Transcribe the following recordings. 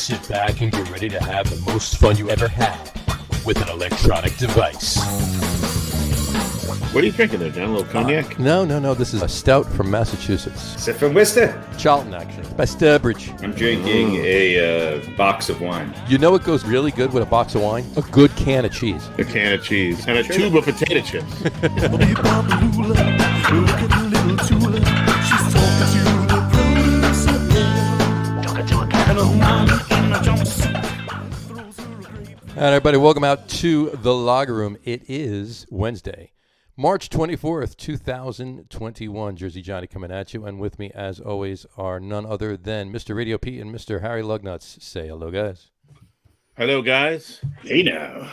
Sit back and get ready to have the most fun you ever had with an electronic device. What are you drinking there, John? A little cognac? No. This is a stout from Massachusetts. Is it from Worcester? Charlton, actually. By Sturbridge. I'm drinking a box of wine. You know what goes really good with a box of wine? A good can of cheese. A can of cheese. And a tube of potato chips. All right, everybody, welcome out to the Log Room. It is Wednesday, March 24th, 2021. Jersey Johnny coming at you, and with me, as always, are none other than Mr. RadioPete and Mr. Harry Lug Nutz. Say hello, guys. Hello, guys. Hey, now.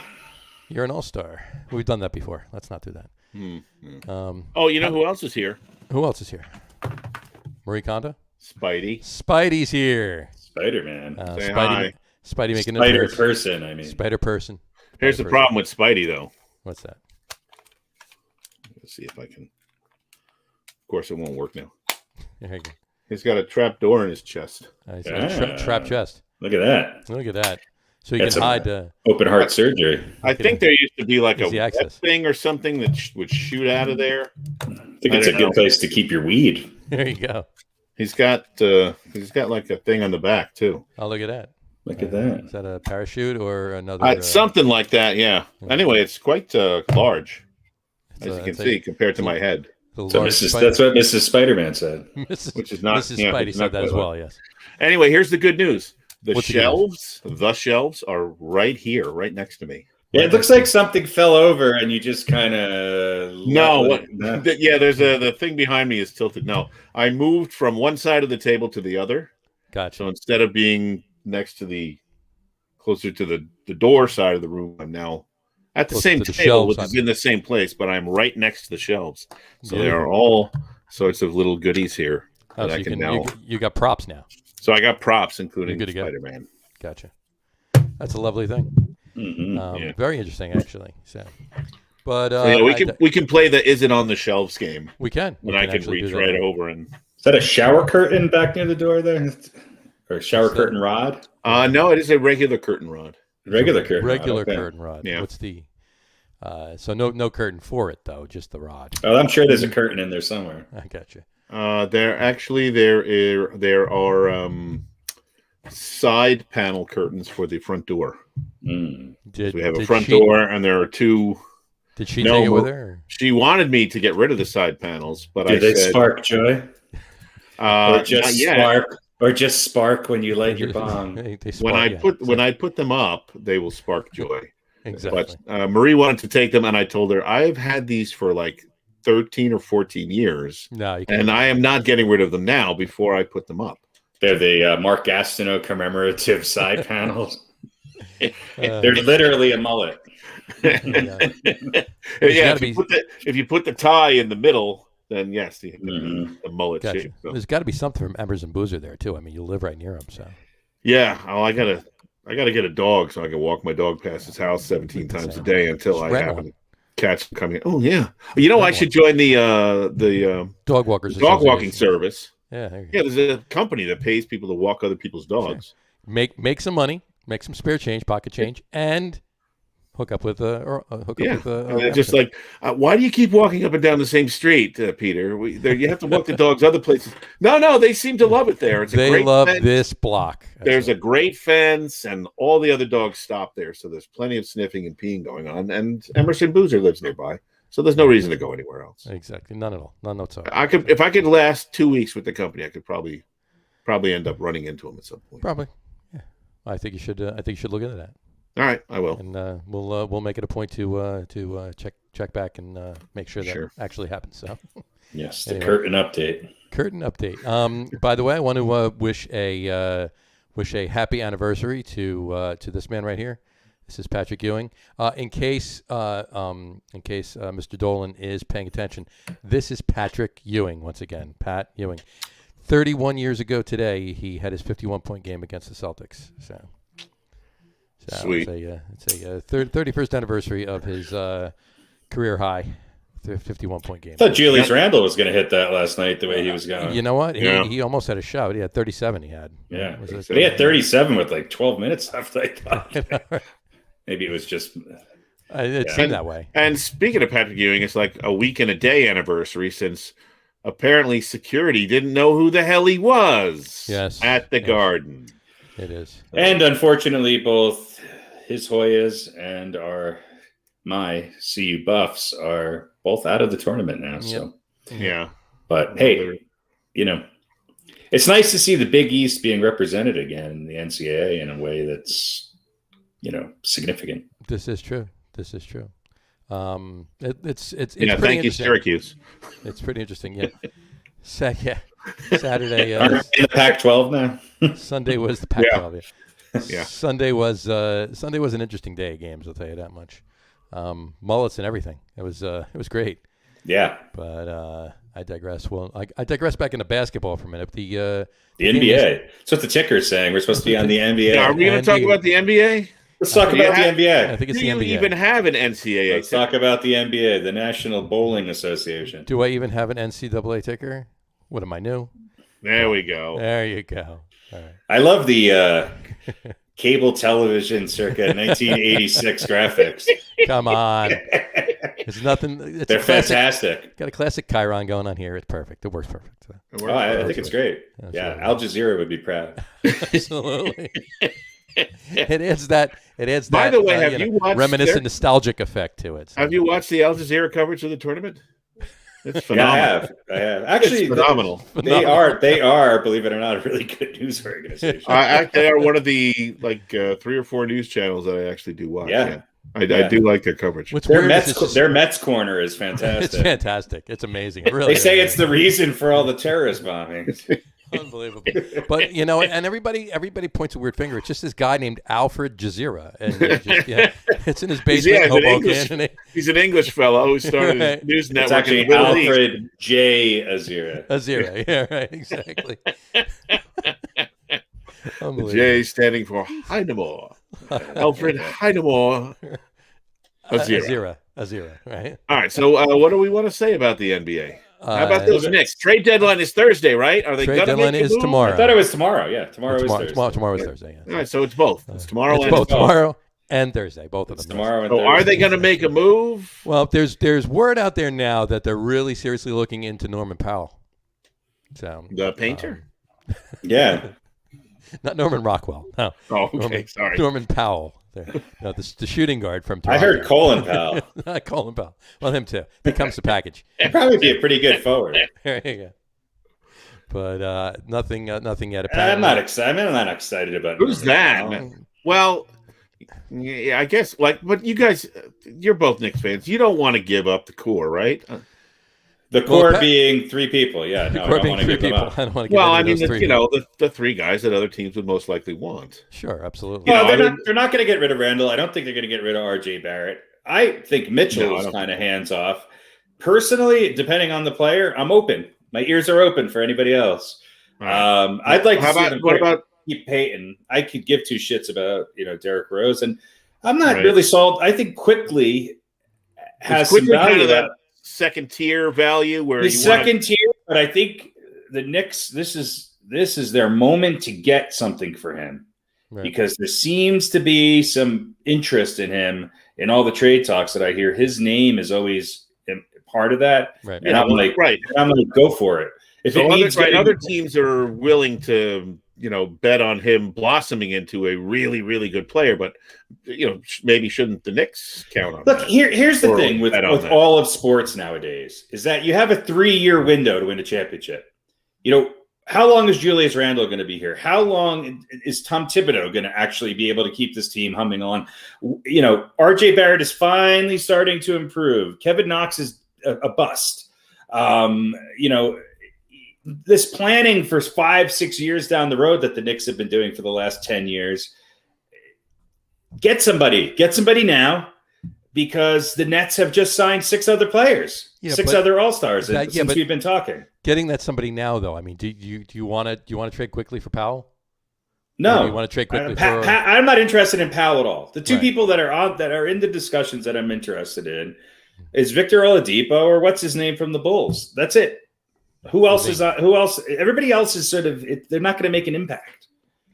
You're an all-star. We've done that before. Let's not do that. You know who else is here? Who else is here? Marie Kondo? Spidey. Spidey's here. Spider-Man. Say hi. Spidey making Spider person, I mean. Spider person. Here's the problem with Spidey, though. What's that? Let's see if I can. Of course, it won't work now. There you go. He's got a trap door in his chest. Trap chest. Look at that. Look at that. So you can hide. Open heart surgery. I think there used to be like a web access thing or something that would shoot out of there. I think it's a good place to keep your weed. There you go. He's got like a thing on the back too. Oh, look at that. Look at that. Is that a parachute or another? Something like that, yeah. Anyway, it's quite large, as you can see, compared to my head. So that's what Mrs. Spider-Man said. Which is not. Mrs. Spidey said that as well, yes. Anyway, here's the good news. The What's shelves are right here, right next to me. Yeah, it looks like something fell over and you just kind of... There's the thing behind me is tilted. No, I moved from one side of the table to the other. Gotcha. So instead of being next to closer to the door side of the room, I'm now at the same table, which is in the same place, but I'm right next to the shelves. So there are all sorts of little goodies here that I can now... You got props now. So I got props, including Spider-Man. Gotcha. That's a lovely thing. Mm-hmm. Very interesting, actually. But we can play the "Is it on the shelves" game. We can. And I can reach right over and. Is that a shower curtain back near the door there, or a shower curtain rod? No, it is a regular curtain rod. Curtain rod. Yeah. What's the? So no curtain for it though, just the rod. Oh, I'm sure there's a curtain in there somewhere. I gotcha. There are side panel curtains for the front door. Mm. So we have a front door, and there are two. Did she take it with her? Or? She wanted me to get rid of the side panels, but Did they spark joy? Or just spark when you light your bong. When I put them up, they will spark joy. Exactly. But Marie wanted to take them, and I told her I've had these for like 13 or 14 years, and I am not getting rid of them now before I put them up. They're the Mark Gastineau commemorative side panels. They're literally a mullet. If you put the tie in the middle, then yes, the mullet shape. So. There's got to be something from Embers and Boozer there too. I mean, you live right near them, so. Yeah, I gotta get a dog so I can walk my dog past his house 17 times a day until I happen to catch him coming in. Oh yeah, I should join the dog walkers dog walking service. Yeah, there's a company that pays people to walk other people's dogs. Sure. Make some money, make some spare change, pocket change, and hook up with just like, why do you keep walking up and down the same street, Peter? You have to walk the dogs other places. No, they seem to love it there. They love this block. There's a great fence, and all the other dogs stop there, so there's plenty of sniffing and peeing going on. And Emerson Boozer lives nearby, so there's no reason to go anywhere else. Exactly, none at all, none whatsoever. If I could last 2 weeks with the company, I could probably end up running into him at some point. Probably, yeah. I think you should look into that. All right, I will, and we'll make it a point to check back and make sure that actually happens. So, yes, the curtain update. Curtain update. By the way, I want to wish a happy anniversary to this man right here. This is Patrick Ewing. In case Mr. Dolan is paying attention, this is Patrick Ewing once again. Pat Ewing. 31 years ago today, he had his 51-point game against the Celtics. So sweet. It's a 31st anniversary of his career high 51-point game. I thought Julius Randle was going to hit that last night the way he was going. You know what? He almost had a shot. He had 37. He had. Yeah, but he had 37 with like 12 minutes left. I thought maybe it was just. It seemed that way. And speaking of Patrick Ewing, it's like a week and a day anniversary since apparently security didn't know who the hell he was. Yes, at the Garden. It is. And unfortunately, both his Hoyas and my CU Buffs are both out of the tournament now. So yeah, but hey, it's nice to see the Big East being represented again in the NCAA in a way that's significant. This is true. It's thank you, Syracuse. It's pretty interesting. Yeah. Saturday. In the Pac-12 now. Sunday was the Pac-12. Yeah. Sunday was an interesting day of games. I'll tell you that much. Mullets and everything. It was great. Yeah. But I digress. Well, I digress back into basketball for a minute. The NBA. That's what the ticker's saying. We're supposed to be on the NBA. Yeah, are we going to talk about the NBA? Let's talk about the NBA. I think it's Do the NBA. you even have an NCAA? Let's talk about the NBA, the National Bowling Association. Do I even have an NCAA ticker? What am I new? There we go. There you go. All right. I love the cable television circa 1986 graphics. Come on. It's nothing. They're fantastic. Got a classic Chiron going on here. It's perfect. It works perfect. I think it's great. Absolutely. Al Jazeera would be proud. Absolutely. It adds that. By the way, have you watched reminiscent nostalgic effect to it? So. Have you watched the Al Jazeera coverage of the tournament? It's phenomenal. Yeah, I have. Actually, it's phenomenal. They are, believe it or not, a really good news organization. They are one of the 3 or 4 news channels that I actually do watch. Yeah. I do like their coverage. Their Mets corner is fantastic. It's fantastic. It's amazing. It really they say it's the reason for all the terrorist bombings. Unbelievable. But and everybody points a weird finger. It's just this guy named Alfred Jazeera, and it's in his basement in Hoboken. He's an English fellow who started his news network. It's actually Alfred J. Azira. Azira, yeah, right, exactly. The J standing for Heinemore. Alfred Heinemore. Azira, right? All right. So, what do we want to say about the NBA? How about those Knicks? Trade deadline is Thursday, right? Are they going to Trade deadline is tomorrow. I thought it was tomorrow. Yeah, tomorrow is Thursday. Tomorrow is Thursday. Yeah. All right, so it's both. It's tomorrow. It's both tomorrow and Thursday. Both of them. Tomorrow and Thursday. So are they going to make a move? Well, there's word out there now that they're really seriously looking into Norman Powell. So the painter. Yeah. Not Norman Rockwell. No. Oh, okay. Sorry. Norman Powell. The shooting guard from Toronto. I heard Colin Powell. Colin Powell. Well, him too. He comes to package. He'd probably be a pretty good forward. There you go. But nothing yet. I'm not excited. I'm not excited about. Who's that? Well, yeah, I guess. But you guys, you're both Knicks fans. You don't want to give up the core, right? The core being 3 people. Yeah, no, I don't want to give them up. I don't want to give up. Well, I mean, the 3 guys that other teams would most likely want. Sure, absolutely. Well, they're not going to get rid of Randall. I don't think they're going to get rid of R.J. Barrett. I think Mitchell is kind of hands off. Personally, depending on the player, I'm open. My ears are open for anybody else. Right. I'd like to see them keep Payton. I could give 2 shits about Derrick Rose, and I'm not really sold. I think Quickly has some value. That second tier value where he's second tier, but I think the Knicks. This is their moment to get something for him, because there seems to be some interest in him in all the trade talks that I hear. His name is always part of that, and I'm like, I'm going to go for it. If it needs other teams are willing to bet on him blossoming into a really, really good player, but maybe shouldn't the Knicks count on that? Look, here's the thing with all of sports nowadays is that you have a 3-year window to win a championship. How long is Julius Randle going to be here? How long is Tom Thibodeau going to actually be able to keep this team humming on? RJ Barrett is finally starting to improve. Kevin Knox is a bust. This planning for 5-6 years down the road that the Knicks have been doing for the last 10 years. Get somebody now, because the Nets have just signed 6 other players, 6 other All-Stars since we've been talking. Getting that somebody now, though, I mean, do you want to trade quickly for Powell? No, you want to trade quickly I'm not interested in Powell at all. The 2 people that are in the discussions that I'm interested in, is Victor Oladipo or what's his name from the Bulls. That's it. Who else is? Who else? Everybody else is sort of. They're not going to make an impact.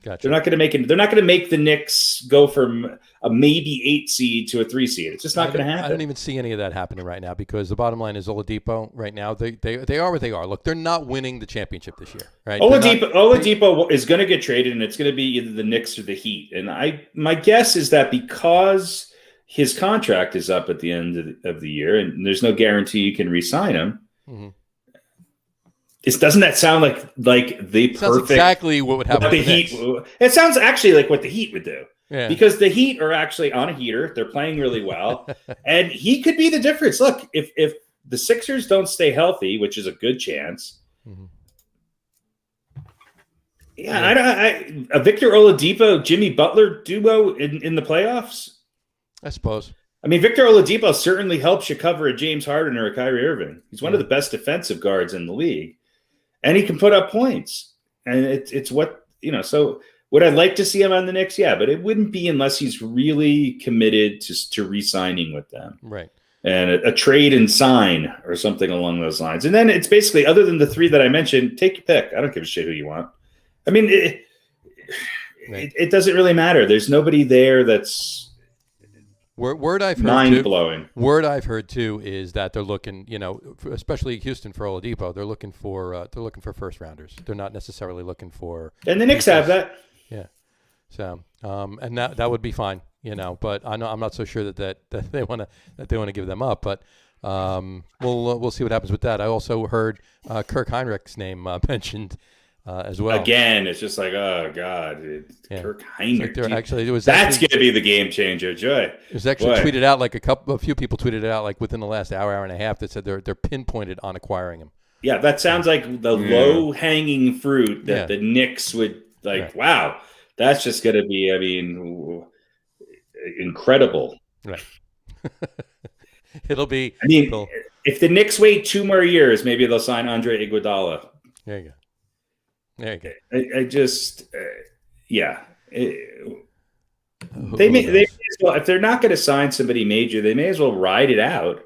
Gotcha. They're not going to make it. They're not going to make the Knicks go from a maybe 8 seed to a 3 seed. It's just not going to happen. I don't even see any of that happening right now because the bottom line is Oladipo right now. They are what they are. Look, they're not winning the championship this year, right? Oladipo is going to get traded, and it's going to be either the Knicks or the Heat. And my guess is that because his contract is up at the end of the year, and there's no guarantee you can re-sign him. Mm-hmm. Doesn't that sound like the perfect? Sounds exactly what would happen. The Heat. It sounds actually like what the Heat would do. Yeah. Because the Heat are actually on a heater. They're playing really well, and he could be the difference. Look, if the Sixers don't stay healthy, which is a good chance. Mm-hmm. A Victor Oladipo, Jimmy Butler duo in the playoffs. I suppose. I mean, Victor Oladipo certainly helps you cover a James Harden or a Kyrie Irving. He's one of the best defensive guards in the league. And he can put up points. And it's what, so would I like to see him on the Knicks? Yeah, but it wouldn't be unless he's really committed to re-signing with them. Right. And a trade and sign or something along those lines. And then it's basically, other than the 3 that I mentioned, take your pick. I don't give a shit who you want. I mean, it doesn't really matter. There's nobody there that's Word I've heard mind-blowing. Word I've heard too is that they're looking, especially Houston for Oladipo, they're looking for first rounders. They're not necessarily looking for. And the Knicks have that. Yeah. So, and that would be fine, But I'm not so sure that they want to give them up. But we'll see what happens with that. I also heard Kirk Heinrich's name mentioned. As well. Again, it's just like, oh God, Kirk Heinrich. Like that's going to be the game changer, Joy. It was actually tweeted out a few people tweeted it out like within the last hour and a half that said they're pinpointed on acquiring him. Yeah, that sounds like the low hanging fruit that the Knicks would like. Right. Wow, that's just going to be, incredible. Right. It'll be. I mean, if the Knicks wait 2 more years, maybe they'll sign Andre Iguodala. There you go. There you go. I just, they may as well, if they're not going to sign somebody major, they may as well ride it out.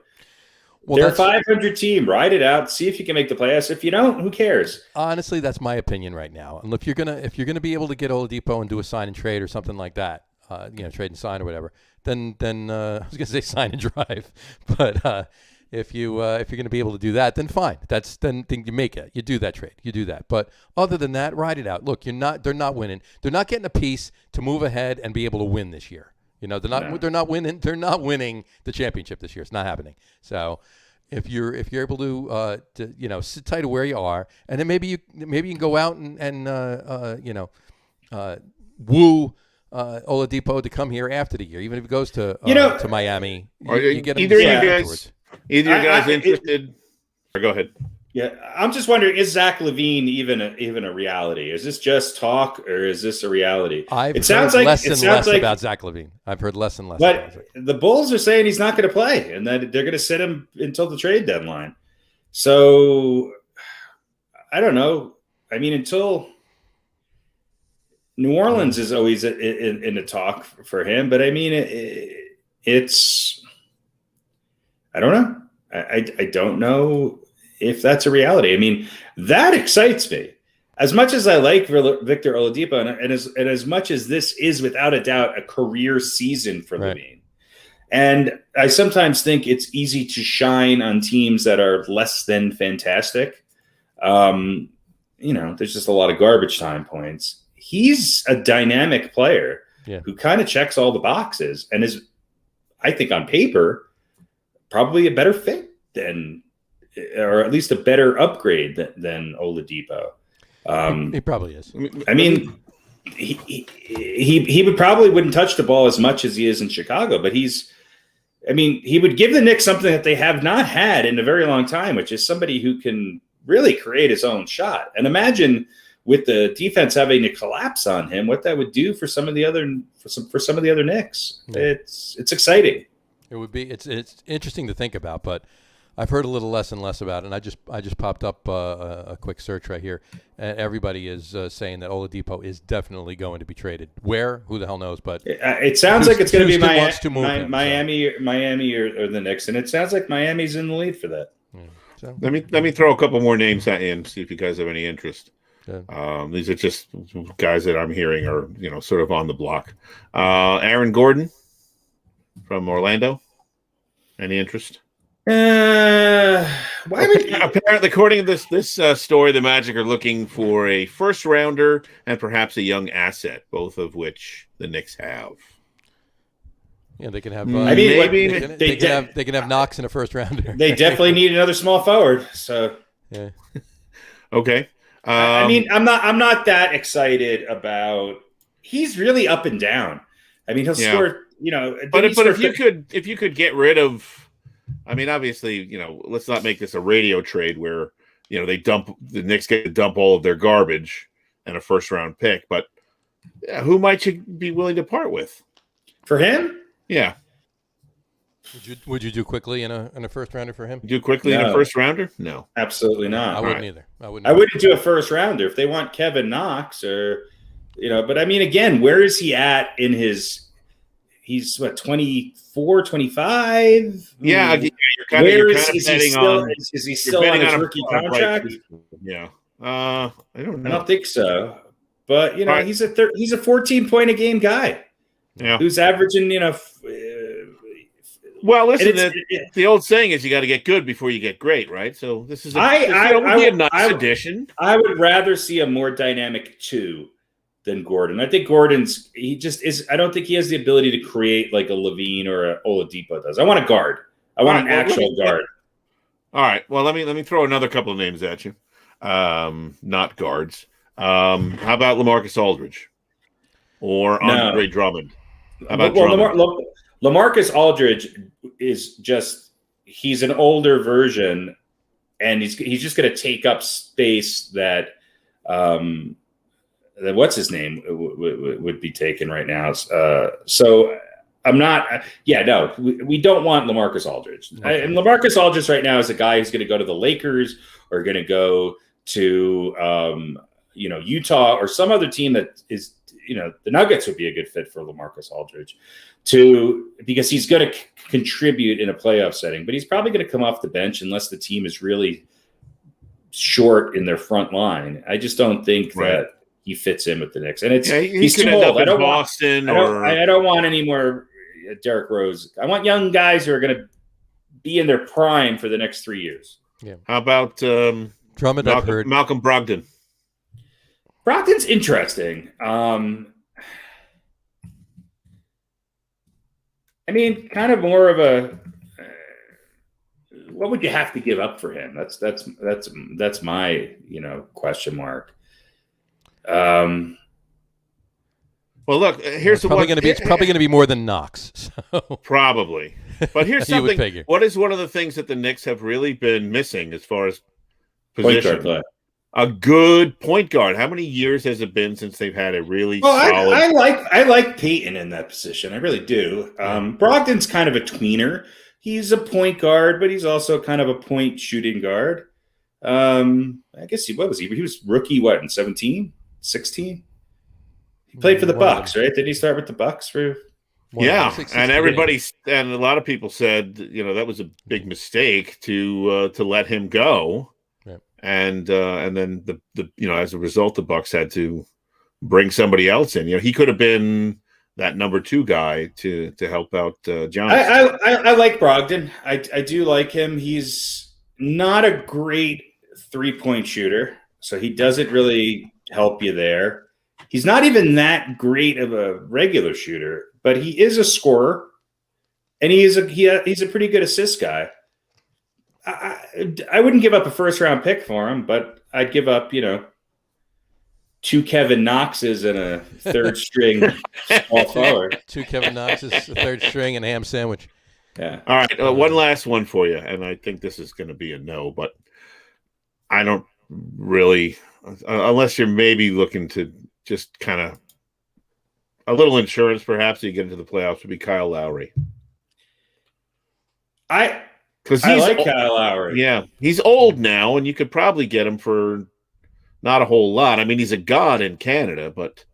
Well, they're a 500 team. Ride it out. See if you can make the playoffs. If you don't, who cares? Honestly, that's my opinion right now. And if you're gonna be able to get Oladipo and do a sign and trade or something like that, trade and sign or whatever, then I was gonna say sign and drive, but. If you're going to be able to do that, then fine. Then you make it. You do that trade. You do that. But other than that, ride it out. Look, they're not winning. They're not getting a piece to move ahead and be able to win this year. They're not winning. They're not winning the championship this year. It's not happening. So if you're able to sit tight to where you are, and then maybe you can go out and woo Oladipo to come here after the year, even if he goes to Miami. You get him afterwards. Either you guys interested? Or go ahead. Yeah, I'm just wondering: is Zach LaVine even a reality? Is this just talk, or is this a reality? It sounds like less and less about Zach LaVine. I've heard less and less. But the Bulls are saying he's not going to play, and that they're going to sit him until the trade deadline. So I don't know. I mean, until New Orleans is always in the talk for him, but I mean, it's. I don't know. I don't know if that's a reality. I mean, that excites me. As much as I like Victor Oladipo, and as much as this is without a doubt a career season for LaVine, and I sometimes think it's easy to shine on teams that are less than fantastic. There's just a lot of garbage time points. He's a dynamic player who kind of checks all the boxes and is, I think, on paper, probably a better fit than, or at least a better upgrade than Oladipo. He probably is. I mean, he would probably wouldn't touch the ball as much as he is in Chicago, but he would give the Knicks something that they have not had in a very long time, which is somebody who can really create his own shot. And imagine with the defense having to collapse on him, what that would do for some of the other Knicks. Yeah. It's exciting. It would be. It's interesting to think about, but I've heard a little less and less about it, and I just popped up a quick search right here, and everybody is saying that Oladipo is definitely going to be traded. Where? Who the hell knows? But it sounds like it's going to be Miami or the Knicks, and it sounds like Miami's in the lead for that. Yeah. So, let me throw a couple more names at you and see if you guys have any interest. yeah. These are just guys that I'm hearing are sort of on the block. Aaron Gordon from Orlando. Any interest? Why would apparently, according to this story, the Magic are looking for a first rounder and perhaps a young asset, both of which the Knicks have. Yeah, they can have. They can have Knox in a first rounder. They definitely need another small forward. So yeah. Okay. I'm not that excited about. He's really up and down. I mean, he'll score. But if you could get rid of. I mean, obviously, let's not make this a radio trade where, the Knicks get to dump all of their garbage and a first round pick. But who might you be willing to part with for him? Yeah. Would you do quickly in a first rounder for him? Do quickly in a first rounder? No, absolutely not. I wouldn't either. I wouldn't do a first rounder if they want Kevin Knox or, But I mean, again, where is he at in his? He's 24, 25? Yeah, is he still on his rookie contract? Yeah. I don't know. I don't think so. But, he's a 14-point a game guy. Yeah. Who's averaging, well, listen, the old saying is you got to get good before you get great, right? So this is a nice addition. I would rather see a more dynamic 2 than Gordon. I think he just is. I don't think he has the ability to create like a Levine or a Oladipo does. I want a guard. I want an actual guard. All right. Well, let me throw another couple of names at you. Not guards. How about LaMarcus Aldridge or Andre Drummond? How about LaMarcus Aldridge is he's an older version, and he's just going to take up space that what's his name would be taken right now. So I'm not. We don't want LaMarcus Aldridge. Okay. And LaMarcus Aldridge right now is a guy who's going to go to the Lakers or going to go to Utah or some other team that is. The Nuggets would be a good fit for LaMarcus Aldridge because he's going to contribute in a playoff setting, but he's probably going to come off the bench unless the team is really short in their front line. I just don't think that he fits in with the Knicks, and he's too old. I don't want any more Derrick Rose. I want young guys who are going to be in their prime for the next 3 years. Yeah. How about Drummond? Malcolm Brogdon. Brogdon's interesting. I mean, kind of more of a. What would you have to give up for him? That's my question mark. Well, look. Here's it's probably going to be more than Knox. So. Probably, but here's something. You would figure. What is one of the things that the Knicks have really been missing as far as position? Point guard. A good point guard. How many years has it been since they've had a really solid? I like Peyton in that position. I really do. Brogdon's kind of a tweener. He's a point guard, but he's also kind of a point shooting guard. I guess what was he? He was rookie in 17, 16? He played for the Bucks, right? Did he start with the Bucks for? Yeah, and a lot of people said that was a big mistake to let him go. And then the as a result, the Bucks had to bring somebody else in. He could have been that number 2 guy to help out Johnson. I like Brogdon. I do like him. He's not a great 3-point shooter, so he doesn't really help you there. He's not even that great of a regular shooter, but he is a scorer, and he's a pretty good assist guy. I wouldn't give up a first-round pick for him, but I'd give up, 2 Kevin Knoxes and a third-string small forward. 2 Kevin Knoxes, a third string, and a ham sandwich. Yeah. All right, one last one for you, and I think this is going to be a no, but I don't really, unless you're maybe looking to just kind of a little insurance, perhaps, so you get into the playoffs, would be Kyle Lowry. Because I like Kyle Lowry. Yeah, he's old now, and you could probably get him for not a whole lot. I mean, he's a god in Canada, but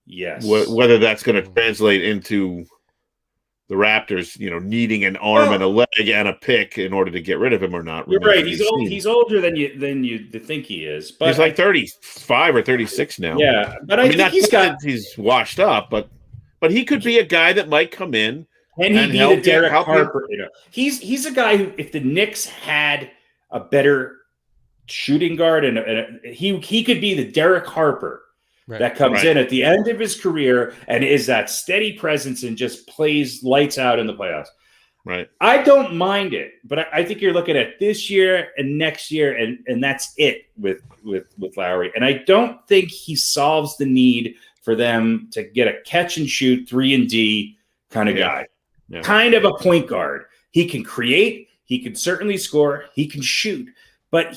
yes, whether that's going to translate into the Raptors, needing an arm and a leg and a pick in order to get rid of him or not. You're right. He's old. He's older than you think he is. But he's like 35 or 36 now. Yeah, but I think he's washed up, but he could be a guy that might come in. And he'd be the Derek Harper. He's a guy who, if the Knicks had a better shooting guard, and he could be the Derek Harper that comes in at the end of his career and is that steady presence and just plays lights out in the playoffs. Right. I don't mind it, but I think you're looking at this year and next year, and that's it with Lowry. And I don't think he solves the need for them to get a catch and shoot 3-and-D kind of guy. Yeah. Kind of a point guard. He can create, he can certainly score, he can shoot, but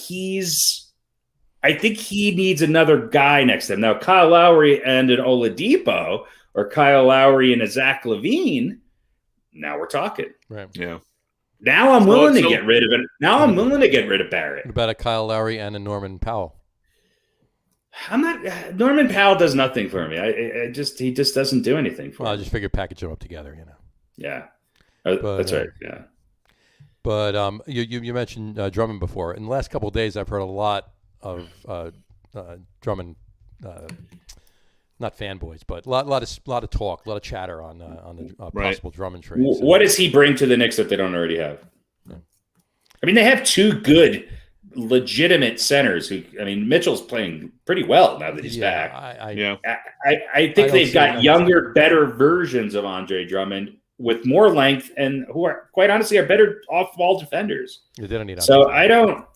I think he needs another guy next to him. Now, Kyle Lowry and an Oladipo, or Kyle Lowry and a Zach LaVine, now we're talking. Right. Yeah. Now I'm willing to get rid of it. Now I'm willing to get rid of Barrett. What about a Kyle Lowry and a Norman Powell? Norman Powell does nothing for me. He just doesn't do anything for me. I just figured package them up together, Yeah, that's right. Yeah, but you mentioned Drummond before. In the last couple of days, I've heard a lot of Drummond, not fanboys, but a lot of talk, a lot of chatter on the possible Drummond trade. What does he bring to the Knicks that they don't already have? Yeah. I mean, they have two good, legitimate centers. Mitchell's playing pretty well now that he's back. I think they've got younger, better versions of Andre Drummond with more length, and who are, quite honestly, are better off-ball defenders. Yeah, they don't need. So I don't.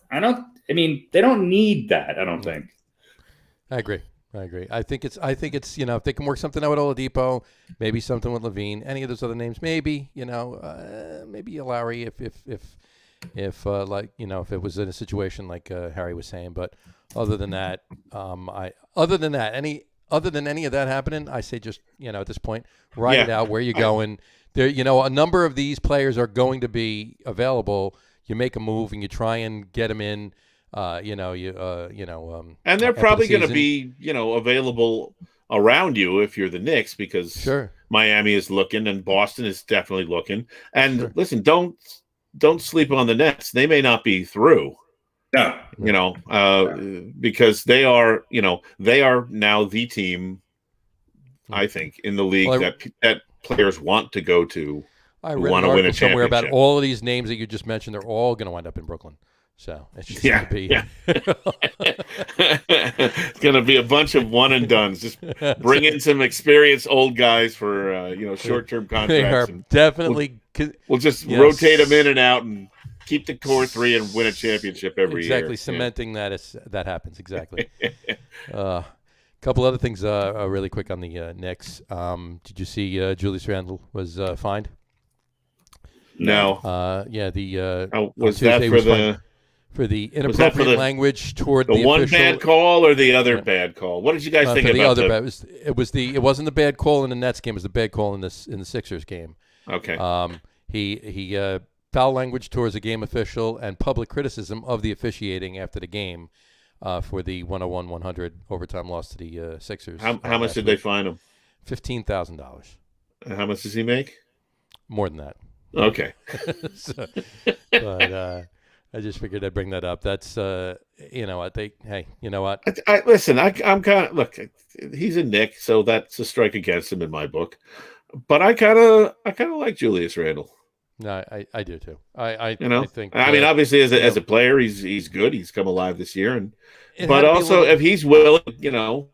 They don't need that. I don't think. I agree. I think it's if they can work something out with Oladipo, maybe something with LaVine, any of those other names, maybe maybe a Lowry if if it was in a situation like Harry was saying. But other than that, other than any of that happening, I say just at this point, ride it out. Where you going? There, a number of these players are going to be available. You make a move and you try and get them in. And they're probably going to be, available around you if you're the Knicks, because Miami is looking and Boston is definitely looking. And listen, don't sleep on the Nets. They may not be through. No. Because they are now the team, I think, in the league that players want to go to. I read an article somewhere about all of these names that you just mentioned. They're all going to wind up in Brooklyn. So it's just going to be. Yeah. It's going to be a bunch of one and dones. Just bring in some experienced old guys for short-term contracts. They are definitely. We'll just rotate them in and out and keep the core three and win a championship every year. Exactly, cementing that happens. Exactly. Couple other things really quick on the Knicks. Did you see Julius Randle was fined? No. Was that for the inappropriate language toward the one official, bad call or the other bad call? What did you guys think about it wasn't the bad call in the Nets game. It was the bad call in the Sixers game. Okay. He foul language towards a game official and public criticism of the officiating after the game for the 101-100 overtime loss to the Sixers. How much did they fine him? $15,000. How much does he make? More than that. Okay. But I just figured I'd bring that up. That's I think. Hey, you know what? Listen. I'm kind of look. He's a Knick, so that's a strike against him in my book. But I kind of like Julius Randle. No, I do too. I think. I mean, obviously, as a player, he's good. He's come alive this year, but also if he's willing,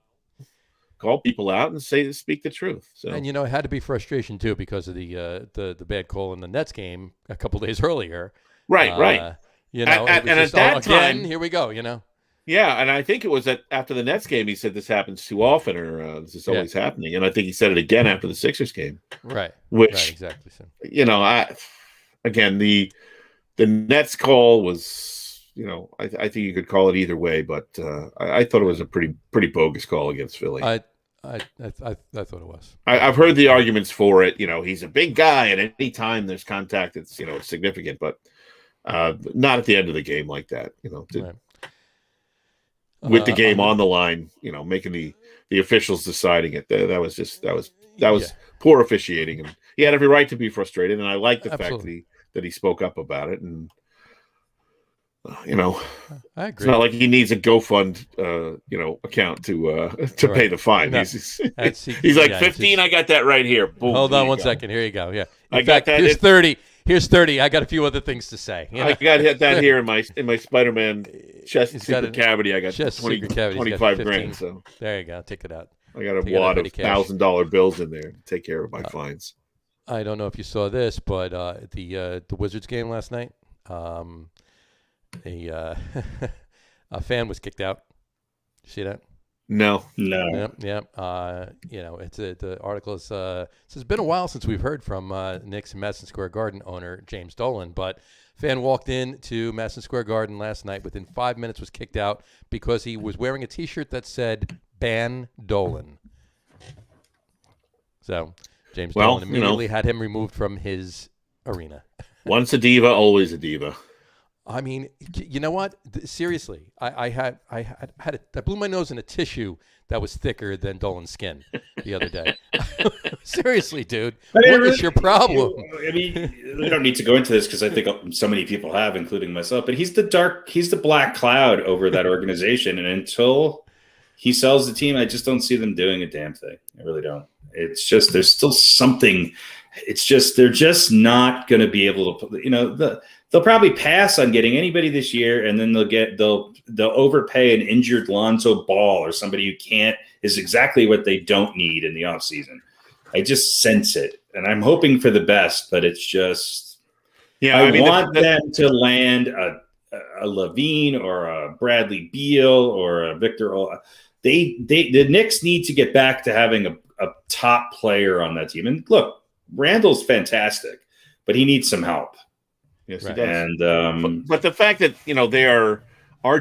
call people out and speak the truth. So. And it had to be frustration too because of the bad call in the Nets game a couple days earlier. Right. And at that time, here we go. Yeah, and I think it was after the Nets game he said this happens too often, or this is always happening, and I think he said it again after the Sixers game. Right. Which exactly. So. The Nets call was, I think you could call it either way, but I thought it was a pretty bogus call against Philly. I thought it was. I've heard the arguments for it. He's a big guy, and any time there's contact, it's significant, but not at the end of the game like that. Right. With the game on the line, making the officials deciding it. That was poor officiating, and he had every right to be frustrated. And I like the fact that he spoke up about it. And I agree. It's not like he needs a GoFund, account to pay the fine. No. He's like 15. I got that right here. Boom, hold on one second. Here you go. Yeah, I got that. Here's 30. Here's 30. I got a few other things to say. I got that here in my Spider-Man chest secret cavity. I got 25 grand. So there you go. Take it out. I got a wad of $1,000 bills in there to take care of my fines. I don't know if you saw this, but the Wizards game last night. A fan was kicked out. You see that? No. Yep. The article says it's been a while since we've heard from Knicks and Madison Square Garden owner James Dolan, but fan walked into Madison Square Garden last night. Within 5 minutes, was kicked out because he was wearing a T-shirt that said "Ban Dolan." So James Dolan immediately had him removed from his arena. Once a diva, always a diva. I mean, you know what? Seriously, I blew my nose in a tissue that was thicker than Dolan's skin the other day. Seriously, dude, what is your problem? I mean, we don't need to go into this because I think so many people have, including myself. But he's the black cloud over that organization, and until he sells the team, I just don't see them doing a damn thing. I really don't. It's just there's still something. It's just they're just not going to be able to. They'll probably pass on getting anybody this year, and then they'll overpay an injured Lonzo Ball or somebody who is exactly what they don't need in the offseason. I just sense it, and I'm hoping for the best, but it's just I want them to land a Levine or a Bradley Beal or a Victor. The Knicks need to get back to having a top player on that team. And look, Randall's fantastic, but he needs some help. Yes, he does. And but the fact that they are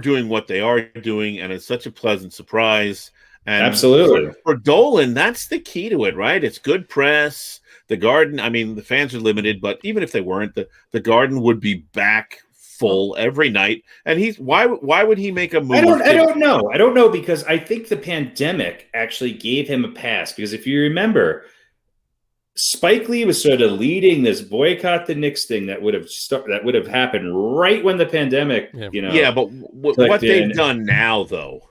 doing what they are doing, and it's such a pleasant surprise. And absolutely for Dolan, that's the key to it, right? It's good press. The Garden. I mean, the fans are limited, but even if they weren't, the Garden would be back full every night. And why would he make a move? I don't know. I don't know because I think the pandemic actually gave him a pass. Because if you remember, Spike Lee was sort of leading this boycott the Knicks thing that would have happened right when the pandemic, Yeah, but what they've done now, though,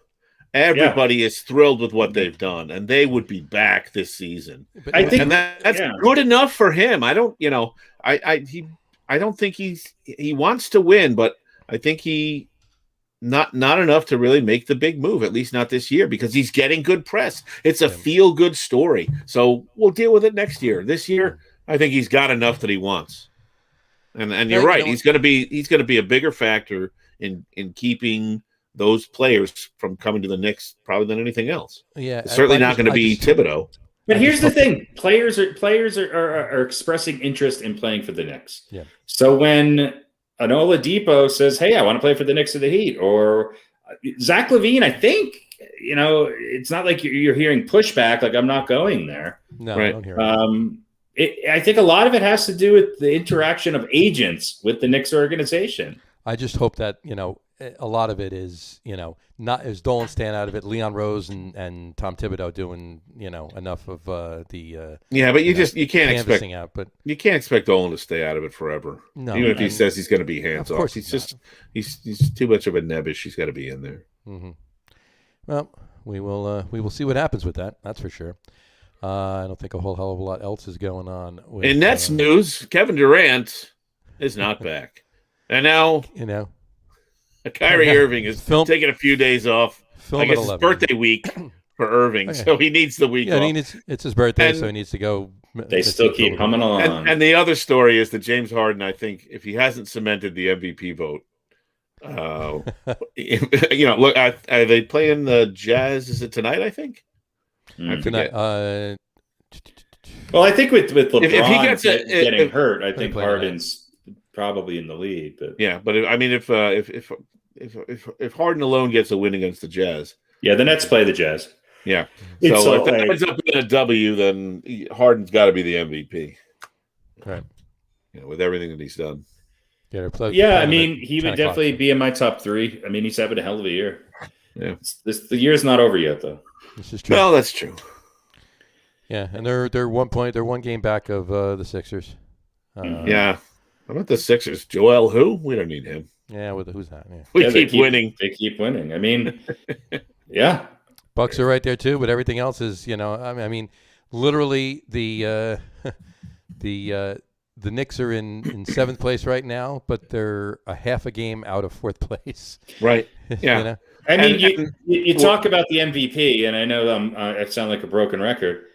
everybody is thrilled with what they've done, and they would be back this season. I think, and that's good enough for him. I don't, I don't think he wants to win, but I think he. Not enough to really make the big move, at least not this year, because he's getting good press. It's a feel-good story. So we'll deal with it next year. This year, I think he's got enough that he wants. And you're right. He's going to be a bigger factor in keeping those players from coming to the Knicks probably than anything else. Yeah, it's certainly not going to be Thibodeau. But here's the thing: players are expressing interest in playing for the Knicks. Yeah. So when an Oladipo says, "Hey, I want to play for the Knicks or the Heat," or Zach LaVine, I think it's not like you're hearing pushback. Like I'm not going there. No, right. I don't hear it. I think a lot of it has to do with the interaction of agents with the Knicks organization. I just hope that a lot of it is not as Dolan staying out of it. Leon Rose and Tom Thibodeau doing enough of but you can't expect out. But you can't expect Dolan to stay out of it forever. No, even if he says he's going to be hands off. He's too much of a nebbish. He's got to be in there. Mm-hmm. Well, we will see what happens with that. That's for sure. I don't think a whole hell of a lot else is going on. In Nets news, Kevin Durant is not back, and now Kyrie Irving is taking a few days off. I guess it's birthday week for Irving, so he needs the week off. It's his birthday, so he needs to go. They still keep humming along. And the other story is that James Harden, I think, if he hasn't cemented the MVP vote, look, are they playing the Jazz? Is it tonight? I think. Tonight. Well, I think with LeBron if he gets getting hurt, I think Harden's probably in the lead. But if Harden alone gets a win against the Jazz, the Nets play the Jazz. Yeah. It's So all if it like- ends up being a W, then Harden's got to be the MVP. Right. With everything that he's done. I mean, he would definitely be in my top 3. I mean, he's having a hell of a year. Yeah. The year's not over yet, though. This is true. Well, that's true. Yeah, and they're 1 game back of the Sixers. Yeah. How about the Sixers? Joel who? We don't need him. Yeah, who's that? Yeah. We keep winning. They keep winning. I mean, yeah. Bucks are right there too, but everything else is, I mean, literally the Knicks are in 7th place right now, but they're a half a game out of 4th place. Right. Yeah. I mean, you talk about the MVP, and I know I sound like a broken record.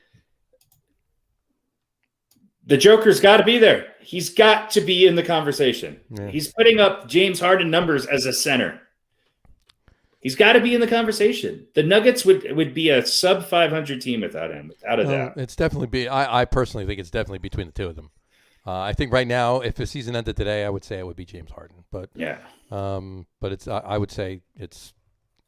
The Joker's got to be there. He's got to be in the conversation. Yeah. He's putting up James Harden numbers as a center. He's got to be in the conversation. The Nuggets would be a sub 500 team without him, without a doubt. It's definitely I personally think it's definitely between the two of them. I think right now, if the season ended today, I would say it would be James Harden. But yeah, but it's I would say it's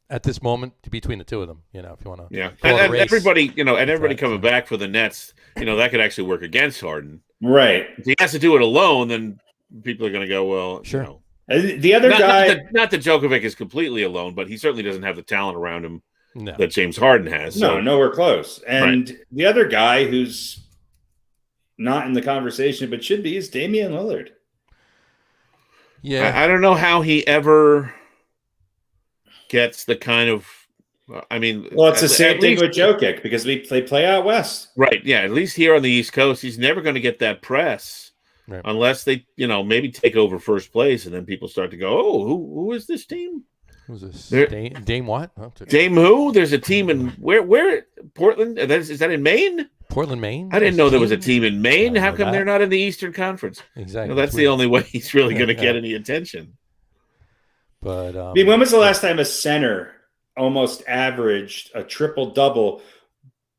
at this moment between the two of them. If you want to. Yeah, and everybody, everybody coming back for the Nets, that could actually work against Harden. Right. If he has to do it alone, then people are going to go, well, sure. The other guy, not that Djokovic is completely alone, but he certainly doesn't have the talent around him that James Harden has. No, nowhere close. And the other guy who's not in the conversation but should be is Damian Lillard. Yeah, I don't know how he ever gets the kind of. Well, it's the same thing with Jokic because they play out west, right? Yeah, at least here on the East Coast, he's never going to get that press. Right. Unless they, maybe take over first place, and then people start to go, "Oh, who is this team? Who's this? Dame what? Oh, Dame who? There's a team in where? Portland? Is that in Maine? Portland, Maine. I didn't know there was a team in Maine. How come they're not in the Eastern Conference? Exactly. That's the only way he's really going to get any attention. But when was the last time a center almost averaged a triple double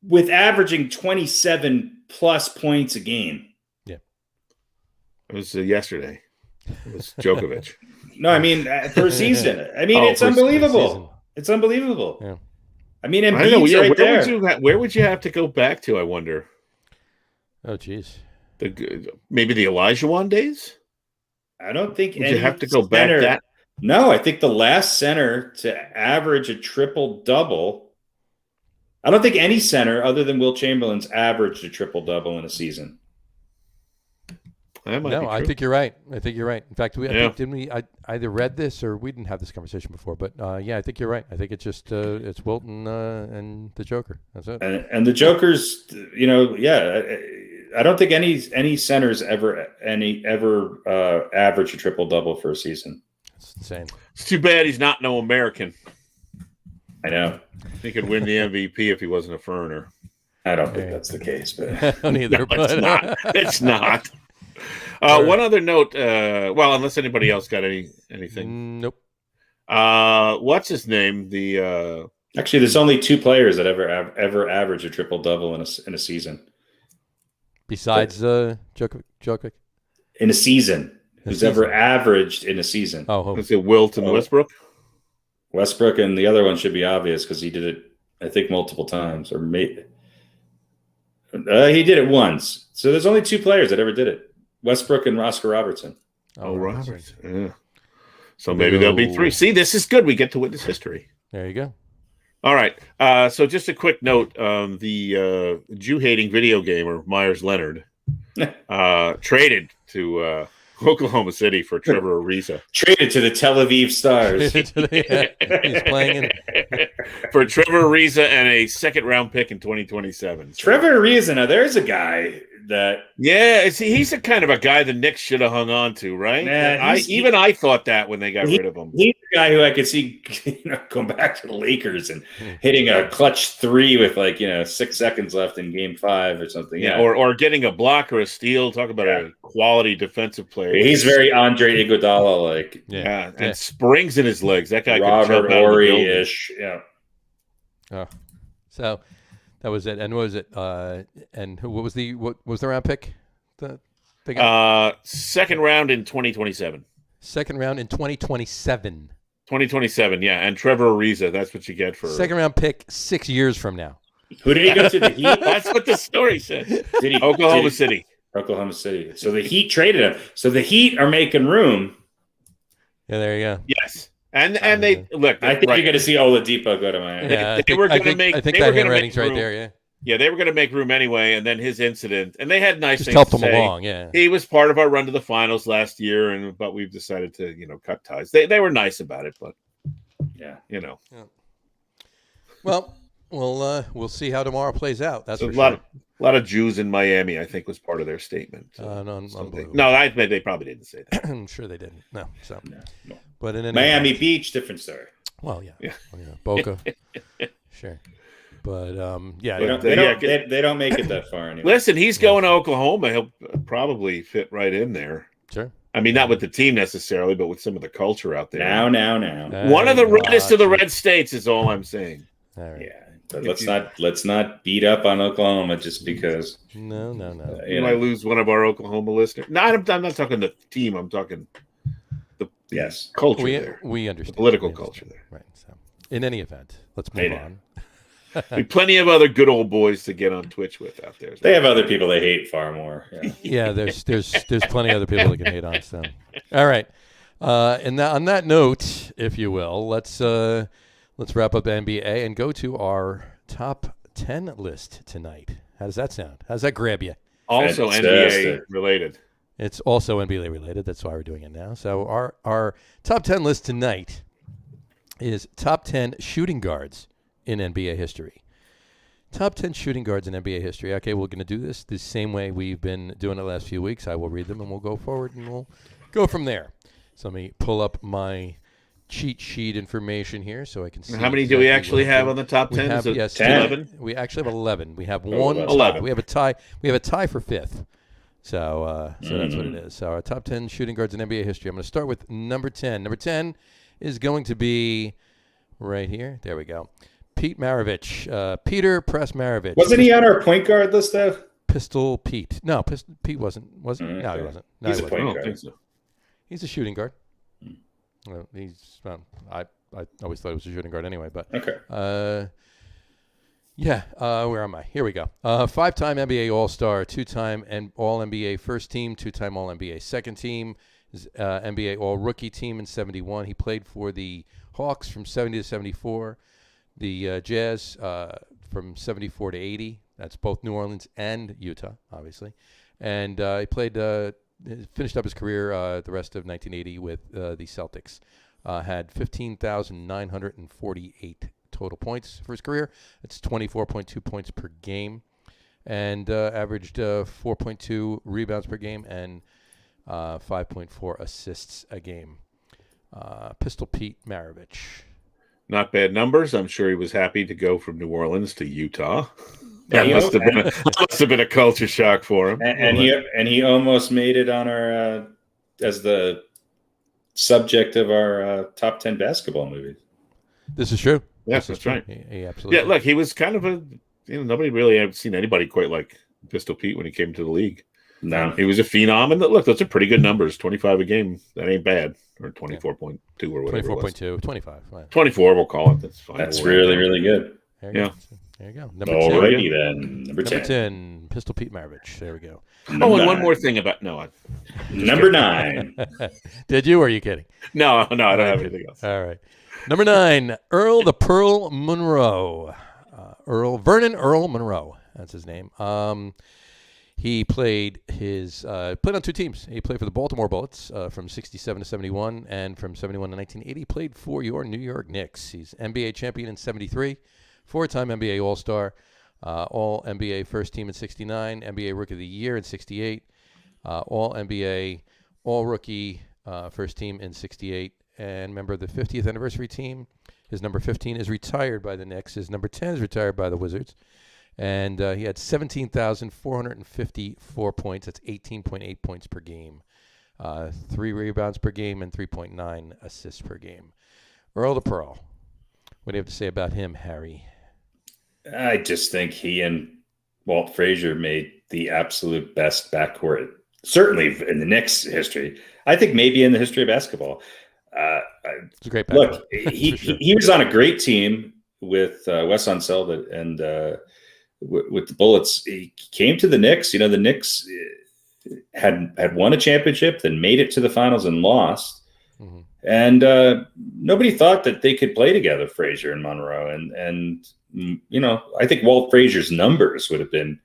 with averaging 27 plus points a game? It was yesterday. It was Djokovic. No, I mean for a season. I mean it's unbelievable. It's unbelievable. Yeah. I mean, Embiid's right there. Where would you have to go back to? I wonder. Oh, geez. Maybe the Olajuwon days. I don't think you have to go back that. No, I think the last center to average a triple double. I don't think any center other than Will Chamberlain's averaged a triple double in a season. No, I think you're right. In fact, I either read this or we didn't have this conversation before. But I think you're right. I think it's just it's Wilton and the Joker. That's it. And the Joker's, I don't think any centers ever average a triple double for a season. It's insane. It's too bad he's not no American. I know. He could win the MVP if he wasn't a foreigner. I don't think that's the case, but I don't either. It's not. It's not. One other note. Unless anybody else got anything. Nope. What's his name? Actually, there's only 2 players that ever average a triple double in a season. Besides Djokovic? In a season. Who's ever averaged in a season? Oh, is it Wilt and Westbrook? Westbrook, and the other one should be obvious because he did it, I think, multiple times, or maybe he did it once. So there's only 2 players that ever did it: Westbrook and Oscar Robertson. Oh, Robertson. Yeah. So maybe there'll be 3. See, this is good. We get to witness history. There you go. All right. So just a quick note: the Jew-hating video gamer Myers Leonard traded to Oklahoma City for Trevor Ariza. Traded to the Tel Aviv Stars. He's playing for Trevor Ariza and a second-round pick in 2027. So. Trevor Ariza. Now, there's a guy that. Yeah, he's a kind of a guy the Knicks should have hung on to, right? I thought that when they got rid of him. He's the guy who I could see going back to the Lakers and hitting a clutch 3 with 6 seconds left in Game 5 or something. Yeah, or getting a block or a steal. Talk about a quality defensive player. He's very Andre Iguodala like. Yeah, and springs in his legs. That guy Robert Horry-ish. Yeah. Oh, so. That was it. And what was it? And what was the round pick? Second round in 2027. Second round in 2027. 2027, yeah. And Trevor Ariza, that's what you get for... Second round pick 6 years from now. Who did he go to? The Heat? That's what the story said. Oklahoma City. Oklahoma City. So the Heat traded him. So the Heat are making room. Yeah, there you go. Yes. And they look. I think you're going to see Oladipo go to Miami. Yeah, I think that handwriting's right there. Yeah. Yeah, they were going to make room anyway, and then his incident, and they had nice Just things helped to him say. along. Yeah, he was part of our run to the finals last year, but we've decided to cut ties. They were nice about it, but yeah. Well, we'll see how tomorrow plays out. That's for a lot of Jews in Miami, I think, was part of their statement. They probably didn't say that. I'm sure they didn't. No. So, no. But in Miami Beach, different story. Well, yeah. Boca, sure. But they don't make it that far anymore. Listen, he's going to Oklahoma. He'll probably fit right in there. Sure. I mean, not with the team necessarily, but with some of the culture out there. Now. One of the reddest of the red states is all I'm saying. All right. Yeah, but let's not beat up on Oklahoma just because. No. You might lose one of our Oklahoma listeners. No, I'm not talking the team. I'm talking the culture there. We understand. The political culture there. Right. So, in any event, let's move on. Plenty of other good old boys to get on Twitch with out there. They have other people they hate far more. Yeah, there's plenty of other people that can hate on. So, all right. And on that note, if you will, let's wrap up the NBA and go to our top 10 list tonight. How does that sound? How does that grab you? Also NBA related. It's also NBA related. That's why we're doing it now. So our top 10 list tonight is top 10 shooting guards in NBA history. Top 10 shooting guards in NBA history. Okay, we're going to do this the same way we've been doing it the last few weeks. I will read them and we'll go forward and we'll go from there. So let me pull up my cheat sheet information here so I can see. How many do we actually have on the top 10? Yes, 10? 11? We actually have 11. We have 11. We have a tie. We have a tie for fifth. So that's what it is. So our top 10 shooting guards in NBA history. I'm going to start with number 10. Number 10 is going to be right here. There we go. Pete Maravich. Peter Press-Maravich. Wasn't he on our point guard list, though? Pistol Pete. No, Pete wasn't. No, he wasn't. No, he's he a point wasn't. guard. So. He's a shooting guard. I always thought he was a shooting guard anyway, but okay. Where am I? Here we go. 5-time NBA All-Star, 2-time All-NBA first team, 2-time All-NBA second team, NBA All-Rookie team in 71. He played for the Hawks from 70 to 74, the Jazz from 74 to 80. That's both New Orleans and Utah, obviously. And he played, finished up his career the rest of 1980 with the Celtics. Had 15,948 total points for his career. It's 24.2 points per game, and averaged 4.2 rebounds per game and 5.4 assists a game. Pistol Pete Maravich. Not bad numbers. I'm sure he was happy to go from New Orleans to Utah. That must have been a culture shock for him. And he almost made it on our as the subject of our top 10 basketball movies. This is true. Yes, that's right. He absolutely. Yeah, look, he was kind of nobody really had seen anybody quite like Pistol Pete when he came to the league. No, he was a phenom, and look, those are pretty good numbers. 25 a game, that ain't bad, or 24.2 or whatever. 24.2, 25. Right. 24, we'll call it. That's fine. That's really, really good. There you go. Number 10. Alrighty then. Number 10. Pistol Pete Maravich. There we go. And one more thing about number 9. Did you? Or are you kidding? No, I don't have anything else. All right. Number 9, Earl the Pearl Monroe. Vernon Earl Monroe. That's his name. He played on two teams. He played for the Baltimore Bullets from 67 to 71, and from 71 to 1980, played for your New York Knicks. He's NBA champion in 73, 4-time NBA All-Star, All-NBA first team in 69, NBA Rookie of the Year in 68, All-NBA All-Rookie first team in 68, and member of the 50th anniversary team. His number 15 is retired by the Knicks. His number 10 is retired by the Wizards. And he had 17,454 points. That's 18.8 points per game. 3 rebounds per game and 3.9 assists per game. Earl the Pearl. What do you have to say about him, Harry? I just think he and Walt Frazier made the absolute best backcourt, certainly in the Knicks history. I think maybe in the history of basketball. It's a great package. Look, he was on a great team with Wes Unseld and with the Bullets. He came to the Knicks. The Knicks had won a championship, then made it to the finals and lost. Mm-hmm. And nobody thought that they could play together, Frazier and Monroe. And I think Walt Frazier's numbers would have been,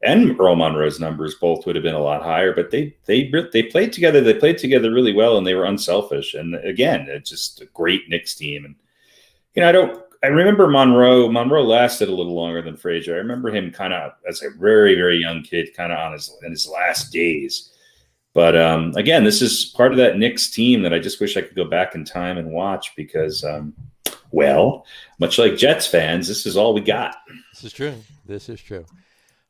and Earl Monroe's numbers both would have been a lot higher. But they played together. They played together really well, and they were unselfish. And again, it's just a great Knicks team. And I remember Monroe. Monroe lasted a little longer than Frazier. I remember him kind of as a very, very young kid, kind of in his last days. But again, this is part of that Knicks team that I just wish I could go back in time and watch because, much like Jets fans, this is all we got. This is true.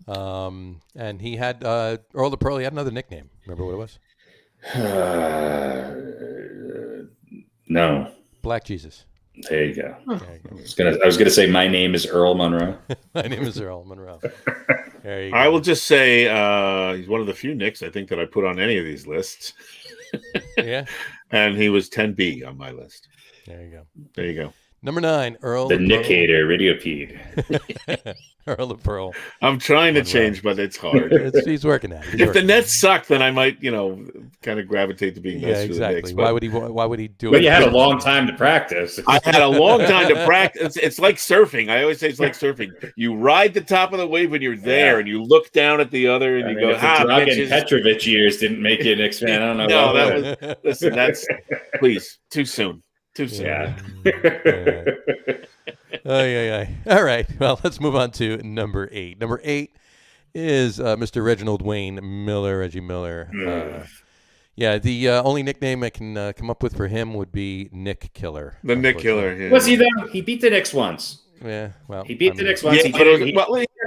And he had Earl the Pearl. He had another nickname. Remember what it was? No. Black Jesus. There you go. I was gonna say my name is Earl Monroe. My name is Earl Monroe. There you go. I will just say he's one of the few Knicks I think that I put on any of these lists. Yeah. And he was 10B on my list. There you go. There you go. Number 9, Earl. The Nick hater, RadioPete. Earl of Pearl. I'm trying to change, but it's hard. He's working at it. If the Nets suck, then I might, kind of gravitate to being nice exactly. to the Knicks. Why would he do it? But you had a long time to practice. I had a long time to practice. It's like surfing. I always say it's like surfing. You ride the top of the wave when you're there, and you look down at the other, and you go, Dragan Petrovic years didn't make you a Knicks fan. I don't know. Listen, that's please too soon. Yeah. All right. Well, let's move on to number 8. Number 8 is Mr. Reginald Wayne Miller, Reggie Miller. The only nickname I can come up with for him would be Nick Killer. The Nick Killer. Yeah. Was he though? He beat the Knicks once. Yeah, well, he beat the Knicks once. He had a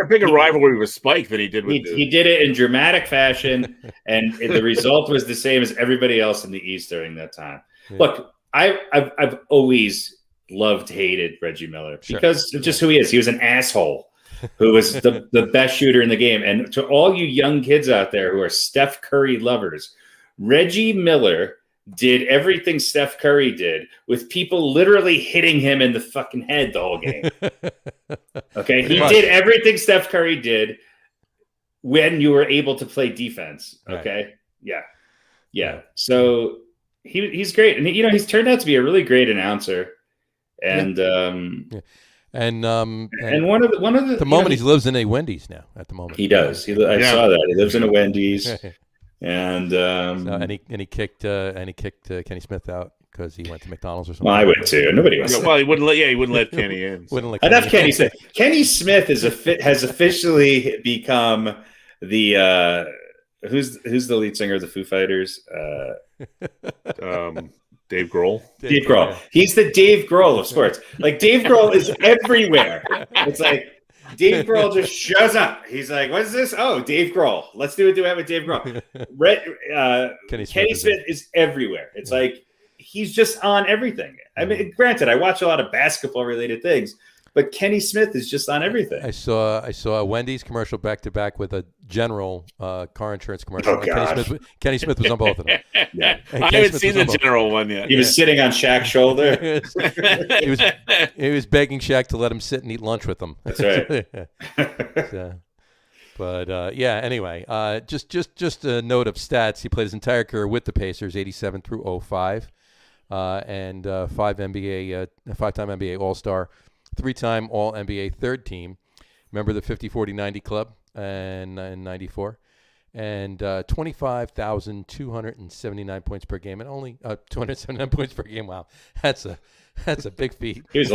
bigger rivalry with Spike than he did with. He did it in dramatic fashion, and the result was the same as everybody else in the East during that time. Yeah. Look, I've always hated Reggie Miller because of just who he is. He was an asshole who was the best shooter in the game. And to all you young kids out there who are Steph Curry lovers, Reggie Miller did everything Steph Curry did with people literally hitting him in the fucking head the whole game. Okay. He did everything Steph Curry did when you were able to play defense. Okay. Right. Yeah. So he's great. And he's turned out to be a really great announcer. And one of the moment he lives in a Wendy's now. At the moment, he does. I saw that he lives in a Wendy's, and he kicked Kenny Smith out because he went to McDonald's or something. Well, I would too. Nobody wants. Well, he wouldn't let Kenny in. Enough Kenny Smith. Kenny Smith has officially become the who's the lead singer of the Foo Fighters? Dave Grohl. Dave Grohl. He's the Dave Grohl of sports. Like Dave Grohl is everywhere. It's like Dave Grohl just shows up. He's like, "What's this? Oh, Dave Grohl. Let's do a duet with Dave Grohl." Kenny Smith is everywhere. It's like he's just on everything. I mean, granted, I watch a lot of basketball related things, but Kenny Smith is just on everything. I saw a Wendy's commercial back to back with a General car insurance commercial. Oh, Kenny Smith was on both of them. Yeah, I haven't seen the General one yet. He was sitting on Shaq's shoulder. he was begging Shaq to let him sit and eat lunch with him. That's right. Anyway, just a note of stats. He played his entire career with the Pacers, 87 through 05, and five-time NBA All-Star. 3-time All-NBA third team, member of the 50-40-90 club and in 94, and 25,279 points per game, and only 279 points per game. Wow, that's a big feat. That's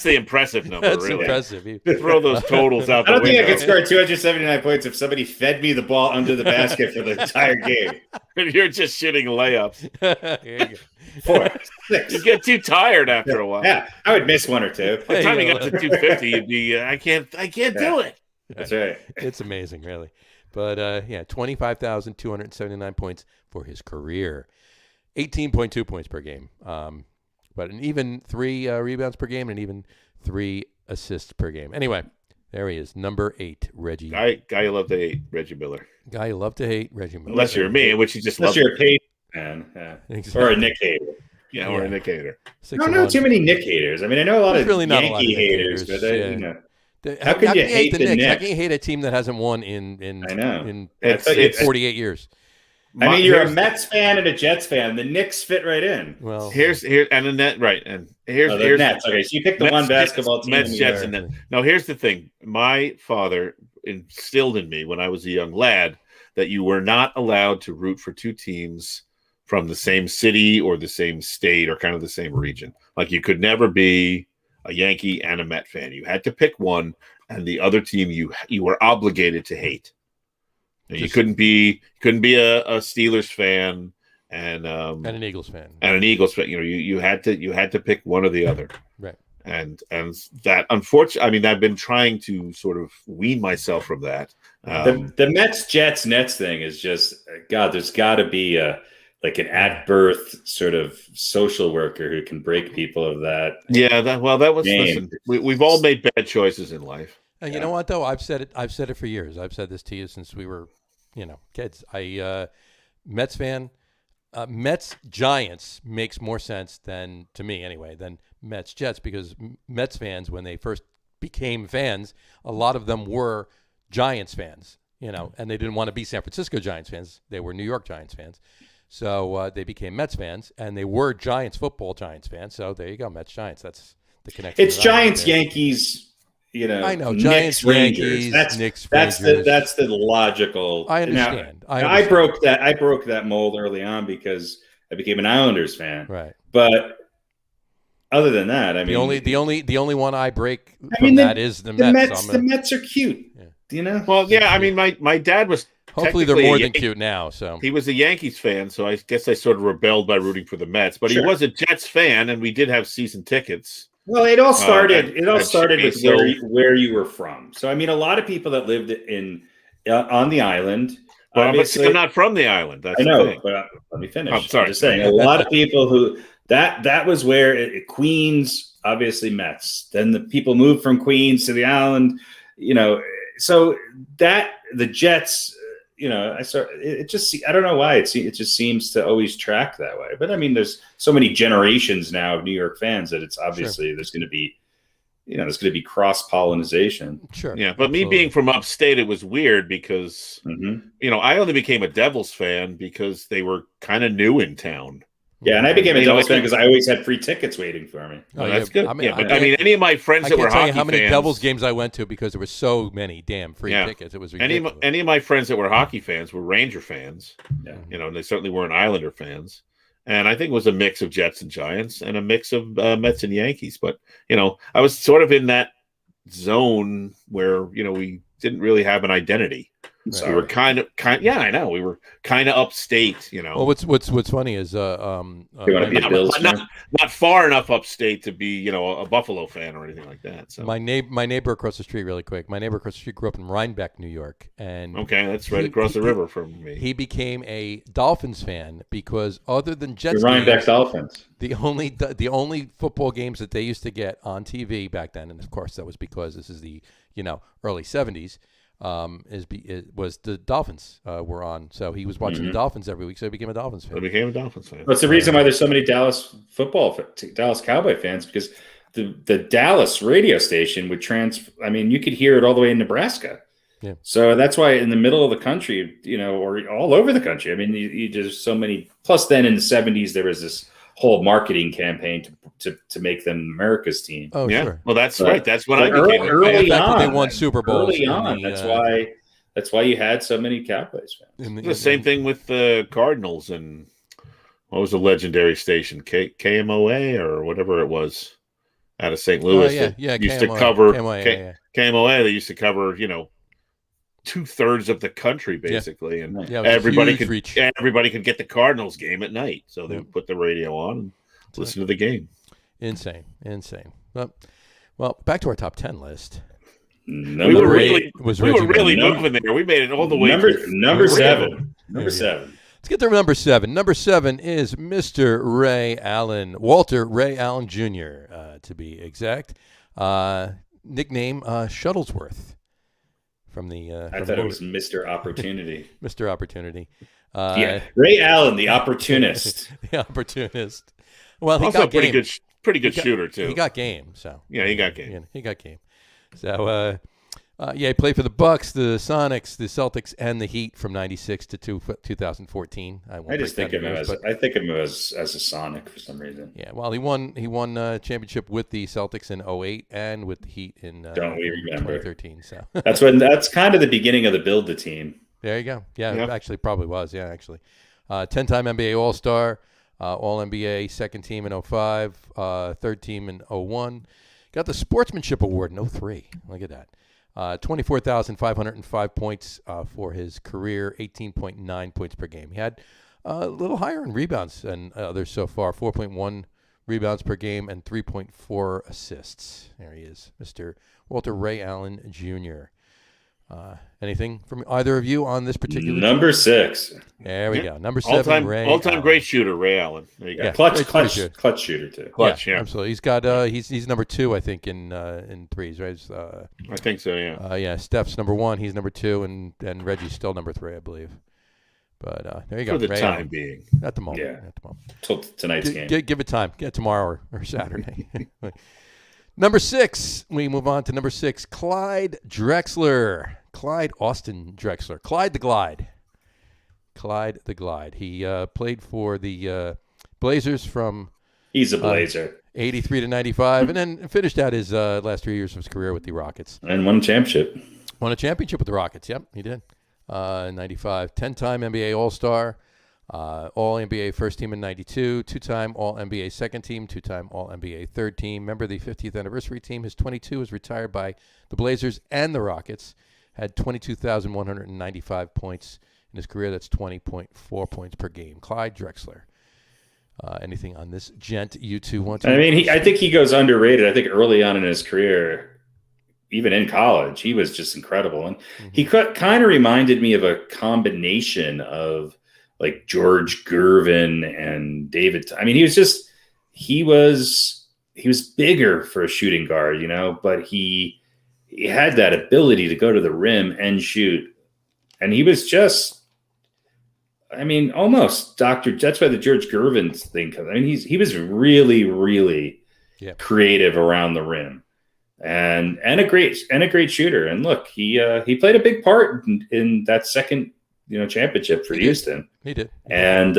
the impressive number. That's really impressive. Throw those totals out. I don't think I could score 279 points if somebody fed me the ball under the basket for the entire game. You're just shooting layups. There you go. 4, 6. You get too tired after a while. Yeah, I would miss one or two. By the time you got to 250, you'd be, I can't do it. That's right. It's amazing, really. But 25,279 points for his career, 18.2 points per game. But an even 3 rebounds per game and an even 3 assists per game. Anyway, there he is, number 8, Reggie. Guy you love to hate, Reggie Miller. Guy you love to hate, Reggie Miller. Unless you're me, which you just love. Unless you're a paid fan, exactly. Or a Nick hater. Yeah, or a Nick hater. I don't know too many Nick haters. I mean, I know a lot of Yankee haters, but how can you hate the Knicks? How can you hate a team that hasn't won in I know. in It's 48 years? I mean, you're a Mets fan and a Jets fan. The Knicks fit right in. Well, here's and the net right, and here's the Nets. Okay, so you picked the Mets, one basketball team. Mets, Jets, and then now here's the thing. My father instilled in me when I was a young lad that you were not allowed to root for two teams from the same city or the same state or kind of the same region. Like you could never be a Yankee and a Met fan. You had to pick one, and the other team you were obligated to hate. You couldn't be a Steelers fan and an Eagles fan. And an Eagles fan. You had to pick one or the other. Right. And that, unfortunately, I mean, I've been trying to sort of wean myself from that. The Mets, Jets, Nets thing is just, God, there's got to be like an at-birth sort of social worker who can break people of that. Yeah, that was, listen, we've all made bad choices in life. You know what, though? I've said it for years. I've said this to you since we were, kids. Mets fan. Mets Giants makes more sense than, to me anyway, than Mets Jets, because Mets fans, when they first became fans, a lot of them were Giants fans, and they didn't want to be San Francisco Giants fans. They were New York Giants fans. So they became Mets fans, and they were Giants fans. So there you go, Mets Giants. That's the connection. It's Giants, Yankees. I know Giants, Giants, Yankees, Rangers. That's the logical. I understand. I broke that mold early on because I became an Islanders fan. Right. But other than that, I mean, the only one I break from that is the Mets. The Mets are cute. Yeah. Well, yeah. I mean, my dad was. Hopefully, they're more than cute now. So he was a Yankees fan, so I guess I sort of rebelled by rooting for the Mets. But he was a Jets fan, and we did have season tickets. Well, it all started. With where you were from. So, I mean, a lot of people that lived on the island. Well, I'm not from the island. That's I know, the thing. but let me finish. I'm sorry. I'm just saying, a lot of people who that was where Queens, obviously Mets. Then the people moved from Queens to the island. So that the Jets. I don't know why it just seems to always track that way. But I mean, there's so many generations now of New York fans that it's obviously there's going to be cross pollination. Sure. Yeah. But me being from upstate, it was weird because, I only became a Devils fan because they were kind of new in town. Yeah, and I became a Devils fan because I always had free tickets waiting for me. Oh, that's good. I mean, any of my friends that were hockey fans. I can't tell you how many Devils games I went to because there were so many damn free tickets. It was ridiculous. Any of my friends that were hockey fans were Ranger fans. Yeah. And they certainly weren't Islander fans. And I think it was a mix of Jets and Giants and a mix of Mets and Yankees. But, I was sort of in that zone where, we didn't really have an identity. So we were kind of I know we were kind of upstate, Well, what's funny is not far enough upstate to be a Buffalo fan or anything like that. So my neighbor across the street, really quick. My neighbor across the street grew up in Rhinebeck, New York, and that's right across the river from me. He became a Dolphins fan because other than Jets, Rhinebeck Dolphins. The only football games that they used to get on TV back then, and of course that was because this is the early 70s. Was the Dolphins were on, so he was watching the Dolphins every week, so he became a Dolphins fan. That's the reason why there's so many Dallas Cowboy fans, because the Dallas radio station would you could hear it all the way in Nebraska. Yeah. So that's why in the middle of the country, or all over the country, I mean, you just so many. Plus, then in the 70s, there was this whole marketing campaign to make them America's team. Oh, yeah. Sure. Well, that's right. That's when I became early on. They won Super Bowls. Early on. That's why you had so many Cowboys fans. The same thing with the Cardinals and what was the legendary station, KMOA or whatever it was, out of St. Louis. Used to cover KMOA. They used to cover 2/3 of the country basically, and everybody could get the Cardinals game at night, so they would put the radio on and listen to the game. Insane. Well, back to our top 10 list. We were really moving there. We made it all the way. Number seven. Let's get to number 7. Number 7 is Mr. Walter Ray Allen Jr. To be exact. Nickname Shuttlesworth. From the I thought it was Mr. Opportunity. Mr. Opportunity. Ray Allen, the opportunist. The opportunist. Well, he also got game. Pretty good shooter too. He got game. So yeah, he got game. He got game. So he played for the Bucks, the Sonics, the Celtics, and the Heat from '96 to 2014. I think of him as a Sonic for some reason. Yeah, well, he won championship with the Celtics in 2008 and with the Heat in 2013. So that's kind of the beginning of the build the team. There you go. Yeah, it actually probably was. Yeah, actually. 10-time NBA All-Star, All-NBA second team in 2005, third team in 2001. Got the Sportsmanship Award in 2003. Look at that. 24,505 points for his career, 18.9 points per game. He had a little higher in rebounds than others so far, 4.1 rebounds per game and 3.4 assists. There he is, Mr. Walter Ray Allen Jr. Anything from either of you on this particular number 6? There we go. Number 7, all-time great shooter, Ray Allen. There you go. Yeah, clutch shooter too. Clutch, yeah, absolutely. He's got he's number 2, I think, in threes, right? I think so, yeah. Steph's number 1, he's number 2, and Reggie's still number 3, I believe. But there you go. For the Ray time Allen. being, at the moment. Yeah, at the moment. Till tonight's game. Give it time. Get tomorrow or Saturday. Number 6, we move on to number 6, Clyde Drexler. Clyde Austin Drexler. Clyde the Glide. Clyde the Glide. He played for the Blazers from... He's a Blazer. 83 to 95, and then finished out his last 3 years of his career with the Rockets. And won a championship. Won a championship with the Rockets, yep, he did. In 95. 10-time NBA All-Star. All-NBA first team in 92, 2-time All-NBA second team, 2-time All-NBA third team. Member of the 50th anniversary team. His 22 was retired by the Blazers and the Rockets. Had 22,195 points in his career. That's 20.4 points per game. Clyde Drexler. Anything on this gent you two want to? I mean, I think he goes underrated. I think early on in his career, even in college, he was just incredible. And he kind of reminded me of a combination of George Gervin and David. I mean, he was bigger for a shooting guard, but he had that ability to go to the rim and shoot. And he was just, almost that's why the George Gervin thing comes. I mean, he was really, really creative around the rim and a great shooter. And look, he played a big part in that second, championship for Houston. He did. And,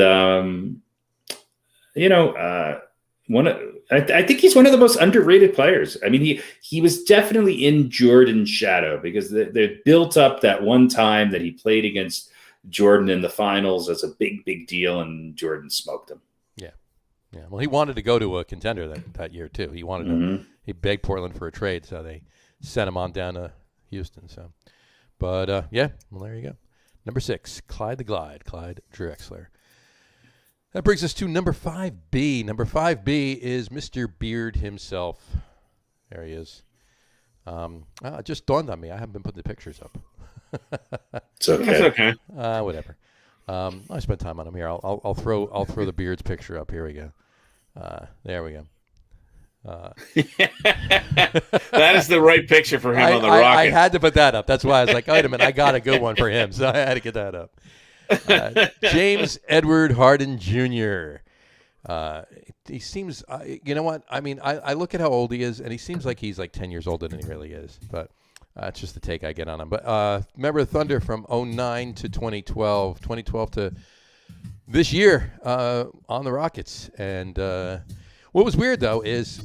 I think he's one of the most underrated players. I mean, he was definitely in Jordan's shadow because they built up that one time that he played against Jordan in the finals as a big, big deal, and Jordan smoked him. Yeah. Yeah. Well, he wanted to go to a contender that year, too. He wanted to, he begged Portland for a trade, so they sent him on down to Houston. So, but, well, there you go. Number 6, Clyde the Glide, Clyde Drexler. That brings us to number 5B. Number 5B is Mr. Beard himself. There he is. It just dawned on me. I haven't been putting the pictures up. It's okay. It's okay. Whatever. I spent time on him here. I'll throw the Beard's picture up. Here we go. There we go. That is the right picture for him on the Rocket. I had to put that up. That's why I was like, wait a minute, I got a good one for him, so I had to get that up. James Edward Harden Jr. He seems, you know what? I mean, I look at how old he is, and he seems like he's like 10 years older than he really is. But it's just the take I get on him. But remember Thunder from 2009 to 2012, 2012 to this year on the Rockets. And what was weird though is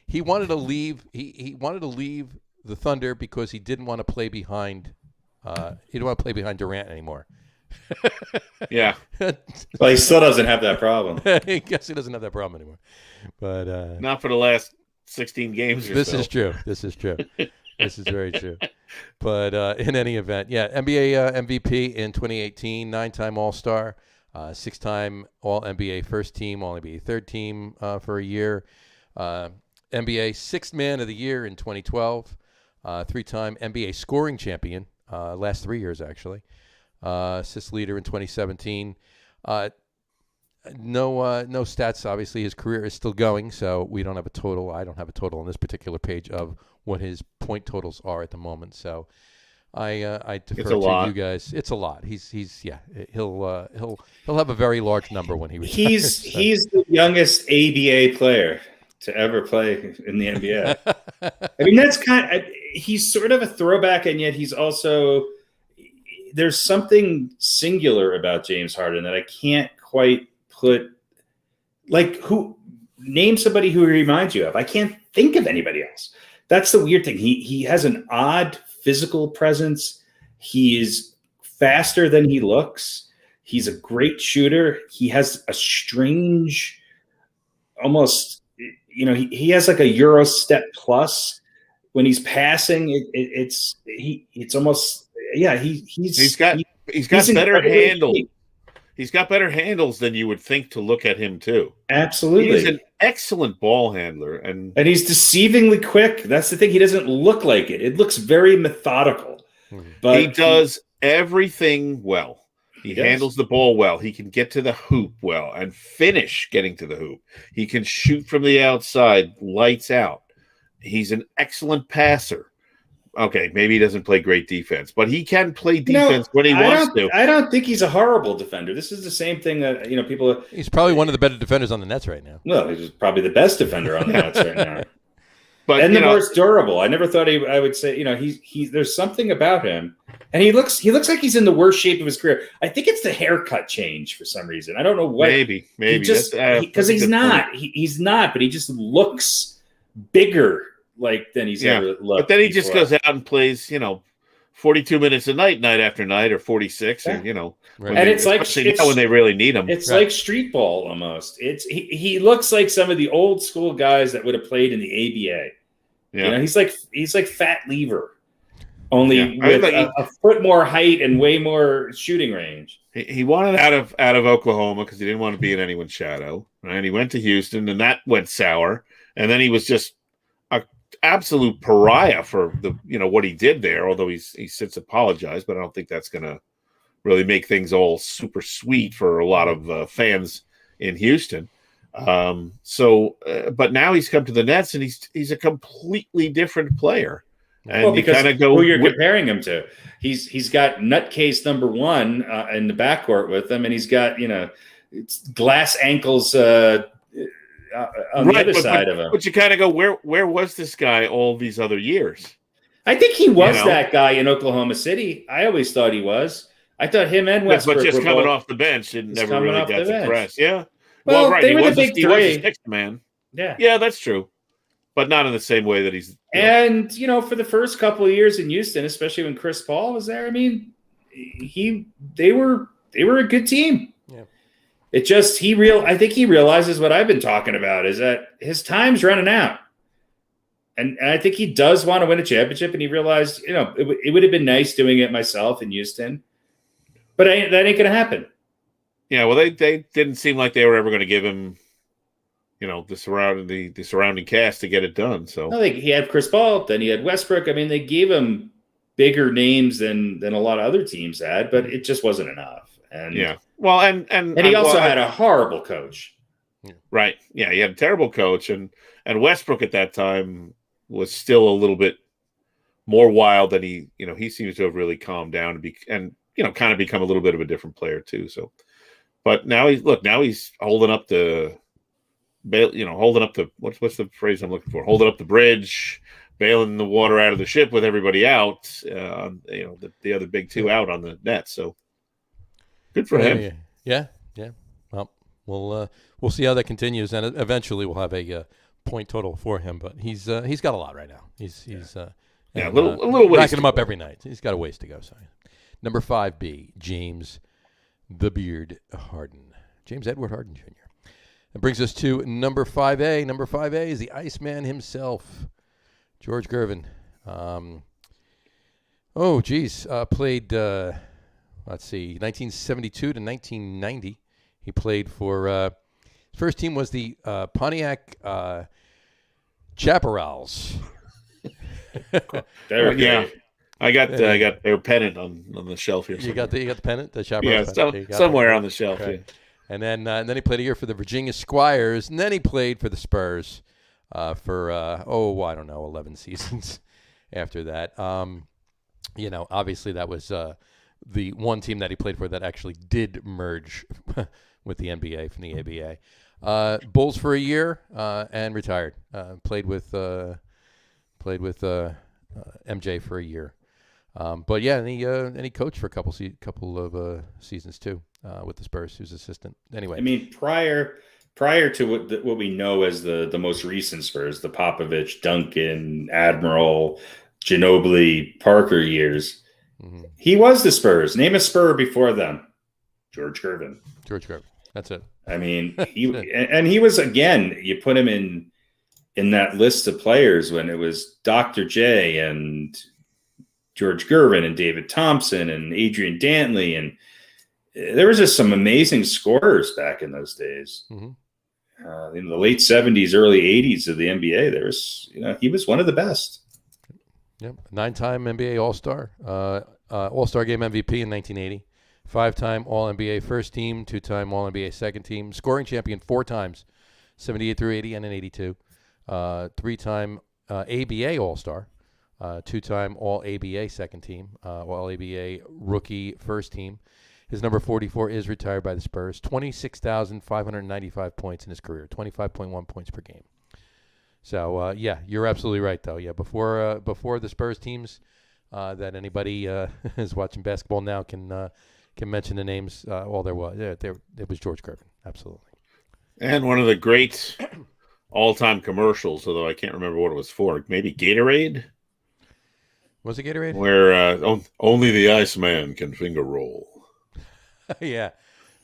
he wanted to leave. He wanted to leave the Thunder because he didn't want to play behind. He didn't want to play behind Durant anymore. Yeah. Well, he still doesn't have that problem. I guess he doesn't have that problem anymore. But not for the last 16 games or this so. is true. This is true. This is very true. But in any event, NBA MVP in 2018, 9-time All-Star, 6-time All-NBA first team, All-NBA third team for a year, NBA sixth man of the year in 2012, 3-time NBA scoring champion, last 3 years actually. Assist leader in 2017. No stats. Obviously, his career is still going, so we don't have a total. I don't have a total on this particular page of what his point totals are at the moment. So, I defer It's a to lot. you guys. It's a lot. He'll have a very large number when he retires. He's the youngest ABA player to ever play in the NBA. I mean, that's he's sort of a throwback, and yet he's also, there's something singular about James Harden that I can't quite put, like, name somebody who he reminds you of. I can't think of anybody else. That's the weird thing. He has an odd physical presence. He is faster than he looks. He's a great shooter. He has a strange, almost, he has like a Euro step plus when he's passing. It's almost, he's got better handles. He's got better handles than you would think to look at him too. Absolutely. He's an excellent ball handler. And he's deceivingly quick. That's the thing. He doesn't look like it. It looks very methodical. But he does everything well. He handles the ball well. He can get to the hoop well and finish getting to the hoop. He can shoot from the outside, lights out. He's an excellent passer. Okay, maybe he doesn't play great defense, but he can play defense when he wants to. I don't think he's a horrible defender. This is the same thing that people. He's probably one of the better defenders on the Nets right now. No, he's probably the best defender on the Nets right now. But the most durable. I never thought I would say. He's there's something about him, and he looks like he's in the worst shape of his career. I think it's the haircut change for some reason. I don't know what. Maybe because he's not. He's not, but he just looks bigger. Than he's ever looked. But then he just goes out and plays, 42 minutes a night after night, or 46, yeah. Right. And it's like when they really need him. It's like street ball almost. He looks like some of the old school guys that would have played in the ABA. Yeah, he's like Fat Lever, only with a foot more height and way more shooting range. He wanted out of Oklahoma because he didn't want to be in anyone's shadow, and he went to Houston, and that went sour. And then he was just absolute pariah for the what he did there, although he's since apologized, but I don't think that's going to really make things all super sweet for a lot of fans in Houston. But now he's come to the Nets, and he's a completely different player. And because who you're comparing him to, he's got nutcase number one in the backcourt with him, and he's got it's glass ankles on the other side of him. But you kind of go, where was this guy all these other years? I think he was that guy in Oklahoma City. I always thought he was. I thought him and Westbrook but just coming off the bench and never really got the press. Yeah. Well, right. They were the big three. He was a sixth man. Yeah. Yeah, that's true. But not in the same way that he's. And, for the first couple of years in Houston, especially when Chris Paul was there, I mean, they were a good team. Yeah. It just I think he realizes what I've been talking about is that his time's running out, and I think he does want to win a championship. And he realized, it would have been nice doing it myself in Houston, but that ain't going to happen. Yeah, well, they didn't seem like they were ever going to give him, the surrounding cast to get it done. So he had Chris Paul, then he had Westbrook. I mean, they gave him bigger names than a lot of other teams had, but it just wasn't enough. And yeah. Well, and he also had a horrible coach. Right. Yeah, he had a terrible coach, and Westbrook at that time was still a little bit more wild than he seems to have really calmed down and kind of become a little bit of a different player too. So, but now he's holding up the what's the phrase I'm looking for? Holding up the bridge, bailing the water out of the ship with everybody out. The other big two out on the Nets. So. Good for him. Yeah. Well, we'll see how that continues, and eventually we'll have a point total for him. But he's got a lot right now. He's a little ways racking him up every night. He's got a ways to go. Sorry. Number 5B, James the Beard Harden, James Edward Harden Jr. That brings us to number 5A. Number 5A is the Iceman himself, George Gervin. Played. Let's see, 1972 to 1990. He played for his first team was the Pontiac Chaparrals. Yeah, I got their pennant on the shelf here. You got the pennant, the Chaparrals. Yeah, somewhere on the shelf. Right. Yeah. And then he played a year for the Virginia Squires, and then he played for the Spurs for 11 seasons after that. obviously that was the one team that he played for that actually did merge with the NBA from the ABA. Bulls for a year and retired. Played with MJ for a year. But yeah, and he coached for a couple of seasons too with the Spurs. He was assistant. Anyway, I mean, prior to what we know as the most recent Spurs, the Popovich, Duncan, Admiral, Ginobili, Parker years, he was the Spurs. Name a Spur before them. George Gervin. That's it. I mean, he was, again, you put him in that list of players when it was Dr. J and George Gervin and David Thompson and Adrian Dantley, and there was just some amazing scorers back in those days. In the late 70s, early 80s of the NBA, there was, he was one of the best. Yep, 9-time NBA All-Star, All-Star Game MVP in 1980, 5-time All-NBA first team, 2-time All-NBA second team, scoring champion 4 times, 78 through 80 and in 82, 3-time ABA All-Star, 2-time All-ABA second team, All-ABA rookie first team. His number 44 is retired by the Spurs. 26,595 points in his career, 25.1 points per game. So, yeah, you're absolutely right, though. Yeah, before the Spurs teams that anybody is watching basketball now can mention the names. It was George Gervin, absolutely. And one of the great all-time commercials, although I can't remember what it was for. Maybe Gatorade? Was it Gatorade? Where only the Iceman can finger roll. Yeah,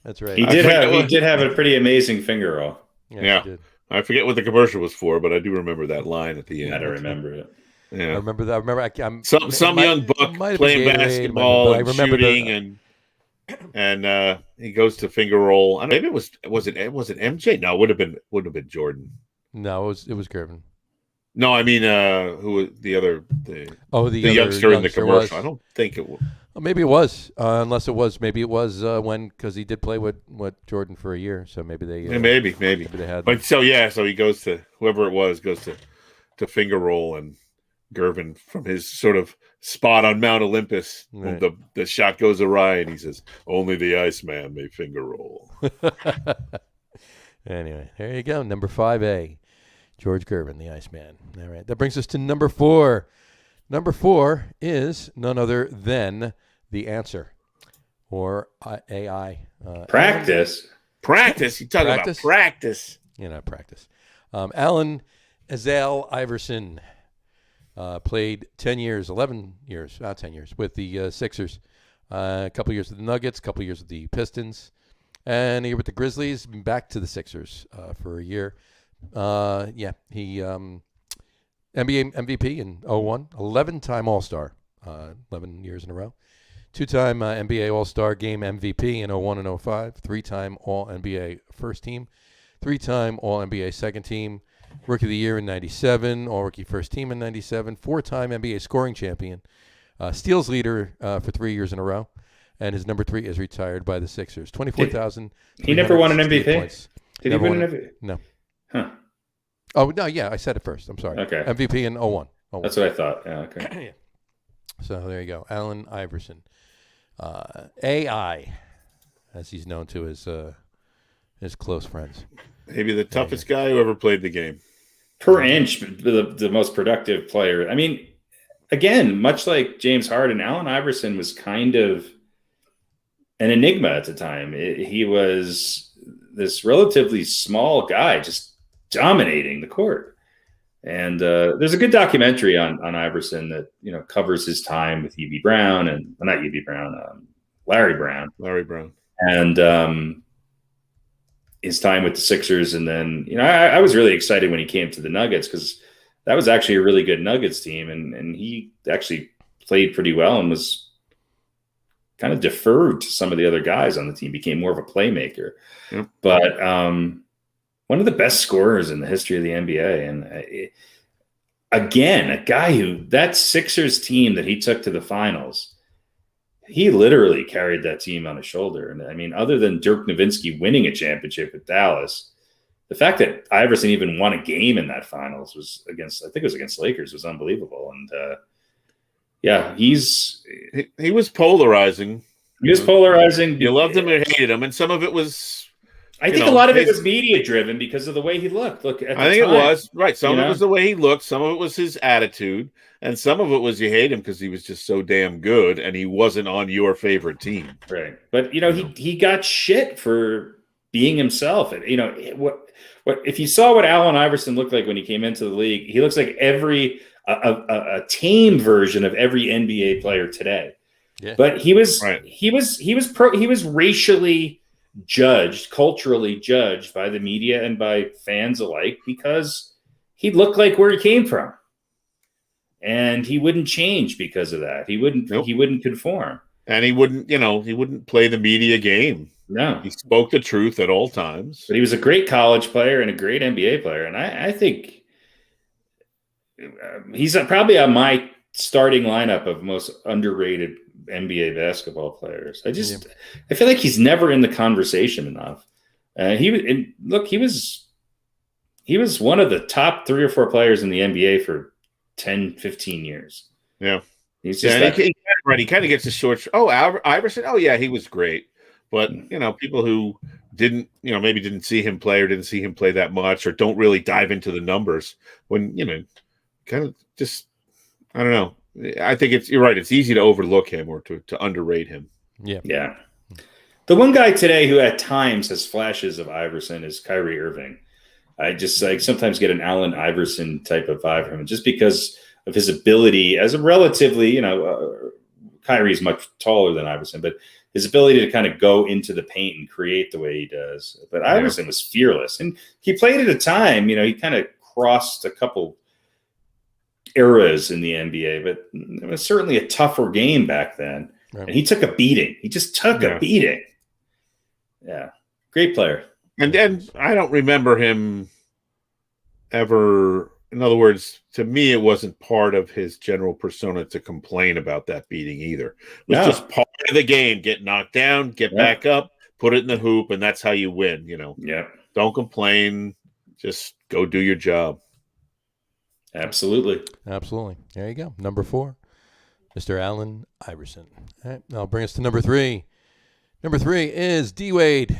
that's right. He did have a pretty amazing finger roll. Yeah. I forget what the commercial was for, but I do remember that line at the end. I don't remember it. Yeah, I remember that. I remember some young buck playing basketball and shooting, and he goes to finger roll. Maybe was it MJ? No, it would have been Jordan. No, it was Gervin. No, I mean who was the youngster in the commercial? I don't think it was. Well, maybe it was, unless it was. Maybe it was because he did play with Jordan for a year. So maybe they. Maybe they had. But so he goes to whoever it was goes to finger roll, and Gervin from his sort of spot on Mount Olympus, right. the shot goes awry, and he says, "Only the Iceman may finger roll." Anyway, there you go. Number 5A, George Gervin, the Iceman. All right, that brings us to number 4. Number 4 is none other than The Answer, or AI. Practice. You talk about practice. Practice. Allen Azale Iverson played 10 years with the Sixers. A couple years with the Nuggets, a couple years with the Pistons, and a year with the Grizzlies. Back to the Sixers for a year. He NBA MVP in 2001, 11-time All-Star, 11 years in a row. 2-time NBA All-Star Game MVP in 2001 and 2005. 3-time All-NBA first team. 3-time All-NBA second team. Rookie of the Year in 97. All-Rookie first team in 97. 4-time NBA scoring champion. Steals leader for 3 years in a row. And his number 3 is retired by the Sixers. 24,000. He never won an MVP? Points. Did he win an MVP? No. Huh. Oh, no, yeah, I said it first. I'm sorry. Okay. MVP in 2001. That's what I thought. Yeah, okay. So there you go. Allen Iverson. AI, as he's known to his close friends. Maybe the toughest guy who ever played the game. Per inch, the most productive player. I mean, again, much like James Harden, Allen Iverson was kind of an enigma at the time. He was this relatively small guy, just dominating the court. And there's a good documentary on Iverson that covers his time with Larry Brown, and his time with the Sixers. And then I was really excited when he came to the Nuggets, because that was actually a really good Nuggets team, and he actually played pretty well and was kind of deferred to some of the other guys on the team, became more of a playmaker. Yep. But one of the best scorers in the history of the NBA. And again, a guy who, that Sixers team that he took to the finals, he literally carried that team on his shoulder. And I mean, other than Dirk Nowitzki winning a championship with Dallas, the fact that Iverson even won a game in that finals was against Lakers, was unbelievable. And Yeah, he was polarizing. He was polarizing. You loved him or hated him, and some of it was. I think a lot of it was media driven because of the way he looked. Look, at the I think time, it was right. Some of it was the way he looked. Some of it was his attitude, and some of it was you hate him because he was just so damn good, and he wasn't on your favorite team. Right, but he got shit for being himself. And what if you saw what Allen Iverson looked like when he came into the league? He looks like a tame version of every NBA player today. Yeah. But he was racially judged, culturally judged by the media and by fans alike because he looked like where he came from, and he wouldn't change because of that. He wouldn't conform, and he wouldn't play the media game. No, he spoke the truth at all times. But he was a great college player and a great NBA player, and I think he's probably on my starting lineup of most underrated NBA basketball players. I feel like he's never in the conversation enough. He was one of the top 3 or 4 players in the NBA for 10, 15 years. Yeah. He's just he kind of gets a short. Oh, Iverson. Oh yeah, he was great. But people who didn't see him play or didn't see him play that much or don't really dive into the numbers when kind of just I don't know. I think you're right. It's easy to overlook him or to underrate him. Yeah. The one guy today who at times has flashes of Iverson is Kyrie Irving. I just sometimes get an Allen Iverson type of vibe from him just because of his ability as a relatively, Kyrie's much taller than Iverson, but his ability to kind of go into the paint and create the way he does. But Iverson was fearless, and he played at a time, he kind of crossed a couple eras in the NBA, but it was certainly a tougher game back then. Right. And he took a beating. He just took a beating. Yeah. Great player. And I don't remember him ever, in other words, to me, it wasn't part of his general persona to complain about that beating either. It was just part of the game. Get knocked down, get back up, put it in the hoop, and that's how you win, Yeah. Don't complain. Just go do your job. Absolutely. There you go. Number 4, Mr. Allen Iverson. All right, now bring us to number 3. Number 3 is D-Wade.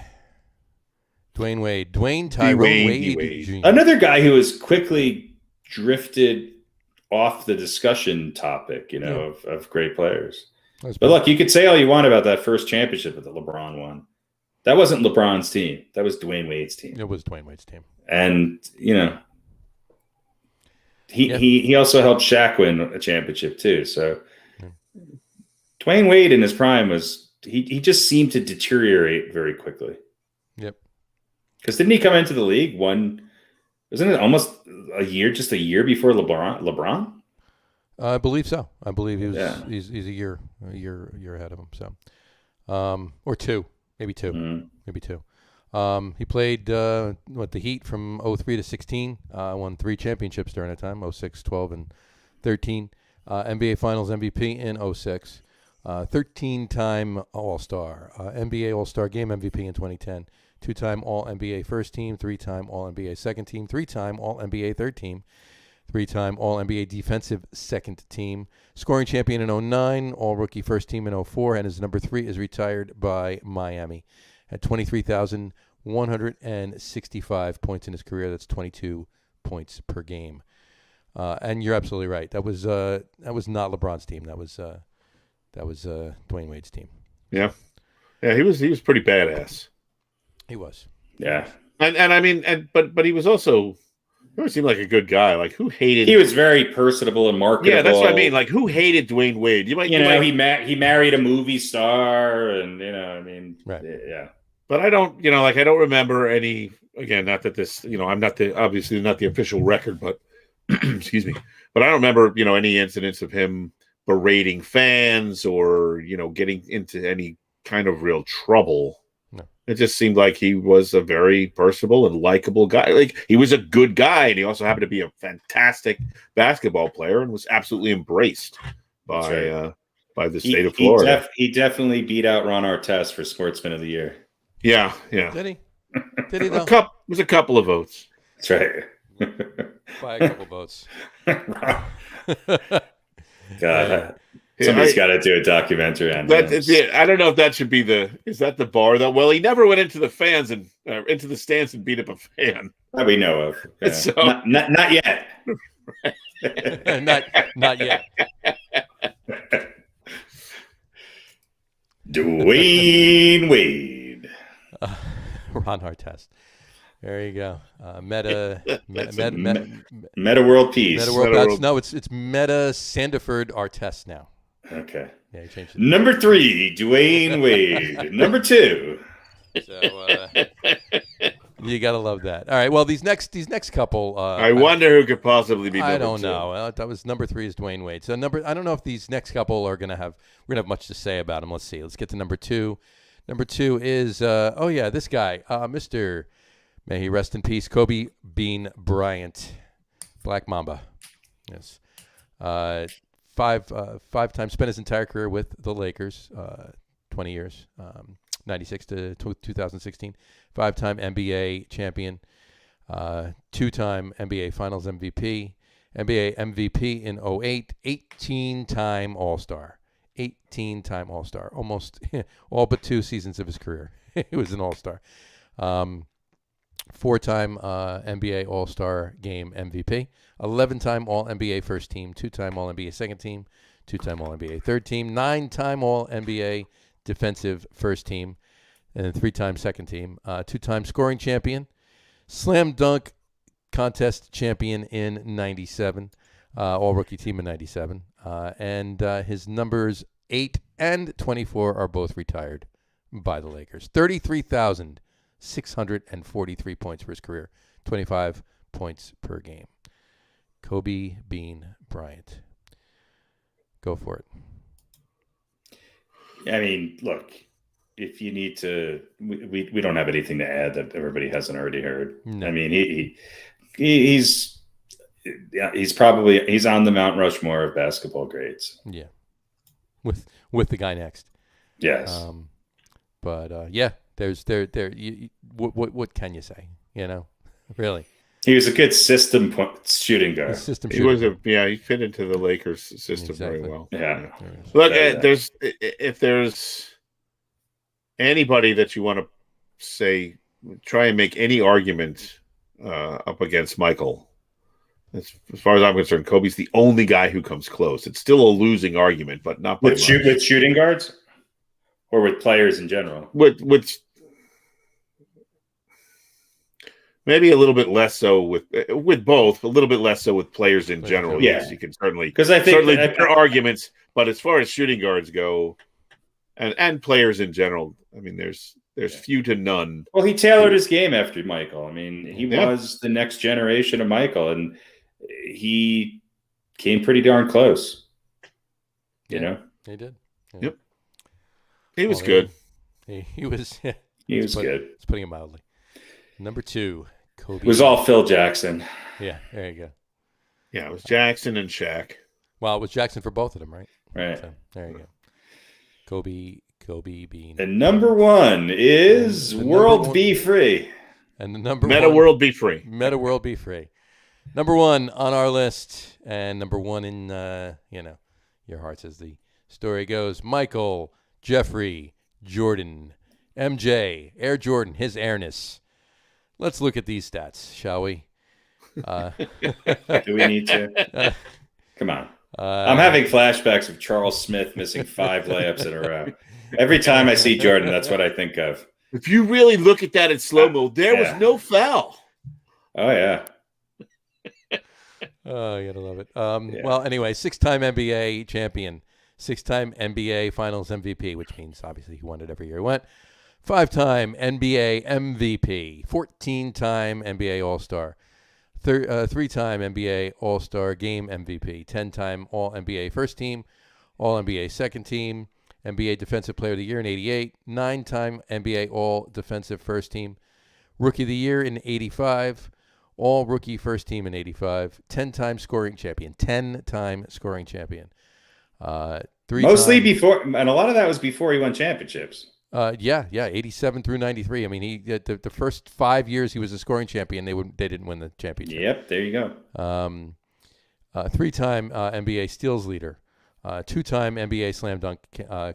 Dwayne Wade. Dwayne Tyrone Wade. Jr. Another guy who has quickly drifted off the discussion topic, of great players. But look, you could say all you want about that first championship that LeBron won. That wasn't LeBron's team. That was Dwayne Wade's team. It was Dwayne Wade's team. And, He also helped Shaq win a championship too. So Dwayne Wade in his prime he just seemed to deteriorate very quickly. Yep. Because didn't he come into the league wasn't it almost just a year before LeBron? I believe so. I believe he was he's a year ahead of him. So or 2, maybe 2. Mm-hmm. Maybe 2. He played the Heat from 03 to 16, won 3 championships during that time, 06, 12, and 13. NBA Finals MVP in 06, 13-time All-Star, NBA All-Star Game MVP in 2010, 2-time All-NBA First Team, 3-time All-NBA Second Team, 3-time All-NBA Third Team, 3-time All-NBA Defensive Second Team, scoring champion in 09, All-Rookie First Team in 04, and his number 3 is retired by Miami. At 23,165 points in his career. That's 22 points per game. And you're absolutely right. That was not LeBron's team. That was Dwayne Wade's team. Yeah. He was pretty badass. He was. Yeah. And I mean, but he was also. He seemed like a good guy. Like, who hated? He was very personable and marketable. Yeah, that's what I mean. Like, who hated Dwayne Wade? He married a movie star, and right. Yeah. But I don't remember any. Again, not that this, I'm obviously not the official record, but excuse me. But I don't remember, any incidents of him berating fans or getting into any kind of real trouble. No. It just seemed like he was a very personable and likable guy. Like, he was a good guy, and he also happened to be a fantastic basketball player and was absolutely embraced by the state of Florida. He definitely beat out Ron Artest for Sportsman of the Year. Yeah. Did he? Did he though? It was a couple of votes. That's right. By a couple votes. God, somebody's got to do a documentary on him. I don't know if that should be is that the bar though? Well, he never went into the fans and into the stands and beat up a fan that we know of. Yeah. So, not yet. not yet. Dwayne Wade. Ron Hartest. There you go. Meta World Peace. No, it's Meta Sandiford Artest now. Okay. Yeah, he changed it. Number 3, Dwayne Wade. Number 2. So you gotta love that. All right. Well, these next couple. I wonder who could possibly be. I don't know. That was number 3 is Dwayne Wade. So I don't know if these next couple are gonna have. We're gonna have much to say about them. Let's see. Let's get to number 2. Number 2 is this guy, Mr. May he rest in peace, Kobe Bean Bryant, Black Mamba. Yes. 5-time spent his entire career with the Lakers, 20 years, 96 to 2016. 5-time NBA champion, 2-time NBA Finals MVP, NBA MVP in 2008, 18-time All-Star. 18-time All-Star. Almost all but 2 seasons of his career. He was an All-Star. 4-time NBA All-Star Game MVP. 11-time All-NBA First Team. 2-time All-NBA Second Team. 2-time All-NBA Third Team. 9-time All-NBA Defensive First Team. And 3-time Second Team. 2-time Scoring Champion. Slam Dunk Contest Champion in 97. All-Rookie Team in 97. And his numbers 8 and 24 are both retired by the Lakers. 33,643 points for his career. 25 points per game. Kobe Bean Bryant. Go for it. I mean, look, if you need to, we don't have anything to add that everybody hasn't already heard. No. I mean, he's on the Mount Rushmore of basketball greats. Yeah, with the guy next. Yes. There's what can you say? You know, really. He was a good system shooting guard. He fit into the Lakers system very well. Yeah. Look, if there's anybody that you want to say, try and make any argument up against Michael. As far as I'm concerned, Kobe's the only guy who comes close. It's still a losing argument, but not with shooting guards, or with players in general. With maybe a little bit less so with both, a little bit less so with players in general. Yeah. Yes, you can certainly because I think there are arguments, but as far as shooting guards go, and players in general, I mean, there's few to none. Well, he tailored his game after Michael. I mean, he was the next generation of Michael, and he came pretty darn close. You know, he did. Yeah. Yep, he was good. He was. Yeah, he was good. It's putting it mildly. Number 2, Kobe. It was all Phil Jackson. Yeah, there you go. Yeah, it was Jackson and Shaq. Well, it was Jackson for both of them, right? Right. So, there you go. Kobe Bean. And number 1 is World Be Free. And the number Meta World Be Free. Meta World Be Free. Number 1 on our list, and number 1 in your hearts, as the story goes. Michael Jeffrey Jordan, MJ, Air Jordan, his airness. Let's look at these stats, shall we? Do we need to? Come on. I'm having flashbacks of Charles Smith missing 5 layups in a row. Every time I see Jordan, that's what I think of. If you really look at that in slow-mo, there was no foul. Oh, yeah. Oh, you gotta love it. Well, anyway, 6-time NBA champion, 6-time NBA Finals MVP, which means obviously he won it every year he went. 5-time NBA MVP, 14-time NBA All-Star, 3-time NBA All-Star Game MVP, 10-time All-NBA First Team, All-NBA Second Team, NBA Defensive Player of the Year in 88, 9-time NBA All-Defensive First Team, Rookie of the Year in 85, All-Rookie First Team in 85, 10-time Scoring Champion, 10-time Scoring Champion. Mostly before, and a lot of that was before he won championships. 87 through 93. I mean, he the first 5 years he was a scoring champion, they didn't win the championship. Yep, there you go. 3-time NBA steals leader, two-time NBA Slam Dunk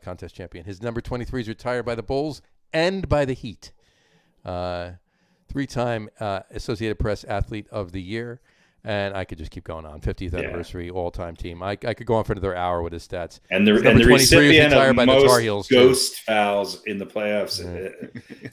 contest champion. His number 23 is retired by the Bulls and by the Heat. Three-time Associated Press Athlete of the Year. And I could just keep going on. 50th anniversary, all-time team. I could go on for another hour with his stats. And the recipient of most ghost fouls in the playoffs.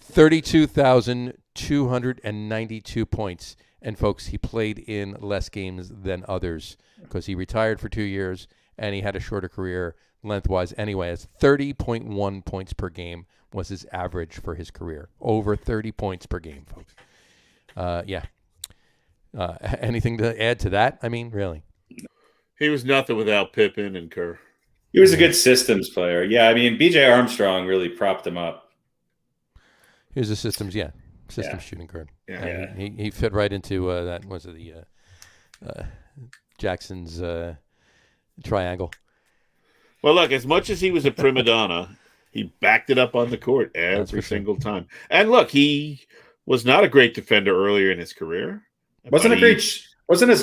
32,292 points. And, folks, he played in less games than others because he retired for 2 years, and he had a shorter career lengthwise anyway. It's 30.1 points per game was his average for his career. Over 30 points per game, folks. Anything to add to that? I mean, really. He was nothing without Pippen and Kerr. He was a good systems player. Yeah, I mean, B.J. Armstrong really propped him up. He was a systems shooting guard. Yeah. He fit right into that. Was it the Jackson's triangle? Well, look, as much as he was a prima donna, he backed it up on the court every single time. And look, he was not a great defender earlier in his career. Wasn't as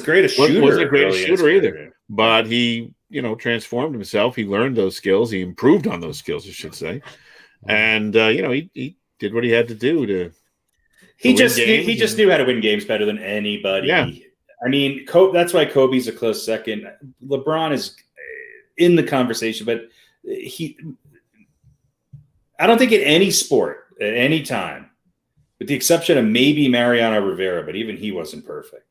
great a shooter. Wasn't a great shooter either. But he, transformed himself. He learned those skills. He improved on those skills, I should say. And he did what he had to do to. He just knew how to win games better than anybody. Yeah. I mean, that's why Kobe's a close second. LeBron is in the conversation, but I don't think in any sport at any time, with the exception of maybe Mariano Rivera, but even he wasn't perfect.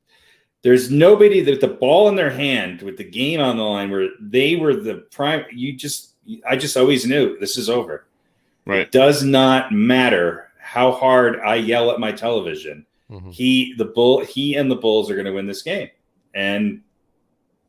There's nobody that the ball in their hand with the game on the line where they were the prime. I just always knew this is over. Right. It does not matter how hard I yell at my television. Mm-hmm. He and the Bulls are going to win this game. And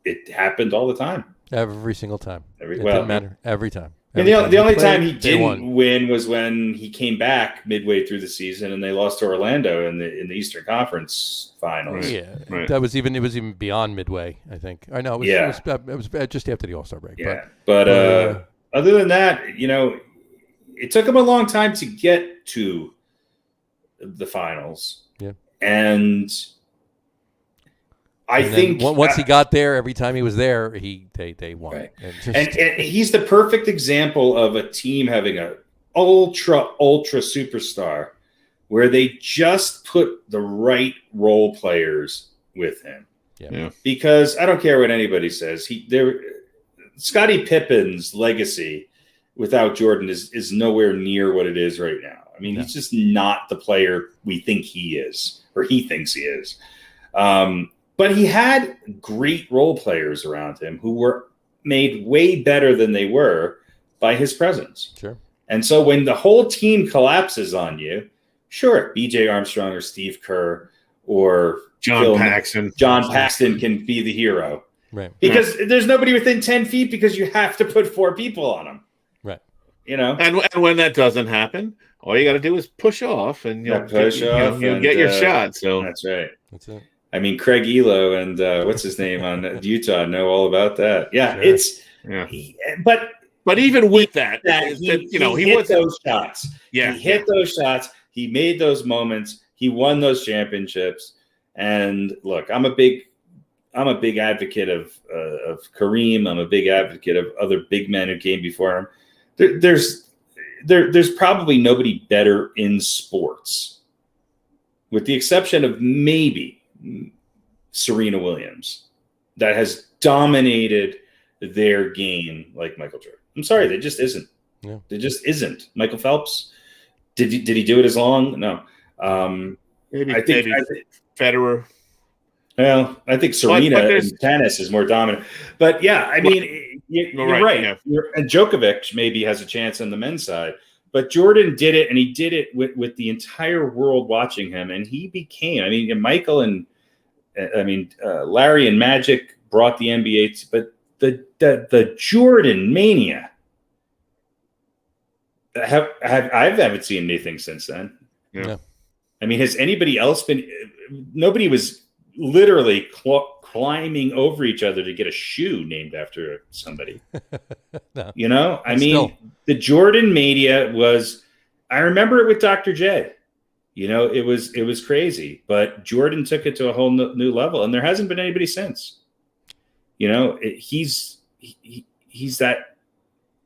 it happened all the time. Every single time. It didn't matter. Every time. And the only time he didn't win was when he came back midway through the season and they lost to Orlando in the Eastern Conference Finals. Right. Yeah, right. It was even beyond midway, I think. I know it was just after the All-Star break. Yeah, but other than that, it took him a long time to get to the finals. Yeah, and I think once he got there, every time he was there, they won. Right. And he's the perfect example of a team having a ultra superstar where they just put the right role players with him. Yeah. Because I don't care what anybody says. Scottie Pippen's legacy without Jordan is nowhere near what it is right now. I mean, he's just not the player we think he is, or he thinks he is. But he had great role players around him who were made way better than they were by his presence. Sure. And so when the whole team collapses on you, sure, B.J. Armstrong or Steve Kerr or John Paxson can be the hero. Right. Because there's nobody within 10 feet because you have to put 4 people on them. Right. And when that doesn't happen, all you got to do is push off and you'll get your shot. So that's right. That's it. I mean, Craig Elo and what's his name on Utah know all about that. Yeah, sure. But even with that he hit those shots. Yeah, he hit those shots. He made those moments. He won those championships. And look, I'm a big advocate of Kareem. I'm a big advocate of other big men who came before him. There's probably nobody better in sports, with the exception of maybe Serena Williams, that has dominated their game like Michael Jordan. I'm sorry, there just isn't. Yeah. There just isn't. Michael Phelps, did he do it as long? No. Maybe Federer. Well, I think Serena in tennis is more dominant. But yeah, I mean, you're right. Yeah. And Djokovic maybe has a chance on the men's side. But Jordan did it, and he did it with the entire world watching him. And he became, Larry and Magic brought the NBA, but the Jordan mania, I haven't seen anything since then. Yeah. I mean, has anybody else been? Nobody was literally climbing over each other to get a shoe named after somebody. No. The Jordan mania was. I remember it with Dr. J. It was crazy, but Jordan took it to a whole new level, and there hasn't been anybody since. He he's that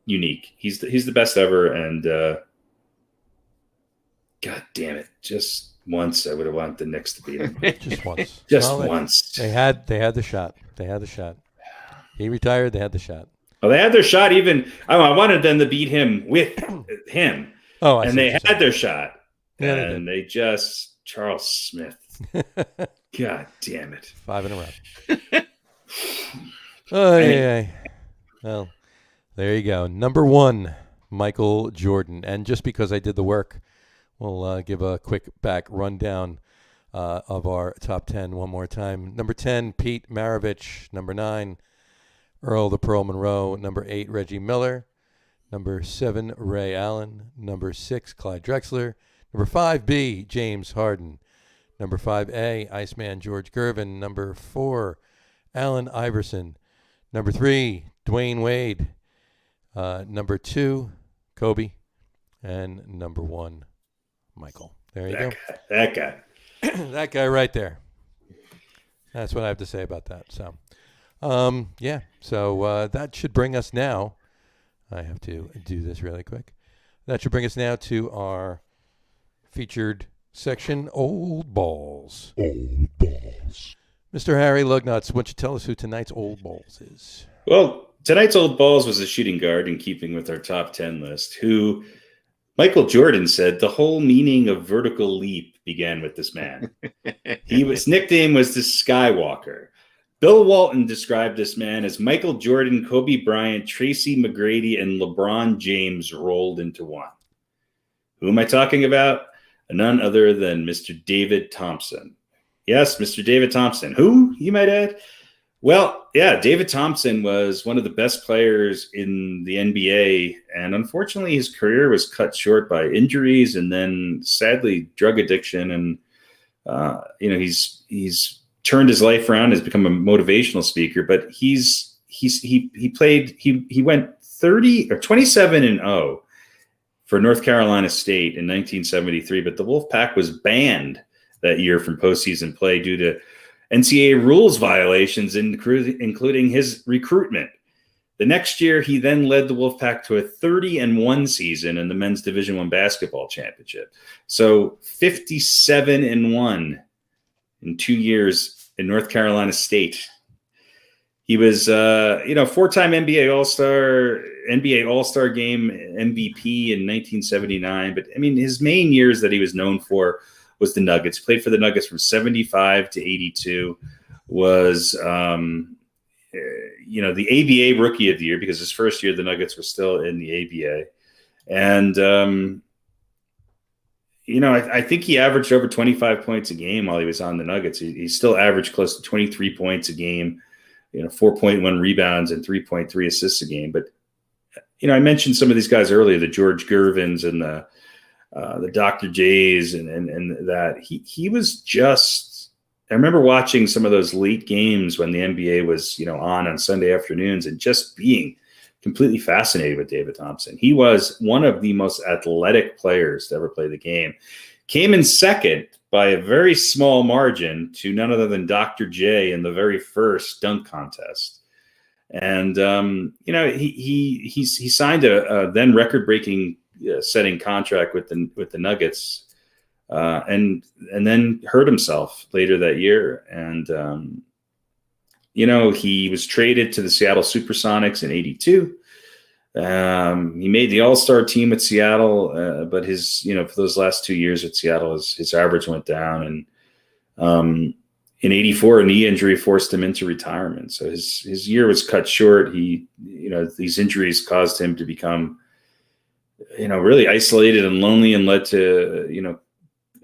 unique. He's the best ever, and God damn it, just once I would have wanted the Knicks to beat him. Just once. Just once. They had the shot. They had the shot. He retired. They had the shot. Well, they had their shot. Even I wanted them to beat him with him. Oh, and they had their shot. Yeah, and they just Charles Smith. God damn it! 5 in a row. Oh yeah. Well, there you go. Number 1, Michael Jordan. And just because I did the work, we'll give a quick back rundown of our top 10 one more time. Number 10, Pete Maravich. Number 9, Earl the Pearl Monroe. Number 8, Reggie Miller. Number 7, Ray Allen. Number 6, Clyde Drexler. Number 5B, James Harden. Number 5A, Iceman George Gervin. Number 4, Allen Iverson. Number 3, Dwayne Wade. Number 2, Kobe. And number 1, Michael. There you go. That guy. That guy right there. That's what I have to say about that. So, yeah. So that should bring us now. I have to do this really quick. That should bring us now to our featured section, Old Balls. Old Balls. Mr. Harry Lug Nutz, why don't you tell us who tonight's Old Balls is? Well, tonight's Old Balls was a shooting guard in keeping with our top 10 list, who Michael Jordan said the whole meaning of vertical leap began with this man. His nickname was the Skywalker. Bill Walton described this man as Michael Jordan, Kobe Bryant, Tracy McGrady, and LeBron James rolled into one. Who am I talking about? None other than Mr. David Thompson. Yes, Mr. David Thompson. Who, you might add? Well, yeah, David Thompson was one of the best players in the NBA, and unfortunately his career was cut short by injuries and then sadly drug addiction. And he's turned his life around, has become a motivational speaker, but he went 27-0 for North Carolina State in 1973, but the Wolfpack was banned that year from postseason play due to NCAA rules violations, including his recruitment. The next year, he then led the Wolfpack to a 30-1 season in the men's Division I basketball championship. So 57-1 in 2 years in North Carolina State. He was, four-time NBA All-Star Game MVP in 1979. But, I mean, his main years that he was known for was the Nuggets. Played for the Nuggets from 75 to 82. Was, the ABA Rookie of the Year because his first year the Nuggets were still in the ABA. And, I think he averaged over 25 points a game while he was on the Nuggets. He still averaged close to 23 points a game, 4.1 rebounds and 3.3 assists a game. But, I mentioned some of these guys earlier, the George Gervins and the Dr. J's and that he was just, I remember watching some of those late games when the NBA was, on Sunday afternoons and just being completely fascinated with David Thompson. He was one of the most athletic players to ever play the game. Came in second by a very small margin to none other than Dr. J in the very first dunk contest. And, he signed a then record-breaking setting contract with the Nuggets and then hurt himself later that year. And, he was traded to the Seattle Supersonics in 82. He made the All-Star team at Seattle, but his, for those last 2 years at Seattle, his average went down. And in 84, a knee injury forced him into retirement. So his year was cut short. These injuries caused him to become, really isolated and lonely and led to,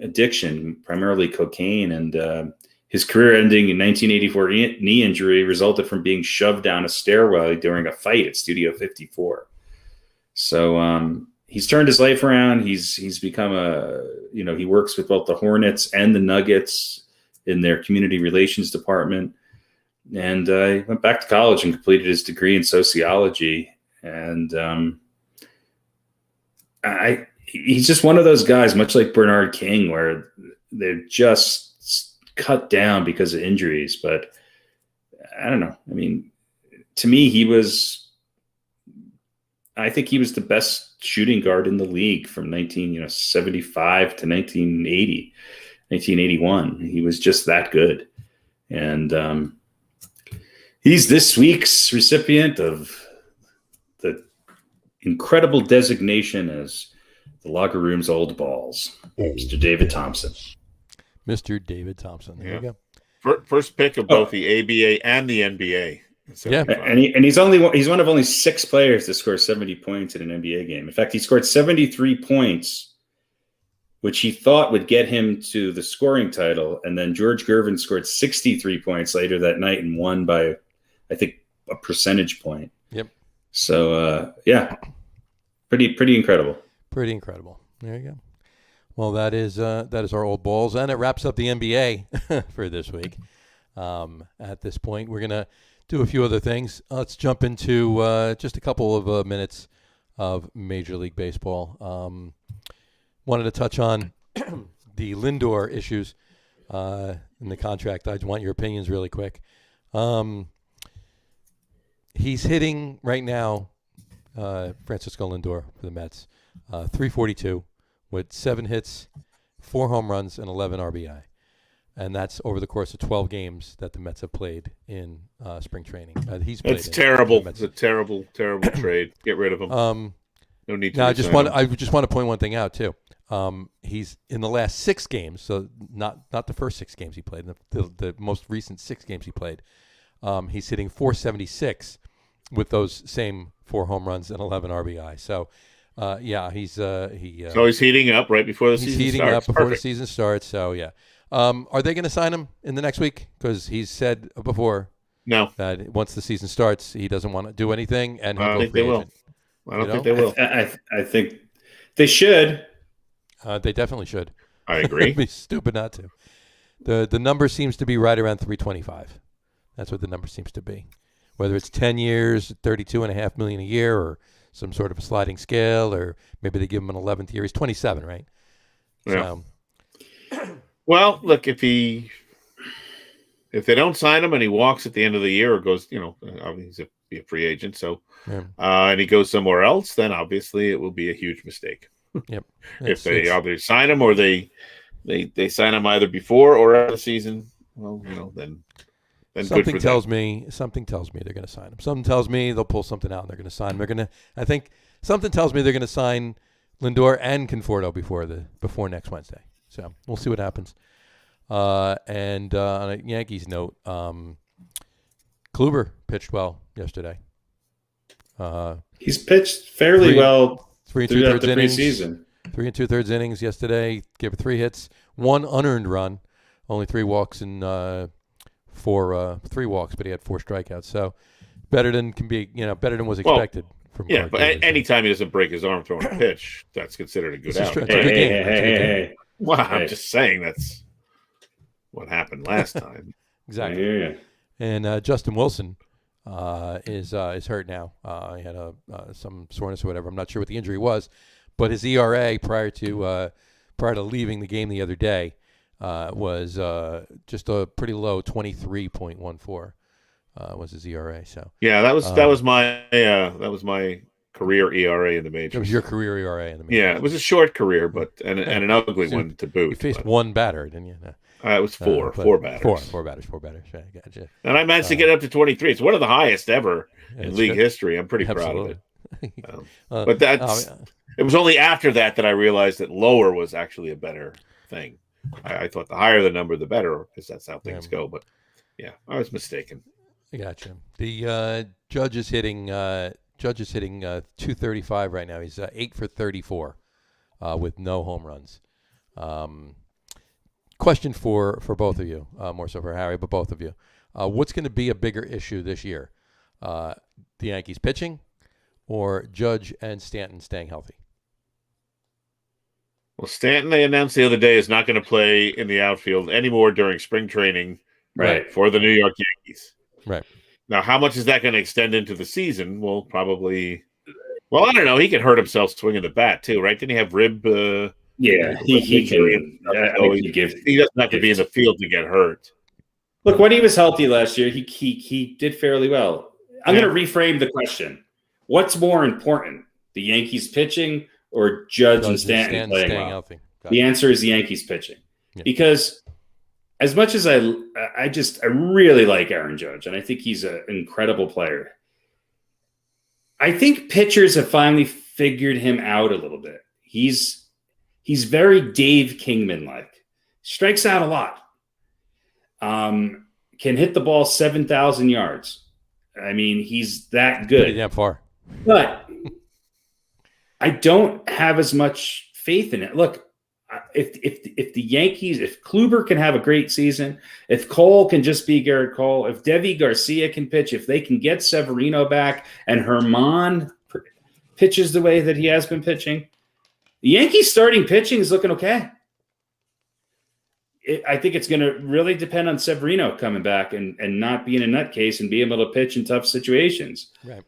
addiction, primarily cocaine. And his career-ending in 1984 knee injury resulted from being shoved down a stairwell during a fight at Studio 54. So he's turned his life around. He's become he works with both the Hornets and the Nuggets in their community relations department. And he went back to college and completed his degree in sociology. And he's just one of those guys, much like Bernard King, where they're just cut down because of injuries. But I don't know. I mean, to me, he was I think he was the best shooting guard in the league from 1975 to 1980, 1981. He was just that good. And he's this week's recipient of the incredible designation as the locker room's old balls, Mr. David Thompson. Mr. David Thompson. There you go. First pick of both the ABA and the NBA. Yeah, and he's one of only 6 players to score 70 points in an NBA game. In fact, he scored 73 points, which he thought would get him to the scoring title. And then George Gervin scored 63 points later that night and won by, I think, a percentage point. Yep. So pretty incredible. Pretty incredible. There you go. Well, that is our old balls, and it wraps up the NBA for this week. At this point, we're gonna do a few other things. Let's jump into just a couple of minutes of Major League Baseball. Wanted to touch on the Lindor issues in the contract. I want your opinions really quick. He's hitting right now, Francisco Lindor for the Mets, 342 with 7 hits, 4 home runs, and 11 RBI. And that's over the course of 12 games that the Mets have played in spring training. It's terrible. It's a terrible, terrible trade. Get rid of him. No need to. Now, I just want to point one thing out too. He's in the last 6 games, so not the first 6 games he played, the most recent 6 games he played. He's hitting 476 with those same 4 home runs and 11 RBI. So, he's heating up right before the season starts. He's heating up before the season starts. So, yeah. Are they going to sign him in the next week? Because he's said before that once the season starts, he doesn't want to do anything, and he'll go free agent. I don't think they will. I think they should. They definitely should. I agree. It'd be stupid not to. The number seems to be right around 325. That's what the number seems to be. Whether it's 10 years, $32.5 million a year, or some sort of a sliding scale, or maybe they give him an 11th year. He's 27, right? Yeah. So, well, look, if they don't sign him and he walks at the end of the year or goes, he's a free agent, so and he goes somewhere else, then obviously it will be a huge mistake. Yep. If they either sign him or they sign him either before or after the season, well, then something tells me they're going to sign him. Something tells me they'll pull something out and they're going to sign him. I think something tells me they're going to sign Lindor and Conforto before next Wednesday. So we'll see what happens. And on a Yankees note, Kluber pitched well yesterday. He's pitched fairly well 3 2/3 innings. Preseason. 3 2/3 innings yesterday. Gave 3 hits, 1 unearned run, only 3 walks and 3 walks, but he had 4 strikeouts. So better than was expected. But anytime he doesn't break his arm throwing a pitch, that's considered a good out. Hey. Well, I'm just saying that's what happened last time. Exactly. Yeah. And Justin Wilson is hurt now. He had some soreness or whatever. I'm not sure what the injury was, but his ERA prior to leaving the game the other day was just a pretty low 23.14 was his ERA. So that was my career ERA in the majors. It was your career ERA in the majors. Yeah, it was a short career, but an ugly one to boot. You faced one batter, didn't you? No. It was 4 batters. Four batters. Yeah, gotcha. And I managed to get up to 23. It's one of the highest ever in league history. I'm pretty proud of it. But it was only after that I realized that lower was actually a better thing. I thought the higher the number, the better, because that's how things go. But I was mistaken. I gotcha. The Judge is hitting 235 right now. He's 8 for 34 with no home runs. Question for both of you, more so for Harry, but both of you. What's going to be a bigger issue this year? The Yankees pitching or Judge and Stanton staying healthy? Well, Stanton, they announced the other day, is not going to play in the outfield anymore during spring training for the New York Yankees. Right. Now, how much is that going to extend into the season? Well, probably. Well, I don't know. He could hurt himself swinging the bat too, right? Didn't he have rib? He can. He doesn't have to be in the field to get hurt. Look, when he was healthy last year, he did fairly well. I'm going to reframe the question. What's more important, the Yankees pitching or Judge and Stanton playing well? Healthy. The answer is the Yankees pitching, because as much as I really like Aaron Judge, and I think he's an incredible player, I think pitchers have finally figured him out a little bit. He's very Dave Kingman-like. Strikes out a lot. Can hit the ball 7,000 yards. I mean, he's that good. Pretty damn far. But I don't have as much faith in it. Look, if the Yankees, if Kluber can have a great season, if Cole can just be Garrett Cole, if Devi Garcia can pitch, if they can get Severino back and Herman pitches the way that he has been pitching, the Yankees starting pitching is looking okay. I think it's going to really depend on Severino coming back and not being a nutcase and being able to pitch in tough situations. Right.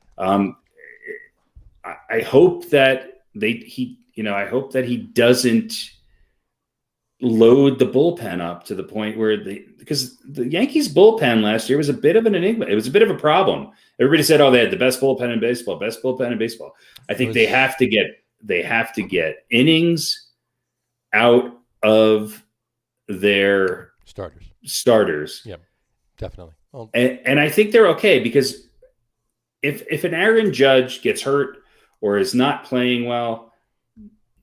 I hope that I hope that he doesn't load the bullpen up to the point where because the Yankees bullpen last year was a bit of an enigma. It was a bit of a problem. Everybody said, they had the best bullpen in baseball, I think they have to get innings out of their starters. Yep, definitely. Well, and I think they're okay, because if an Aaron Judge gets hurt or is not playing well,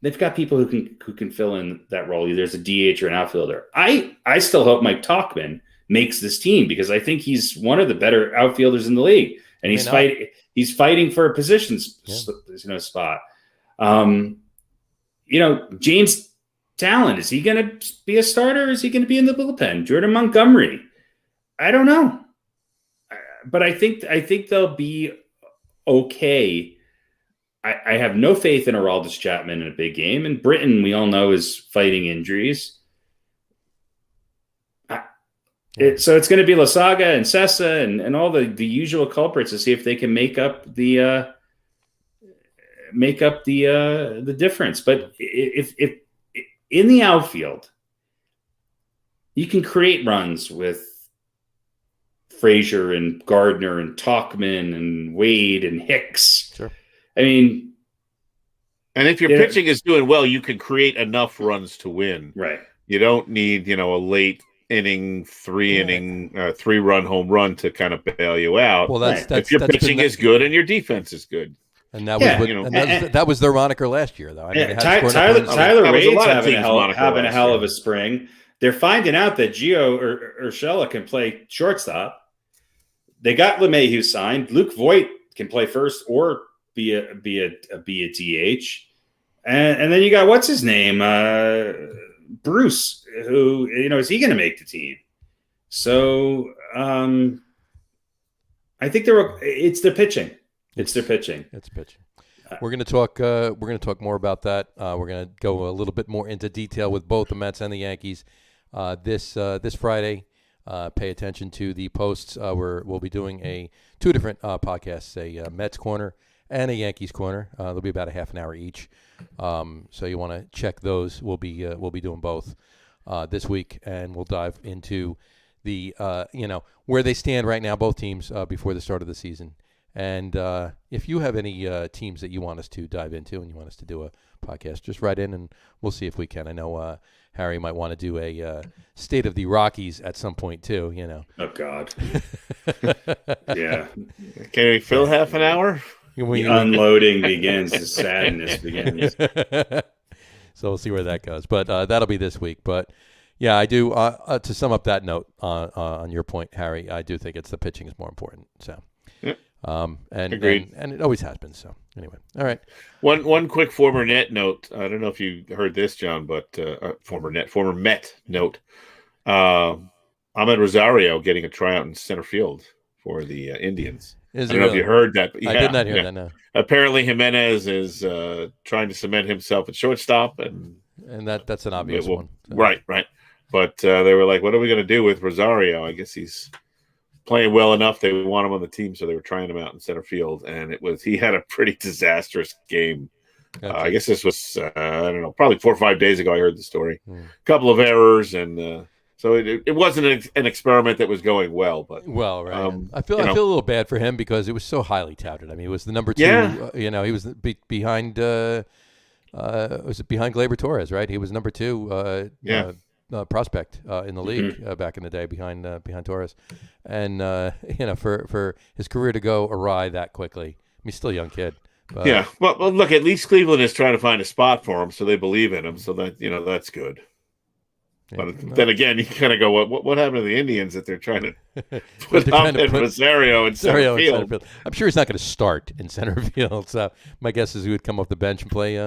they've got people who can fill in that role. Either as a DH or an outfielder. I still hope Mike Tauchman makes this team, because I think he's one of the better outfielders in the league, and he's fighting for a position spot. James Talon, is he going to be a starter, or is he going to be in the bullpen? Jordan Montgomery, I don't know, but I think they'll be okay. I have no faith in Aroldis Chapman in a big game. And Britton, we all know, is fighting injuries. So it's going to be Lasaga and Sessa and all the usual culprits to see if they can make up the difference. But if in the outfield, you can create runs with Frazier and Gardner and Tauchman and Wade and Hicks. Sure. I mean, and if your pitching is doing well, you can create enough runs to win. Right. You don't need, a late inning, three-run home run to kind of bail you out. Well, if your pitching is good and your defense is good. And that was their moniker last year, though. I mean, Tyler Wade's having a hell of a spring. They're finding out that Gio Urshela can play shortstop. They got LeMahieu signed. Luke Voigt can play first or be a DH, and then you got what's his name, Bruce, who is he going to make the team? So I think it's their pitching. It's their pitching. It's pitching. We're going to talk. We're going to talk more about that. We're going to go a little bit more into detail with both the Mets and the Yankees this Friday. Pay attention to the posts. We'll be doing two different podcasts: a Mets corner and a Yankees corner. They'll be about a half an hour each. So you want to check those. We'll be doing both this week, and we'll dive into the where they stand right now, both teams before the start of the season. And if you have any teams that you want us to dive into and you want us to do a podcast, just write in and we'll see if we can. I know Harry might want to do a State of the Rockies at some point too. Oh God. Yeah. Can we fill half an hour? The unloading begins. The sadness begins. So we'll see where that goes. But that'll be this week. But yeah, I do. To sum up that note on your point, Harry, I do think it's the pitching is more important. So. Yep. Agreed. And it always has been. So anyway, all right. One quick former Net note. I don't know if you heard this, John, but former Met note. Ahmed Rosario getting a tryout in center field for the Indians. I don't know if you heard that. But I did not hear that. No. Apparently, Jimenez is trying to cement himself at shortstop, and that's an obvious one. So. Right. But they were like, "What are we going to do with Rosario?" I guess he's playing well enough. They want him on the team, so they were trying him out in center field, and he had a pretty disastrous game. I guess this was I don't know, probably 4 or 5 days ago. I heard the story. A couple of errors and So it wasn't an experiment that was going well, but right. I feel a little bad for him because it was so highly touted. I mean, it was the number 2. Yeah. He was behind. Was it behind Gleyber Torres? Right. He was number 2. Prospect in the league back in the day behind Torres, and for his career to go awry that quickly. I mean, he's still a young kid. But, yeah. Well, look, at least Cleveland is trying to find a spot for him, so they believe in him. So that that's good. But then again, you kind of go, what happened to the Indians that they're trying to put up in Rosario in center field? I'm sure he's not going to start in center field. So my guess is he would come off the bench and play. He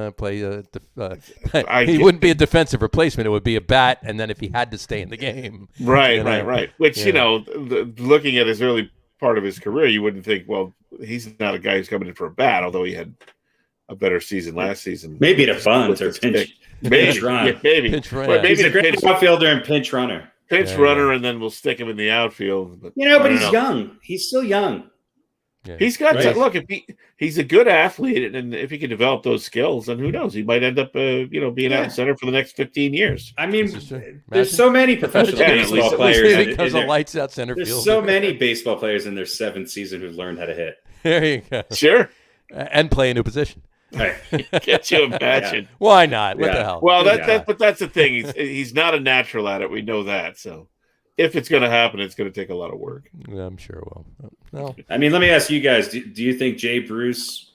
wouldn't be a defensive replacement. It would be a bat, and then if he had to stay in the game, right. Which looking at his early part of his career, you wouldn't think, well, he's not a guy who's coming in for a bat, although he had a better season last season. Maybe to bunt or pinch. Pinch run. Yeah, maybe. Pinch run. Maybe he's a great outfielder and pinch runner. Pinch runner, and then we'll stick him in the outfield. But, but he's young. He's still young. Yeah. He's got look. If he's a good athlete, and if he can develop those skills, then who knows? He might end up, being out in center for the next 15 years. I mean, there's so many professional baseball players because of lights out center field. There's so many baseball players in their 7th season who've learned how to hit. There you go. Sure, and play a new position. Right. Can't you imagine? Why not? What the hell? Well, but that's the thing. He's not a natural at it. We know that. So, if it's going to happen, it's going to take a lot of work. Yeah, I'm sure it will. No. I mean, let me ask you guys: Do you think Jay Bruce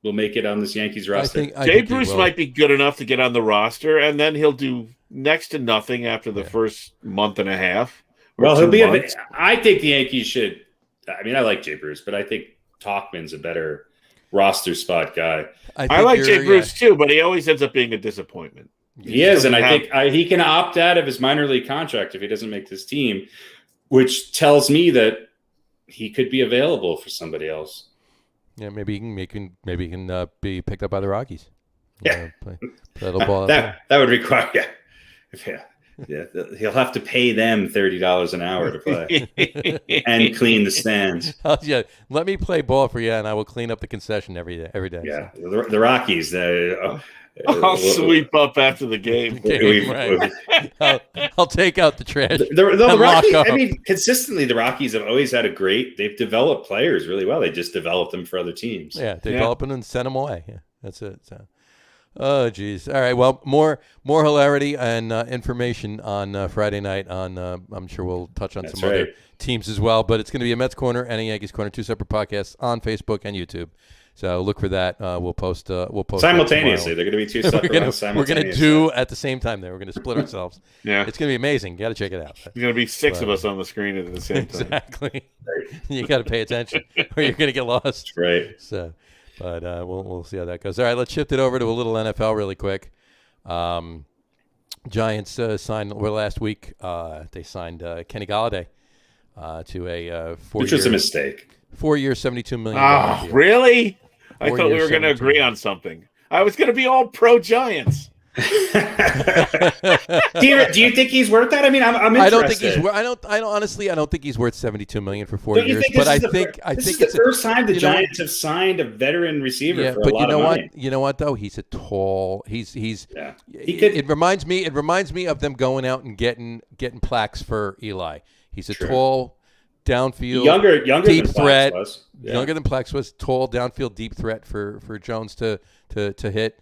will make it on this Yankees roster? I think Bruce might be good enough to get on the roster, and then he'll do next to nothing after the first month and a half. Well, he'll be. I think the Yankees should. I mean, I like Jay Bruce, but I think Tauchman's a better roster spot guy. I like Jay Bruce too, but he always ends up being a disappointment. He is, and I think he can opt out of his minor league contract if he doesn't make this team, which tells me that he could be available for somebody else. Yeah, maybe he can be picked up by the Rockies. Yeah, play little ball. that would require. Yeah, he'll have to pay them $30 an hour to play and clean the stands. Yeah, let me play ball for you, and I will clean up the concession every day. Yeah, the Rockies. I'll sweep up after the game. Right. I'll take out the trash. The Rockies. I mean, consistently, the Rockies have always had they've developed players really well. They just developed them for other teams. Yeah, develop them and send them away. Yeah, that's it. So. Oh, geez. All right. Well, more hilarity and information on Friday night. I'm sure we'll touch on some other teams as well. But it's going to be a Mets Corner and a Yankees Corner, 2 separate podcasts on Facebook and YouTube. So look for that. We'll post simultaneously. They're going to be 2 separate ones simultaneously. We're going to do at the same time. We're going to split ourselves. Yeah, it's going to be amazing. You got to check it out. There's going to be 6 of us on the screen at the same time. Exactly. You got to pay attention, or you're going to get lost. Right. So. But we'll see how that goes. All right, let's shift it over to a little NFL really quick. Giants signed last week. They signed Kenny Golladay to a 4-year, which was a mistake. 4 years, $72 million. Oh, really? I thought we were going to agree on something. I was going to be all pro Giants. Do you think he's worth that? I mean, I'm interested. I don't think he's. I don't think he's worth $72 million for 4 years. But I think it's the first time the Giants have signed a veteran receiver for a lot of money. You know what though? He's a tall. It reminds me of them going out and getting plaques for Eli. He's a tall, downfield, younger deep than threat. Plex was. Yeah. Younger than Plex was. Tall, downfield, deep threat for Jones to hit.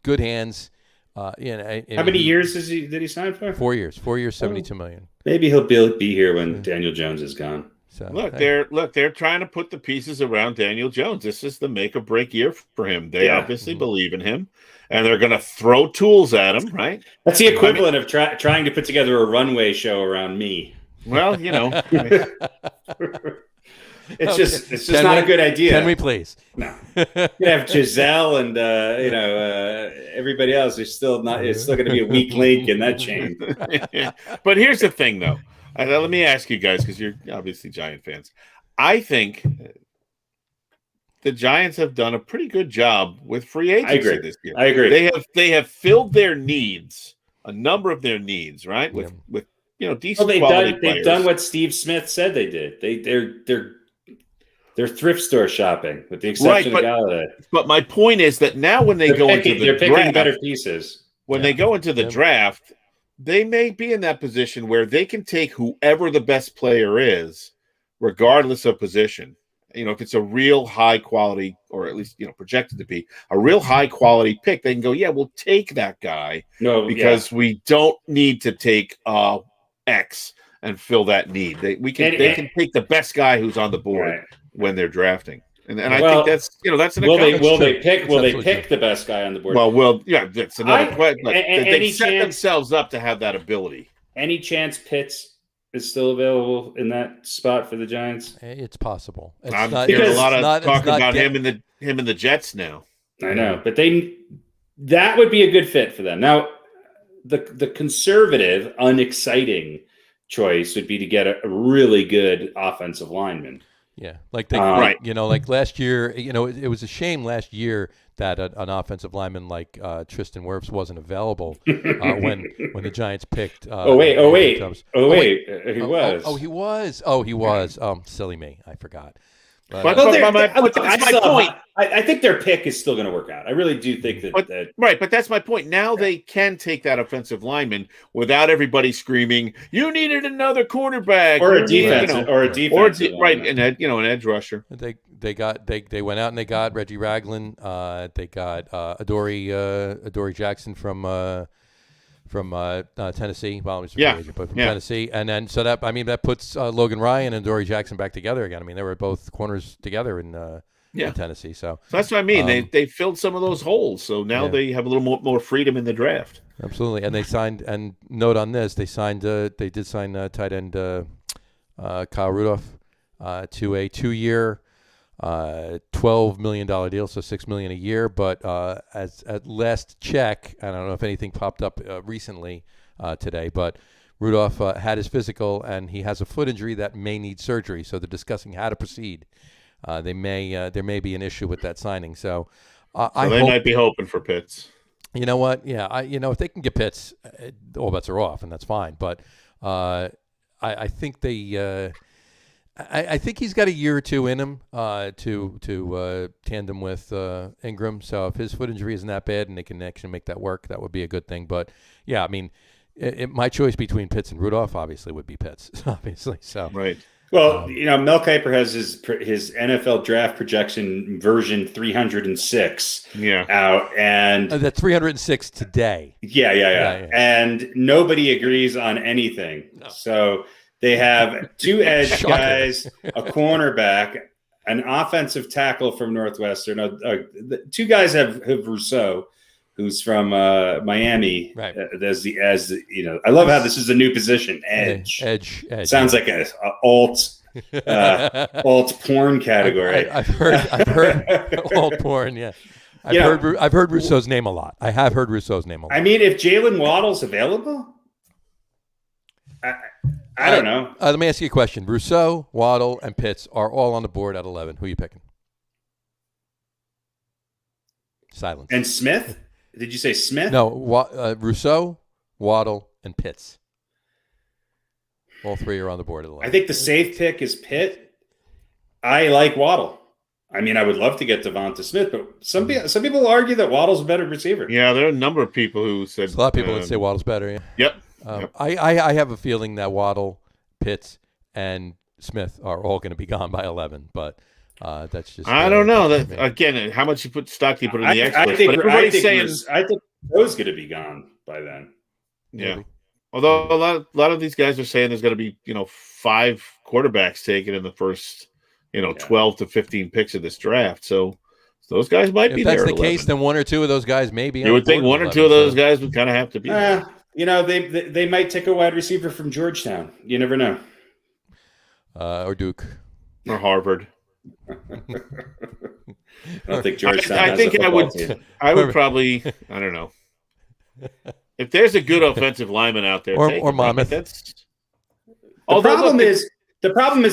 Good hands. How many years did he sign for? 4 years. 4 years, $72 million. Maybe he'll be here when Daniel Jones is gone. So, they're trying to put the pieces around Daniel Jones. This is the make or break year for him. They obviously believe in him, and they're going to throw tools at him. Right? That's the equivalent of trying to put together a runway show around me. Well, It's just not a good idea. Can we please? No. You have Giselle and everybody else. It's still going to be a weak link in that chain. But here's the thing, though. Let me ask you guys, because you're obviously Giant fans. I think the Giants have done a pretty good job with free agency this year. I agree. They have filled their needs, a number of their needs, right? With decent quality players. They've done what Steve Smith said they did. They're thrift store shopping, with the exception of Golladay. But my point is that now when they're picking better pieces. When they go into the draft, they may be in that position where they can take whoever the best player is, regardless of position. If it's a real high quality, or at least, projected to be a real high quality pick, they can go, yeah, we'll take that guy because we don't need to take X and fill that need. They can take the best guy who's on the board when they're drafting. And I think that's an will they pick the best guy on the board? Well, yeah, that's another question. They set themselves up to have that ability. Any chance Pitts is still available in that spot for the Giants? It's possible. I'm hearing a lot of talk about him and the Jets now. I know, but that would be a good fit for them. Now, the conservative, unexciting choice would be to get a really good offensive lineman. Yeah, like like last year, it was a shame last year that an offensive lineman like Tristan Wirfs wasn't available when the Giants picked. He was. Silly me, I forgot. But that's my point. I think their pick is still going to work out. I really do think that. But that's my point. Now they can take that offensive linement without everybody screaming, "You needed another quarterback or a defense or a defense, right?" And an edge rusher. They went out and they got Reggie Ragland. They got Adoree Jackson from Tennessee. Well, from Tennessee, and then that puts Logan Ryan and Adoree Jackson back together again. I mean, they were both corners together in Tennessee. So that's what I mean. They filled some of those holes, so now they have a little more freedom in the draft. Absolutely, and they signed. And note on this, they did sign tight end Kyle Rudolph to a 2-year. $12 million deal, so $6 million a year. But as at last check, I don't know if anything popped up recently today, but Rudolph had his physical and he has a foot injury that may need surgery. So they're discussing how to proceed. There may be an issue with that signing. So they might be hoping for Pitts. You know what? Yeah, if they can get Pitts, all bets are off, and that's fine. But I think they. I think he's got a year or two in him to tandem with Ingram. So if his foot injury isn't that bad and they can actually make that work, that would be a good thing. But yeah, I mean, my choice between Pitts and Rudolph obviously would be Pitts, obviously. So right. Well, Mel Kiper has his NFL draft projection version 306 out, and that's 306 today. Yeah. And nobody agrees on anything. No. So. They have 2 edge guys, a cornerback, an offensive tackle from Northwestern. The 2 guys have Rousseau, who's from Miami. Right. I love how this is a new position, edge. Edge. Sounds like an alt porn category. I've heard alt porn. Yeah. I've heard Rousseau's name a lot. I have heard Rousseau's name a lot. I mean, if Jalen Waddle's available. I don't know. Let me ask you a question. Rousseau, Waddle, and Pitts are all on the board at 11. Who are you picking? Silence. And Smith? Did you say Smith? No, Rousseau, Waddle, and Pitts. All 3 are on the board at 11. I think the safe pick is Pitt. I like Waddle. I mean, I would love to get Devonta Smith, but some people argue that Waddle's a better receiver. Yeah, there are a number of people who said... There's a lot of people that say Waddle's better, yeah. Yep. I have a feeling that Waddle, Pitts, and Smith are all going to be gone by 11, but that's just. I don't know. Again, how much stock do you put in the experts? I think Rousseau's going to be gone by then. Yeah. Maybe. Although a lot of these guys are saying there's going to be 5 quarterbacks taken in the first 12 to 15 picks of this draft, so those guys might be there. If that's the case, then 1 or 2 of those guys may be. You would think 1 or 2 of those guys would kind of have to be there. They might take a wide receiver from Georgetown. You never know. Or Duke. Or Harvard. I don't think Georgetown I would probably, I don't know. If there's a good offensive lineman out there, or Monmouth. The problem is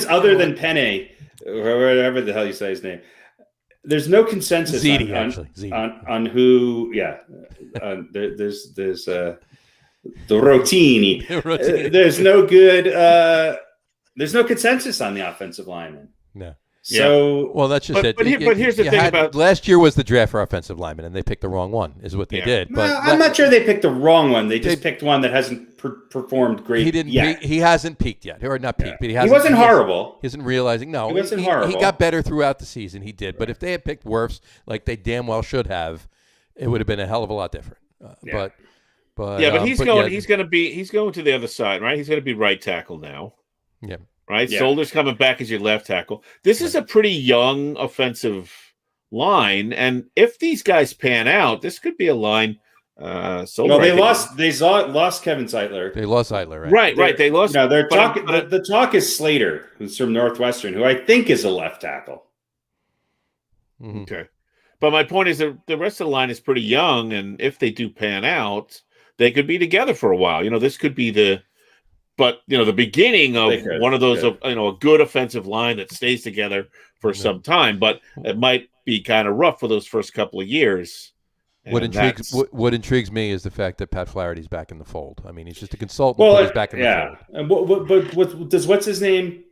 other than Penne, or whatever the hell you say his name, there's no consensus on who. Yeah, there's the Rotini. There's no good. There's no consensus on the offensive lineman. No. So well, that's just it. But here's the thing about last year was the draft for offensive linemen, and they picked the wrong one. Is what they did. But I'm not sure they picked the wrong one. They just picked one that hasn't performed great. He didn't. yet. He hasn't peaked yet, or not peaked, but he wasn't horrible. He isn't realizing. No, he wasn't horrible. He got better throughout the season. He did, but if they had picked Wirfs like they damn well should have, it would have been a hell of a lot different. But he's going. He's going to the other side, right? He's going to be right tackle now. Yeah. Right. Yeah. Solder's coming back as your left tackle. This is a pretty young offensive line, and if these guys pan out, this could be a line. They lost Kevin Zeitler. They lost Zeitler, right? Right. They lost. No, the talk is Slater, who's from Northwestern, who I think is a left tackle. Mm-hmm. Okay, but my point is that the rest of the line is pretty young, and if they do pan out, they could be together for a while. This could be the beginning of one of those, a good offensive line that stays together for some time, but it might be kind of rough for those first couple of years. What intrigues me is the fact that Pat Flaherty's back in the fold. I mean, he's just a consultant, but he's back in the fold. And what's his name?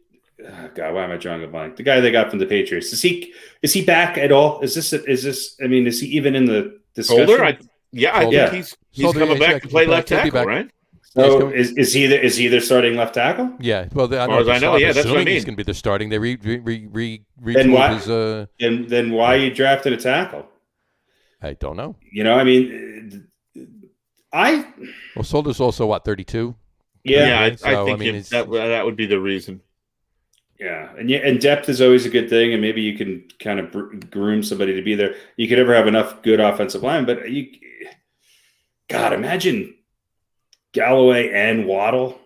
Oh, God, why am I drawing a blank? The guy they got from the Patriots. Is he back at all? Is this? I mean, is he even in the discussion? Solder? I think he's coming back to play left tackle, right? So is he the starting left tackle? Yeah. Well, as far as I know, that's what I mean. He's going to be the starting. They then why? Then why are you drafted a tackle? I don't know. Solder's also 32. Yeah, I think that would be the reason. Yeah, and depth is always a good thing, and maybe you can kind of groom somebody to be there. You could never have enough good offensive line, but imagine Galloway and Waddle.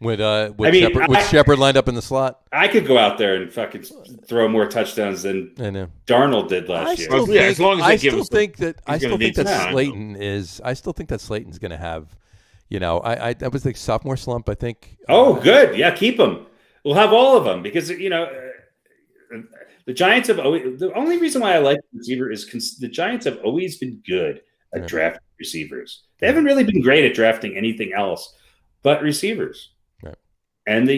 With Shepard lined up in the slot. I could go out there and fucking throw more touchdowns than Darnold did last year. I still think that Slayton's going to have. That was the sophomore slump, I think. Good. Yeah, keep him. We'll have all of them because the Giants have always. The only reason why I like receiver is the Giants have always been good at drafting receivers. They haven't really been great at drafting anything else but receivers. Right. And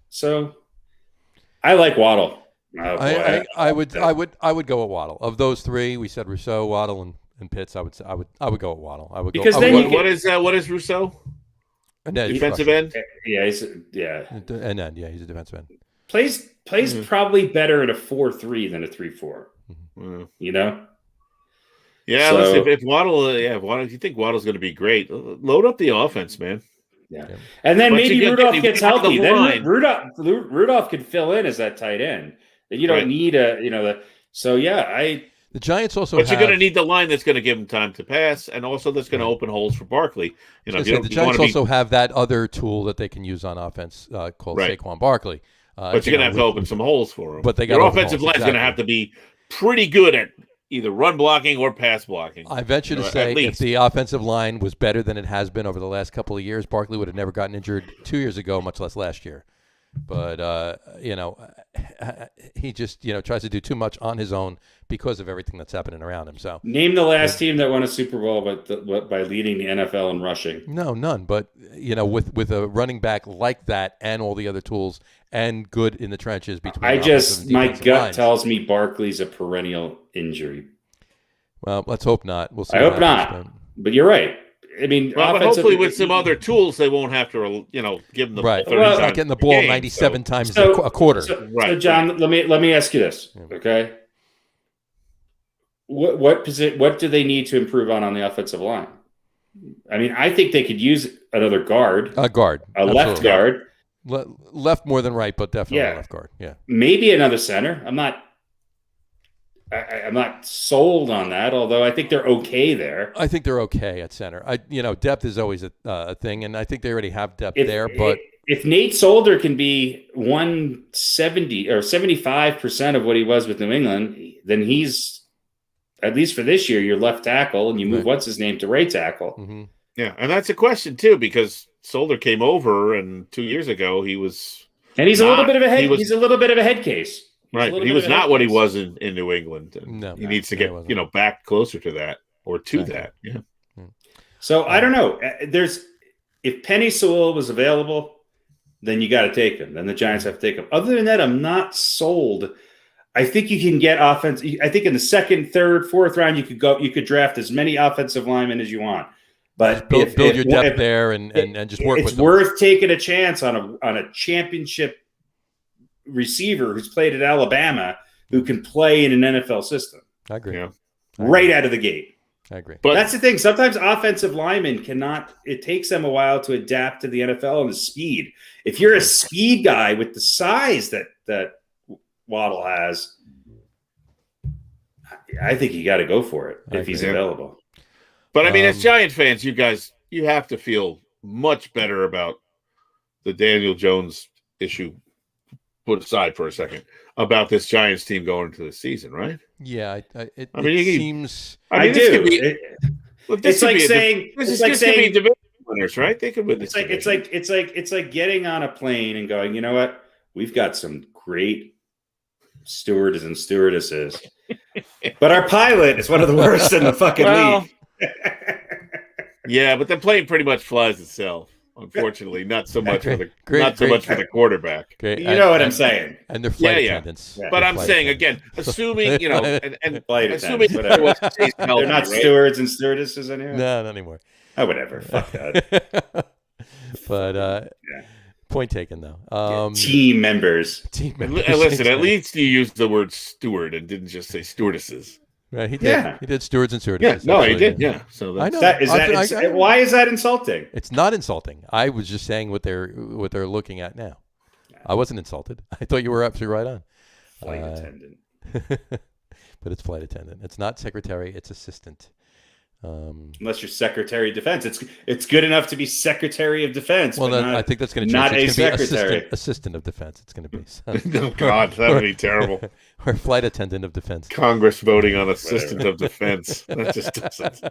so I like Waddle. I would go with Waddle. Of those three, we said Rousseau, Waddle, and Pitts. I would go with Waddle. What is Rousseau? Defensive end. Yeah, he's an end. Yeah, he's a defensive end. Plays probably better at a 4-3 than a 3-4. Mm-hmm. Yeah, so, if Waddle, if you think Waddle's going to be great, load up the offense, man. Yeah, and then maybe Rudolph gets healthy. Then Rudolph could fill in as that tight end. You don't need the Giants also. But you're going to need the line that's going to give him time to pass, and also that's going to open holes for Barkley. The Giants also have that other tool that they can use on offense called Saquon Barkley. But you're going to have to open some holes for him. But your offensive line is going to have to be pretty good at either run blocking or pass blocking. I venture to say if the offensive line was better than it has been over the last couple of years, Barkley would have never gotten injured 2 years ago, much less last year. But, he just, tries to do too much on his own because of everything that's happening around him. So name the last team that won a Super Bowl by leading the NFL in rushing. No, none. But, with a running back like that and all the other tools and good in the trenches between my gut tells me Barkley's a perennial injury. Well, let's hope not. We'll see. I hope not. But you're right. I mean, but hopefully with some other tools, they won't have to, give them the ball. He's not getting the ball 97 times a quarter. So, John, let me ask you this, okay? What do they need to improve on the offensive line? I mean, I think they could use another guard. A left guard. Left more than right, but definitely left guard. Yeah. Maybe another center. I'm not sold on that, although I think they're okay there. I think they're okay at center. Depth is always a thing, and I think they already have depth there. But if Nate Solder can be 170 or 75% of what he was with New England, then he's, at least for this year, your left tackle, and you move what's his name to right tackle. Mm-hmm. Yeah, and that's a question too, because Solder came over, and 2 years ago he was, and he's a little bit of a head case. Right, but he was not what he was in New England. No, he needs to get back closer to that or to that. Yeah. So I don't know. If Penny Sewell was available, then you got to take him. Then the Giants have to take him. Other than that, I'm not sold. I think you can get offense. I think in the second, third, fourth round, you could draft as many offensive linemen as you want. But build your depth there and just work with them. It's worth taking a chance on a championship receiver who's played at Alabama who can play in an NFL system. I agree. Yeah. Right out of the gate. I agree. But that's the thing. Sometimes offensive linemen cannot. It takes them a while to adapt to the NFL and the speed. If you're a speed guy with the size that Waddle has, I think you got to go for it if he's available. But I mean, as Giant fans, you have to feel much better about the Daniel Jones issue. Put aside for a second about this Giants team going into the season, right? Yeah, it seems. I do. It's like saying division winners, right? They could win this. It's like getting on a plane and going, you know what? We've got some great stewards and stewardesses, but our pilot is one of the worst in the fucking league. Yeah, but the plane pretty much flies itself. Unfortunately, not so much for the quarterback. You know what I'm saying? And their flight attendants. Yeah. But I'm saying again, assuming and flight attendants, whatever. They're not stewards and stewardesses anymore. No, not anymore. Oh, whatever. Fuck that. But point taken though. Team members. Listen, at least you used the word steward and didn't just say stewardesses. Right, he did. Yeah. He did stewards and stewardesses. Yeah, no, he did. Yeah, so I know. Why is that insulting? It's not insulting. I was just saying what they're looking at now. I wasn't insulted. I thought you were absolutely right on. Flight attendant. But it's flight attendant. It's not secretary. It's assistant. Unless you're Secretary of Defense, it's good enough to be Secretary of Defense. Well, then I think that's going to change. Not a secretary. Assistant of Defense. It's going to be. Oh God, that would be terrible. Or flight attendant of Defense. Congress voting on Assistant of Defense. That just doesn't.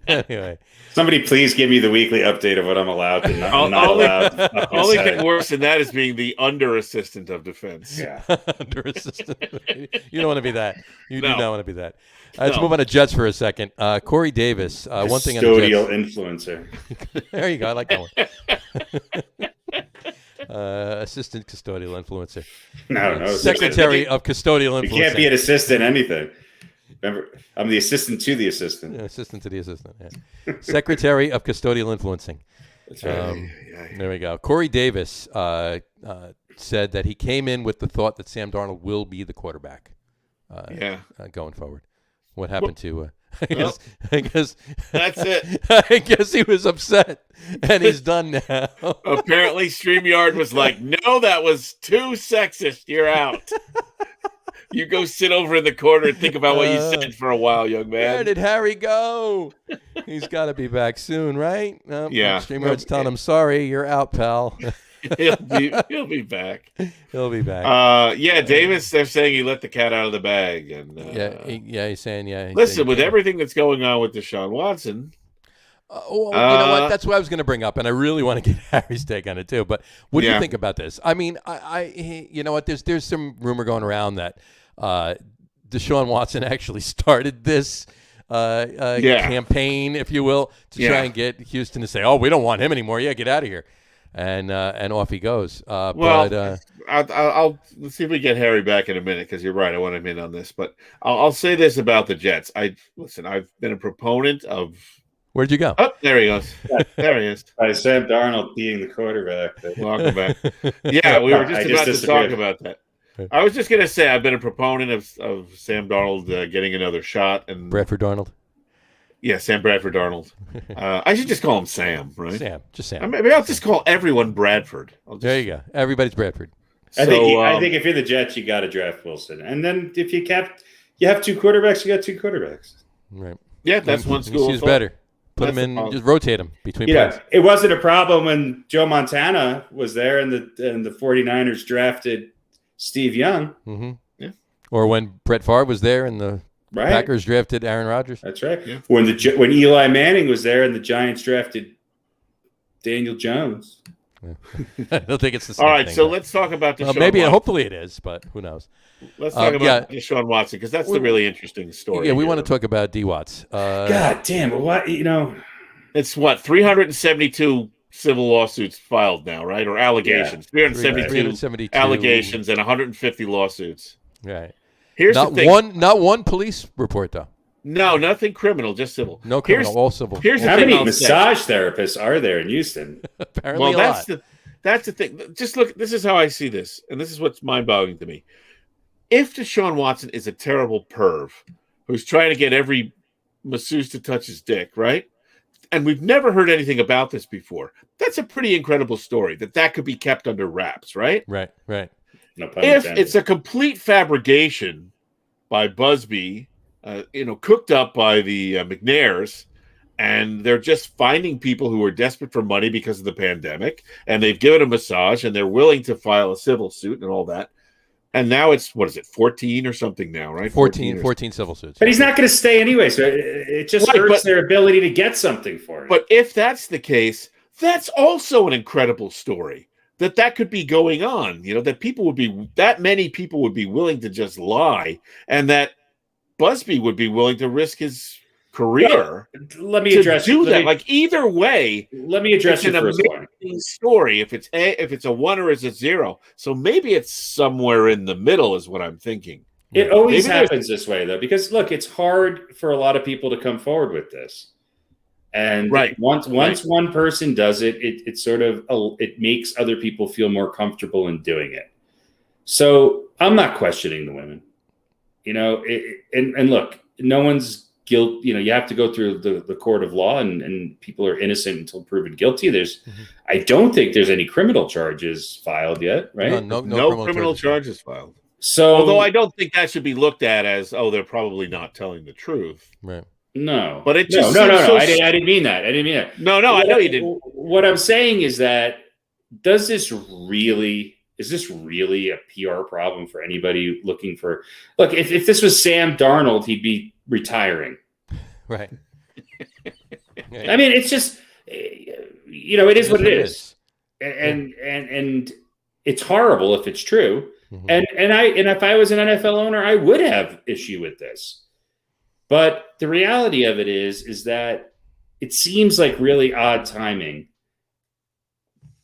Anyway, somebody please give me the weekly update of what I'm allowed to not allowed. Only thing worse than that is being the Under Assistant of Defense. Yeah, Under Assistant. You don't want to be that. You do not want to be that. Let's move on to Jets for a second. Corey Davis. One thing on the Jets. Custodial influencer. There you go. I like that one. Assistant custodial influencer. No. Secretary of custodial influencing. You can't be an assistant anything. Remember, I'm the assistant to the assistant. Yeah, assistant to the assistant. Yeah. Secretary of custodial influencing. That's right. There we go. Corey Davis said that he came in with the thought that Sam Darnold will be the quarterback. Going forward. What happened to? I guess that's it. I guess he was upset, and he's done now. Apparently, StreamYard was like, "No, that was too sexist. You're out. You go sit over in the corner and think about what you said for a while, young man." Where did Harry go? He's got to be back soon, right? Yeah. StreamYard's telling him, "Sorry, you're out, pal." He'll be back. He'll be back. Davis, they're saying he let the cat out of the bag, and he's saying listen, with everything that's going on with Deshaun Watson. You know what? That's what I was going to bring up, and I really want to get Harry's take on it too. But what do you think about this? I mean, you know what? There's some rumor going around that Deshaun Watson actually started this campaign, if you will, to try and get Houston to say, "Oh, we don't want him anymore. Yeah, get out of here." And off he goes. Let's see if we get Harry back in a minute, because you're right. I want him in on this, but I'll say this about the Jets. I've been a proponent of. Where'd you go? Oh, there he goes. There he is. Sam Darnold being the quarterback. Welcome back. Yeah, we were just about to talk about that. I was just going to say I've been a proponent of Sam Darnold getting another shot. And Bradford Darnold? Yeah, Sam Bradford Darnold. I should just call him Sam, right? Just Sam. Maybe I'll just call everyone Bradford. There you go. Everybody's Bradford. I think if you're the Jets, you got to draft Wilson. And then if you have two quarterbacks, you got two quarterbacks. Right. Yeah, that's one school. He's better. Put him in, just rotate him between plays. It wasn't a problem when Joe Montana was there and the 49ers drafted Steve Young. Mm-hmm. Yeah. Or when Brett Favre was there and the Packers drafted Aaron Rodgers. That's right. Yeah. When Eli Manning was there and the Giants drafted Daniel Jones. Yeah. I don't think it's the same All right, thing, so let's talk about Deshaun maybe, Watson. Hopefully it is, but who knows. Let's talk about Deshaun Watson, because that's the really interesting story. Yeah, we want to talk about D-Watts. God damn, what, It's 372 civil lawsuits filed now, right? Or allegations. 372 allegations and 150 lawsuits. Right. Here's not the thing. Not one police report, though. No, nothing criminal, just civil. No criminal, all civil. Here's How many massage therapists are there in Houston? Apparently, that's the thing. Just look. This is how I see this, and this is what's mind-boggling to me. If Deshaun Watson is a terrible perv who's trying to get every masseuse to touch his dick, right? And we've never heard anything about this before. That's a pretty incredible story. That could be kept under wraps, right? Right. No pun If intended. it's a complete fabrication by Busby, cooked up by the McNairs, and they're just finding people who are desperate for money because of the pandemic, and they've given a massage, and they're willing to file a civil suit and all that. And now it's, 14 or something now, right? 14 civil suits. But he's not going to stay anyway, so it just hurts their ability to get something for it. But if that's the case, that's also an incredible story. That could be going on, that many people would be willing to just lie, and that Busby would be willing to risk his career. Let me address that. Like either way, let me address your first point. Story. If it's a 1 or is it 0, so maybe it's somewhere in the middle, is what I'm thinking. It always happens this way, though, because look, it's hard for a lot of people to come forward with this. And once one person does it, it sort of it makes other people feel more comfortable in doing it. So I'm not questioning the women, and look, no one's guilt. You have to go through the court of law, and people are innocent until proven guilty. I don't think there's any criminal charges filed yet, right? No criminal charges filed. So, although I don't think that should be looked at as, they're probably not telling the truth, right? No, but it just no. I didn't mean that. No, I know you didn't. What I'm saying is that is this really a PR problem for anybody looking for? Look, if this was Sam Darnold, he'd be retiring. Right. I mean, it's just it is what it is, and it's horrible if it's true. Mm-hmm. And if I was an NFL owner, I would have issue with this. But the reality of it is that it seems like really odd timing.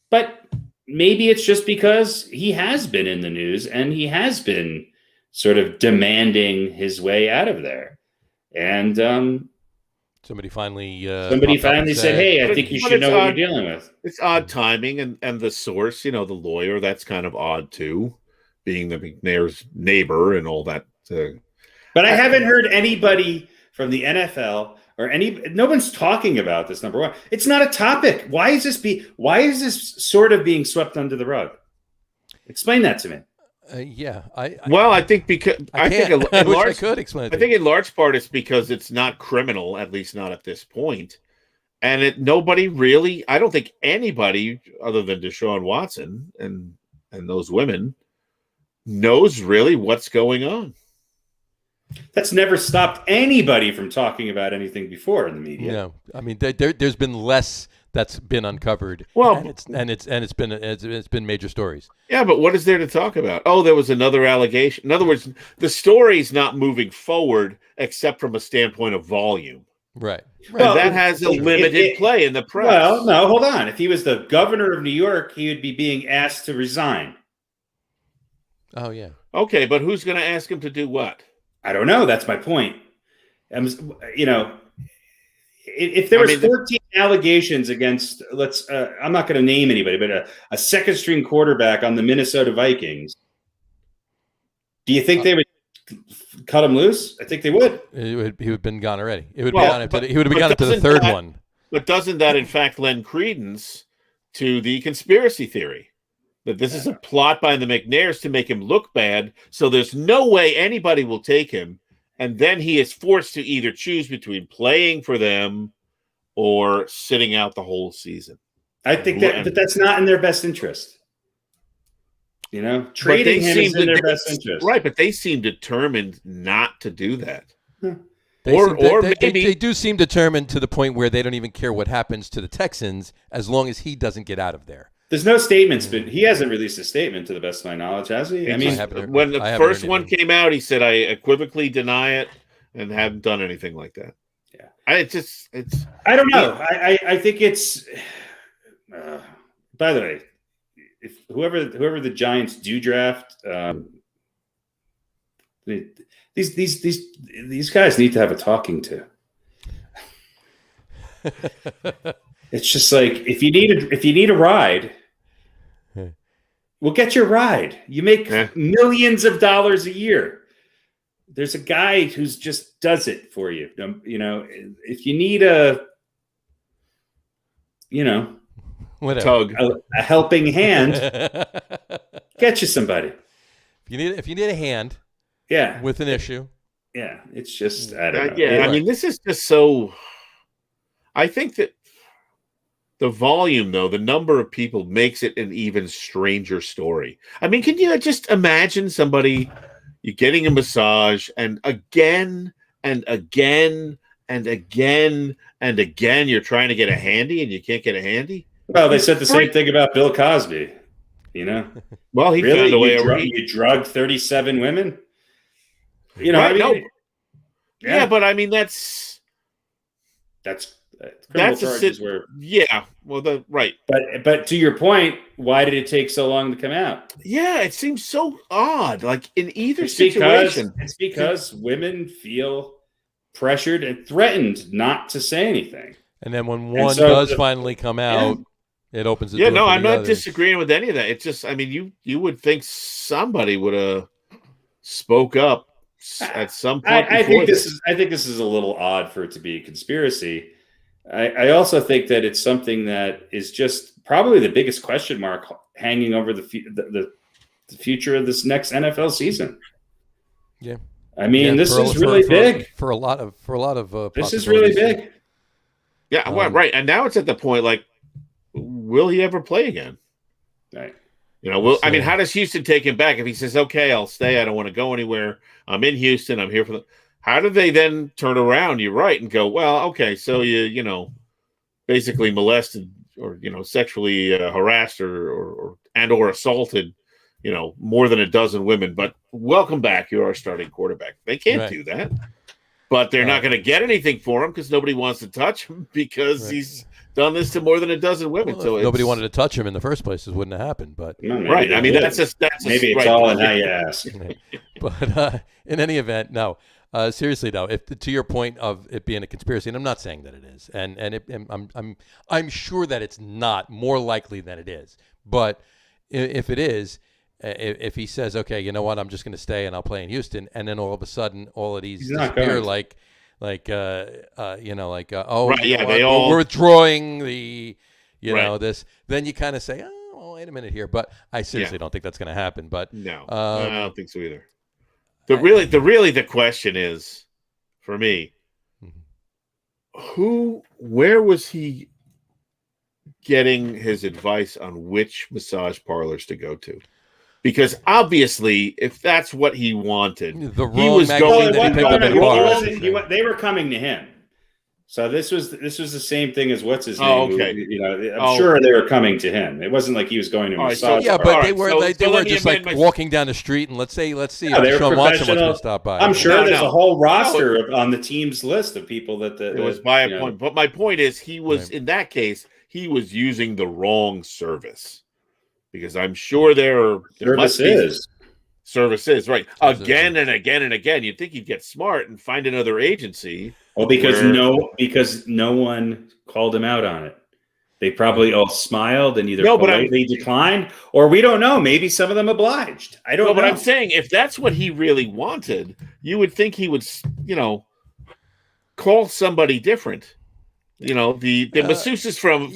But maybe it's just because he has been in the news and he has been sort of demanding his way out of there. And somebody finally said, "Hey, I think you should know what you're dealing with." It's odd timing, and the source, the lawyer, that's kind of odd too, being the McNair's neighbor and all that. But I haven't heard anybody from the NFL or no one's talking about this. Number one, it's not a topic. Why is this sort of being swept under the rug? Explain that to me. I think in large part it's because it's not criminal, at least not at this point. And nobody really, I don't think anybody other than Deshaun Watson and those women knows really what's going on. That's never stopped anybody from talking about anything before in the media. No, I mean there's been less that's been uncovered. Well, it's been major stories. Yeah, but what is there to talk about? Oh, there was another allegation. In other words, the story's not moving forward except from a standpoint of volume. Right. Well, that has a limited play in the press. Well, no, hold on. If he was the governor of New York, he would be being asked to resign. Oh yeah. Okay, but who's going to ask him to do what? I don't know. That's my point. If there was 14 allegations against, I'm not going to name anybody, but a second string quarterback on the Minnesota Vikings, do you think they would cut him loose? I think they would. He would have been gone already. He would have been gone to the third one. But doesn't that in fact lend credence to the conspiracy theory? That this is a plot by the McNairs to make him look bad, so there's no way anybody will take him, and then he is forced to either choose between playing for them or sitting out the whole season. I think but that's not in their best interest. Trading him is in their best interest. Right, but they seem determined not to do that. They do seem determined to the point where they don't even care what happens to the Texans as long as he doesn't get out of there. There's no statements, but he hasn't released a statement to the best of my knowledge, has he? I mean, when the first one came out, he said, "I equivocally deny it," and haven't done anything like that. Yeah, I don't know. I think it's. By the way, if whoever the Giants do draft, These guys need to have a talking to. It's just like if you need a ride, we'll get your ride. You make millions of dollars a year. There's a guy who's just does it for you. You know, if you need a, you know, Tug, a helping hand, get you somebody. If you need a hand, with an issue, it's just I don't know. I mean, this is just so. I think that the volume, though, the number of people makes it an even stranger story. I mean, can you just imagine somebody, you're getting a massage, and again and again and again and again, you're trying to get a handy and you can't get a handy? Well, they said the same thing about Bill Cosby, you know? Well, he found a way around. You drugged 37 women? You know, right, I mean, but I mean, that's charges where but to your point, why did it take so long to come out? It seems so odd, like in either situation. It's because women feel pressured and threatened not to say anything, and then when one does finally come out, it opens the door. No, I'm not disagreeing with any of that. It's just, I mean, you would think somebody would have spoke up at some point. I think this is a little odd for it to be a conspiracy. I also think that it's something that is just probably the biggest question mark hanging over the future of this next NFL season. Yeah, I mean, this is really big for a lot of. This is really big. Yeah, right. And now it's at the point like, will he ever play again? Right. You know, I mean, how does Houston take him back if he says, "Okay, I'll stay. I don't want to go anywhere. I'm in Houston. I'm here for the." How do they then turn around? You're right, and go, well, okay, so you know, basically molested or sexually harassed or assaulted, more than a dozen women. But welcome back. You're our starting quarterback. They can't do that, but they're not going to get anything for him because nobody wants to touch him because he's done this to more than a dozen women. Well, so nobody wanted to touch him in the first place. It wouldn't have happened. But right. I mean, that's maybe it's all in how you ask. But in any event, no. Seriously though, if to your point of it being a conspiracy, and I'm not saying that it is, and I'm sure that it's not, more likely than it is. But if it is, if he says, okay, you know what, I'm just going to stay and I'll play in Houston, and then all of a sudden all of these disappear, we're withdrawing the, this, then you kind of say, oh, well, wait a minute here. But I seriously don't think that's going to happen. But no, I don't think so either. The question is, for me, where was he getting his advice on which massage parlors to go to? Because obviously, if that's what he wanted, he was going. They were coming to him. So this was the same thing as what's his name? Okay. I'm sure they were coming to him. It wasn't like he was going to a massage. But they were just like walking down the street and let's see if Sean Watson was going to stop by. I'm sure there's a whole roster on the team's list of people that it was by a point. But my point is, he was in that case he was using the wrong service, because I'm sure services right again and again and again. You'd think he'd get smart and find another agency. Well, because no one called him out on it. They probably all smiled and either politely declined, or we don't know. Maybe some of them obliged. I don't know. But I'm saying, if that's what he really wanted, you would think he would, call somebody different. The masseuses from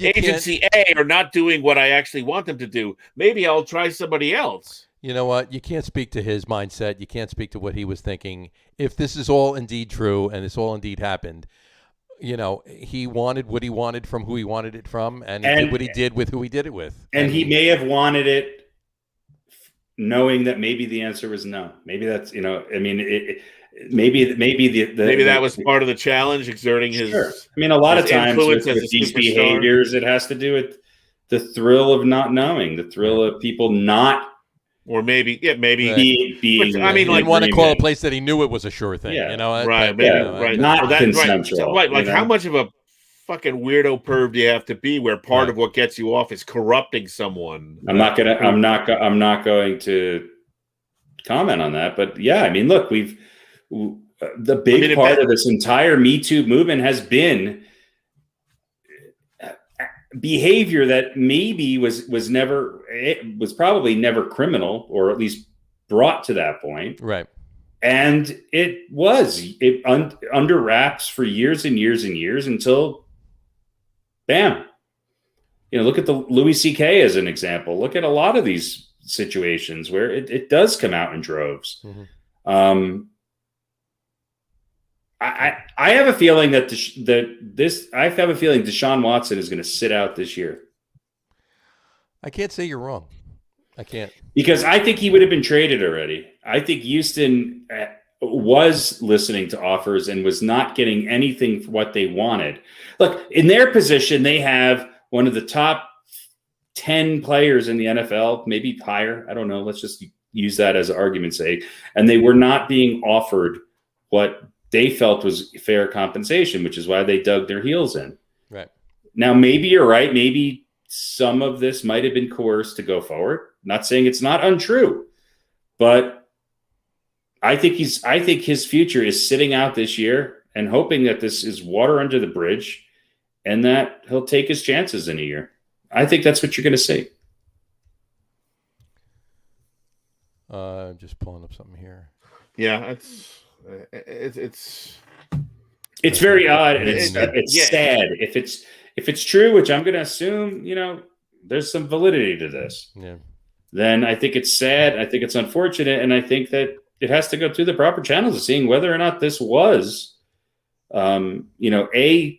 agency A are not doing what I actually want them to do. Maybe I'll try somebody else. You know what? You can't speak to his mindset. You can't speak to what he was thinking. If this is all indeed true and this all indeed happened, he wanted what he wanted from who he wanted it from, and he did what he did with who he did it with. And he may have wanted it knowing that maybe the answer was no. Maybe that's, maybe that was part of the challenge, exerting his. Sure. I mean, a lot of times with these behaviors, it has to do with the thrill of not knowing, the thrill of people not. Or maybe being. I mean, like, want to call a place that he knew it was a sure thing. Right. Not consensual. Right. Like, how much of a fucking weirdo perv do you have to be where part of what gets you off is corrupting someone? I'm not going to comment on that. But yeah, I mean, look, the big part of this entire Me Too movement has been behavior that maybe was probably never criminal, or at least brought to that point. Right. And it was under wraps for years and years and years until, bam. Look at the Louis C.K. as an example. Look at a lot of these situations where it does come out in droves. Mm-hmm. I have a feeling that Deshaun Watson is going to sit out this year. I can't say you're wrong. I can't, because I think he would have been traded already. I think Houston was listening to offers and was not getting anything for what they wanted. Look, in their position, they have one of the top 10 players in the NFL, maybe higher. I don't know. Let's just use that as argument's sake. And they were not being offered what they felt was fair compensation, which is why they dug their heels in. Right. Now, maybe you're right. Maybe some of this might have been coerced to go forward. Not saying it's not untrue, but I think his future is sitting out this year and hoping that this is water under the bridge and that he'll take his chances in a year. I think that's what you're going to see. Just pulling up something here. Yeah, it's very odd, and it's sad. If it's true, which I'm going to assume, there's some validity to this. Yeah. Then I think it's sad. I think it's unfortunate, and I think that it has to go through the proper channels of seeing whether or not this was, a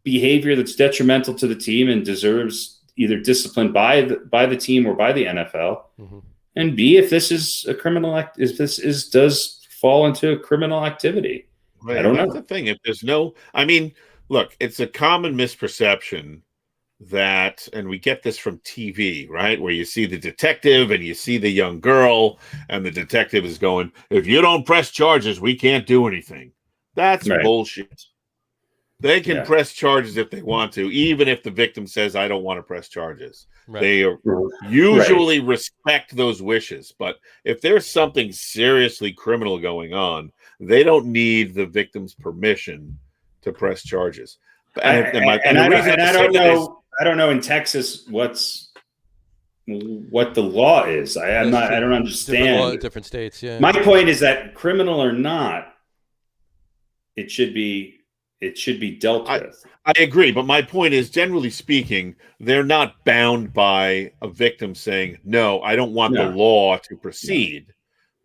behavior that's detrimental to the team and deserves either discipline by the team or by the NFL, mm-hmm. and B, if this is a criminal act, if this does fall into a criminal activity. Right. I don't know. That's the thing. If there's look, it's a common misperception that, and we get this from TV, right? Where you see the detective and you see the young girl and the detective is going, if you don't press charges, we can't do anything. That's right. Bullshit. They can press charges if they want to, even if the victim says, I don't want to press charges. Right. They usually respect those wishes. But if there's something seriously criminal going on, they don't need the victim's permission to press charges. I don't know in Texas what the law is. I don't understand. Different states, yeah. My point is that criminal or not, it should be dealt with. I agree, but my point is, generally speaking, they're not bound by a victim saying, no, I don't want the law to proceed.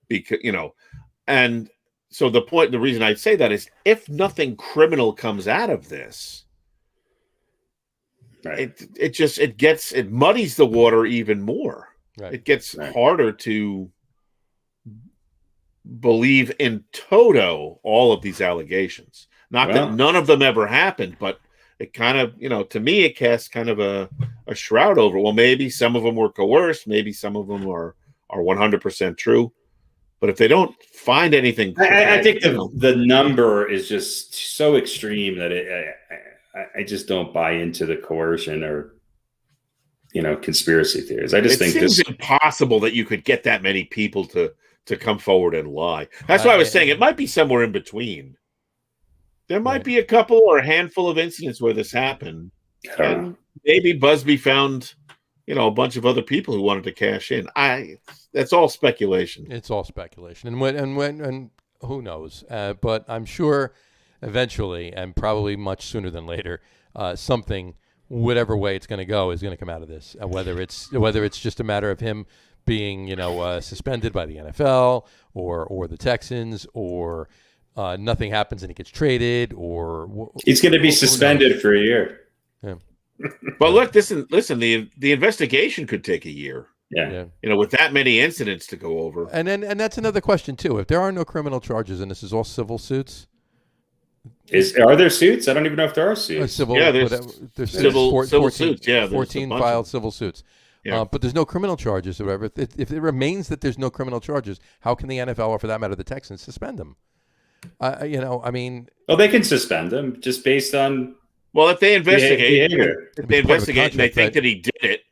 Because, and so the reason I'd say that is if nothing criminal comes out of this, right. it muddies the water even more. Right. It gets harder to believe in toto all of these allegations. Not that none of them ever happened, but it kind of, to me, it casts kind of a shroud over. Well, maybe some of them were coerced. Maybe some of them are 100% true. But if they don't find anything, I think the number is just so extreme that I just don't buy into the coercion or, conspiracy theories. I just think it seems impossible that you could get that many people to come forward and lie. That's why I was saying it might be somewhere in between. There might be a couple or a handful of incidents where this happened, and maybe Busby found, a bunch of other people who wanted to cash in. That's all speculation. It's all speculation, and who knows? But I'm sure, eventually, and probably much sooner than later, something, whatever way it's going to go, is going to come out of this. Whether it's just a matter of him being, suspended by the NFL or the Texans, or nothing happens and he gets traded, or he's going to be suspended for a year. Yeah. But look, listen. The investigation could take a year. Yeah. With that many incidents to go over. And that's another question too. If there are no criminal charges and this is all civil suits, are there suits? I don't even know if there are suits. There's civil 14 suits. Yeah, 14 filed civil suits. Yeah. But there's no criminal charges or whatever. If it remains that there's no criminal charges, how can the NFL, or for that matter the Texans, suspend them? Well, they can suspend them just based on. Well, if they investigate, and they think that he did it,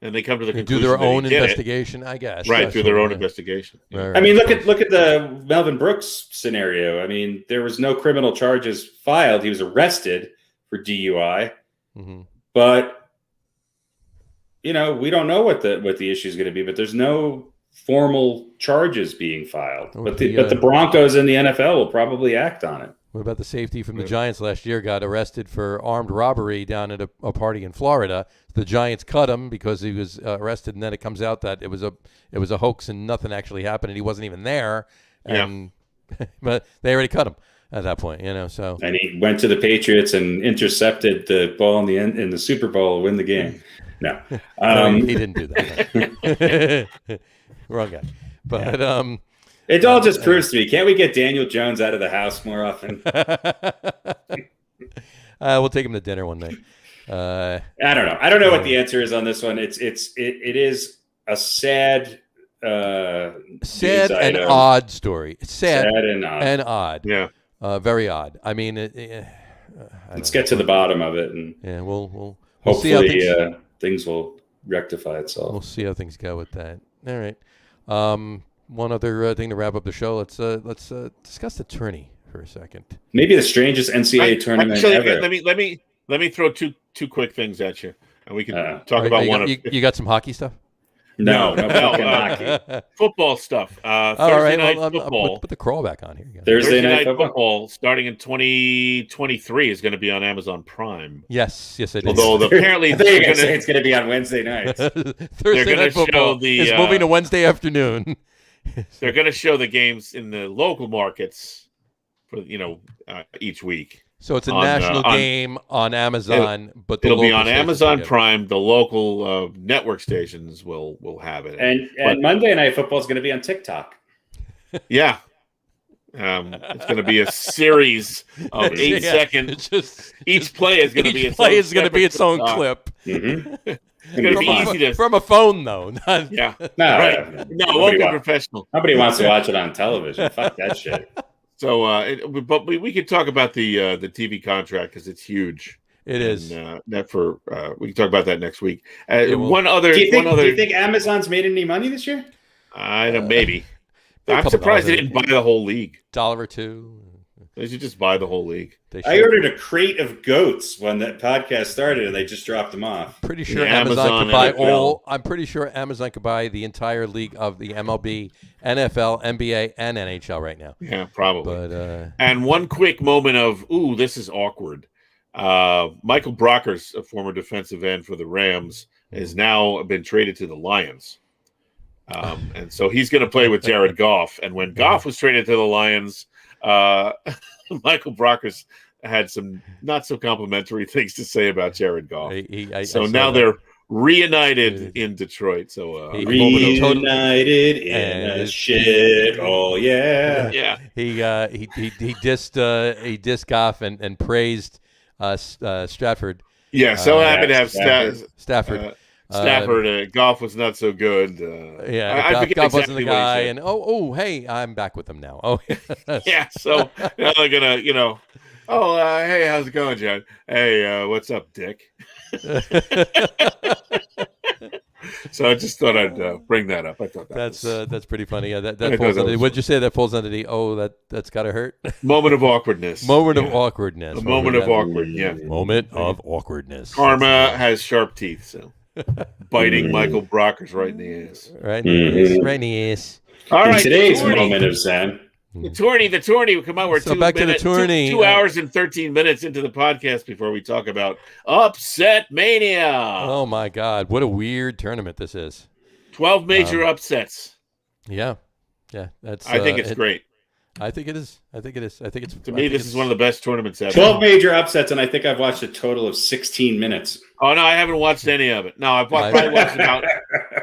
and they come to the They conclusion do their that he own did it. investigation, I guess. Right, That's through their what- own yeah. investigation. Yeah. Right, I mean, right. look at the Melvin Brooks scenario. I mean, there was no criminal charges filed. He was arrested for DUI, Mhm. but we don't know what the issue is going to be. But there's no formal charges being filed. Oh, But the, the Broncos and the NFL will probably act on it. What about the safety from the Giants last year? Got arrested for armed robbery down at a party in Florida. The Giants cut him because he was arrested, and then it comes out that it was a hoax and nothing actually happened, and he wasn't even there. And but they already cut him at that point, So And he went to the Patriots and intercepted the ball in the Super Bowl to win the game. No, no, he didn't do that. Wrong guy. But it all just proves to me. Can't we get Daniel Jones out of the house more often? We'll take him to dinner one night. I don't know. I don't know what the answer is on this one. It is a sad sad and item. odd story. It's sad and odd. Yeah. Very odd. I mean, let's get to the bottom of it, and we'll hopefully see how things will rectify itself. We'll see how things go with that. All right. One other thing to wrap up the show. Let's discuss the tourney for a second. Maybe the strangest NCAA tournament ever. Let me throw two quick things at you, and we can talk about one of you got some hockey stuff. No hockey. Football stuff. Thursday night I'll football. put the crawl back on here. Thursday night football starting in 2023 is going to be on Amazon Prime. Yes, I did. Although apparently they're going to say it's going to be on Wednesday nights. Thursday night football is moving to Wednesday afternoon. They're going to show the games in the local markets for each week. So it's a national game on Amazon, but it'll be on Amazon Prime. The local network stations will have it, and Monday Night Football is going to be on TikTok. Yeah, it's going to to series of 8 seconds. Each play is going to be its own clip. Mm-hmm. From a phone, though. Yeah, right. No, it won't be professional. Nobody wants to watch it on television. Fuck that shit. So, but we could talk about the TV contract because it's huge. It is. We can talk about that next week. Do you think Amazon's made any money this year? I don't. Maybe. I'm surprised they didn't buy the whole league. $1 or $2. They should just buy the whole league. I ordered a crate of goats when that podcast started, and they just dropped them off. Pretty sure Amazon could buy all. I'm pretty sure Amazon could buy the entire league of the MLB, NFL, NBA, and NHL right now. Yeah, probably. But and one quick moment of this is awkward. Michael Brockers, a former defensive end for the Rams, has now been traded to the Lions. And so he's going to play with Jared Goff. And when Goff was traded to the Lions, Michael Brockers had some not so complimentary things to say about Jared Goff. Now they're reunited in Detroit. So reunited in a shit. Oh yeah. Yeah. He dissed Goff and praised Stratford. Yeah, so happy to have Stafford. Goff was not so good. Goff wasn't the guy. And hey, I'm back with them now. Oh, yeah. So now they're gonna, hey, how's it going, John? Hey, what's up, Dick? So I just thought I'd bring that up. I thought that's pretty funny. Yeah, that falls under. What'd you say? That falls under the that's gotta hurt. Moment of awkwardness. Moment of awkwardness. A moment of awkward. Yeah. Moment of awkwardness. Karma has sharp teeth, so biting Michael Brockers right in the ass. Right in the ass. All right. Today's moment of Zen. The tourney. Come on, we're back to the tourney. 2 hours and 13 minutes into the podcast before we talk about Upset Mania. Oh my God, what a weird tournament this is. 12 major upsets. Yeah. I think it's great. I think it is. To me, this is one of the best tournaments ever. 12 major upsets, and I think I've watched a total of 16 minutes. Oh no, I haven't watched any of it. No, I've probably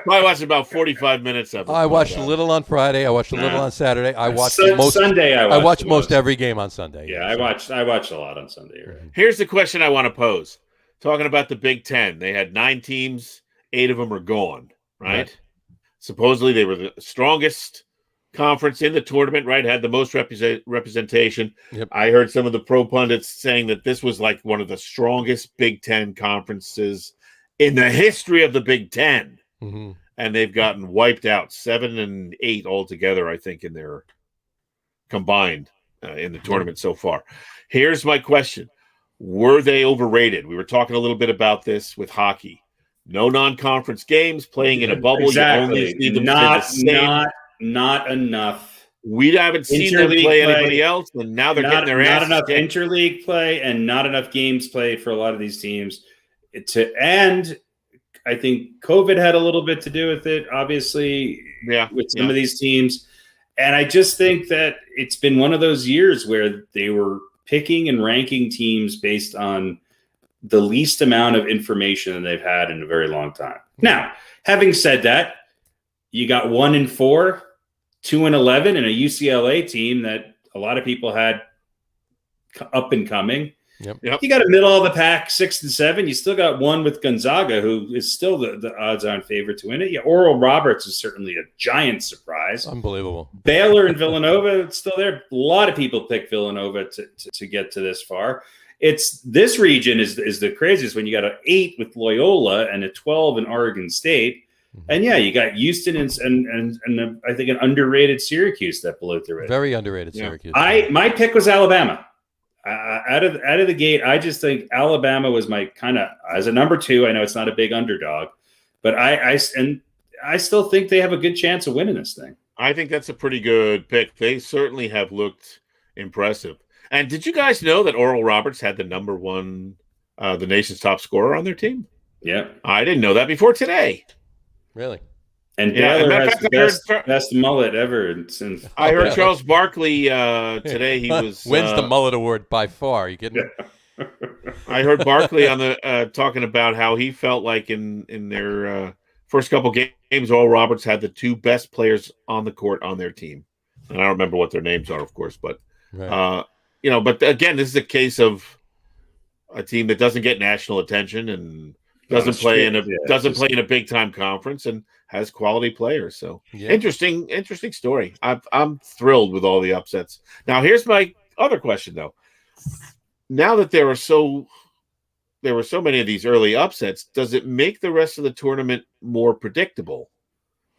watched about 45 minutes of it. I watched a little on Friday. I watched a little on Saturday. I watched Sunday. I watched most every game on Sunday. Yeah, I watched a lot on Sunday. Right. Here's the question I want to pose. Talking about the Big Ten, they had 9 teams. 8 of them are gone. Right? Supposedly they were the strongest conference in the tournament, right? Had the most representation. Yep. I heard some of the pro pundits saying that this was like one of the strongest Big Ten conferences in the history of the Big Ten. Mm-hmm. And they've gotten wiped out 7 and 8 altogether, I think, in their combined in the tournament so far. Here's my question. Were they overrated? We were talking a little bit about this with hockey. No non-conference games, playing in a bubble. Exactly. You only see them not enough. We haven't seen them play anybody else, and now they're getting their ass. Not enough interleague play and not enough games played for a lot of these teams. And I think COVID had a little bit to do with it, obviously, with some of these teams. And I just think that it's been one of those years where they were picking and ranking teams based on the least amount of information they've had in a very long time. Now, having said that, you got 1-4, 2-11, and a UCLA team that a lot of people had up and coming. Yep. You got a middle of the pack 6-7. You still got one with Gonzaga, who is still the odds-on favorite to win it. Yeah, Oral Roberts is certainly a giant surprise. Unbelievable. Baylor and Villanova, it's still there. A lot of people pick Villanova to get to this far. It's this region is the craziest when you got an 8 with Loyola and a 12 in Oregon State. And you got Houston and I think an underrated Syracuse that blew through it. Very underrated Syracuse. My pick was Alabama. Out of the gate, I just think Alabama was my kind of as a number 2. I know it's not a big underdog, but I still think they have a good chance of winning this thing. I think that's a pretty good pick. They certainly have looked impressive. And did you guys know that Oral Roberts had the number 1, the nation's top scorer on their team? Yeah, I didn't know that before today. Really? And Baylor has the best mullet ever since. I heard Charles Barkley today. He was wins the mullet award by far. You kidding? I heard Barkley on the talking about how he felt like in their first couple games, Oral Roberts had the 2 best players on the court on their team, and I don't remember what their names are, of course, but but again, this is a case of a team that doesn't get national attention and doesn't play in a big time conference and has quality players. So interesting story. I'm thrilled with all the upsets. Now here's my other question though. Now that there were so many of these early upsets, does it make the rest of the tournament more predictable?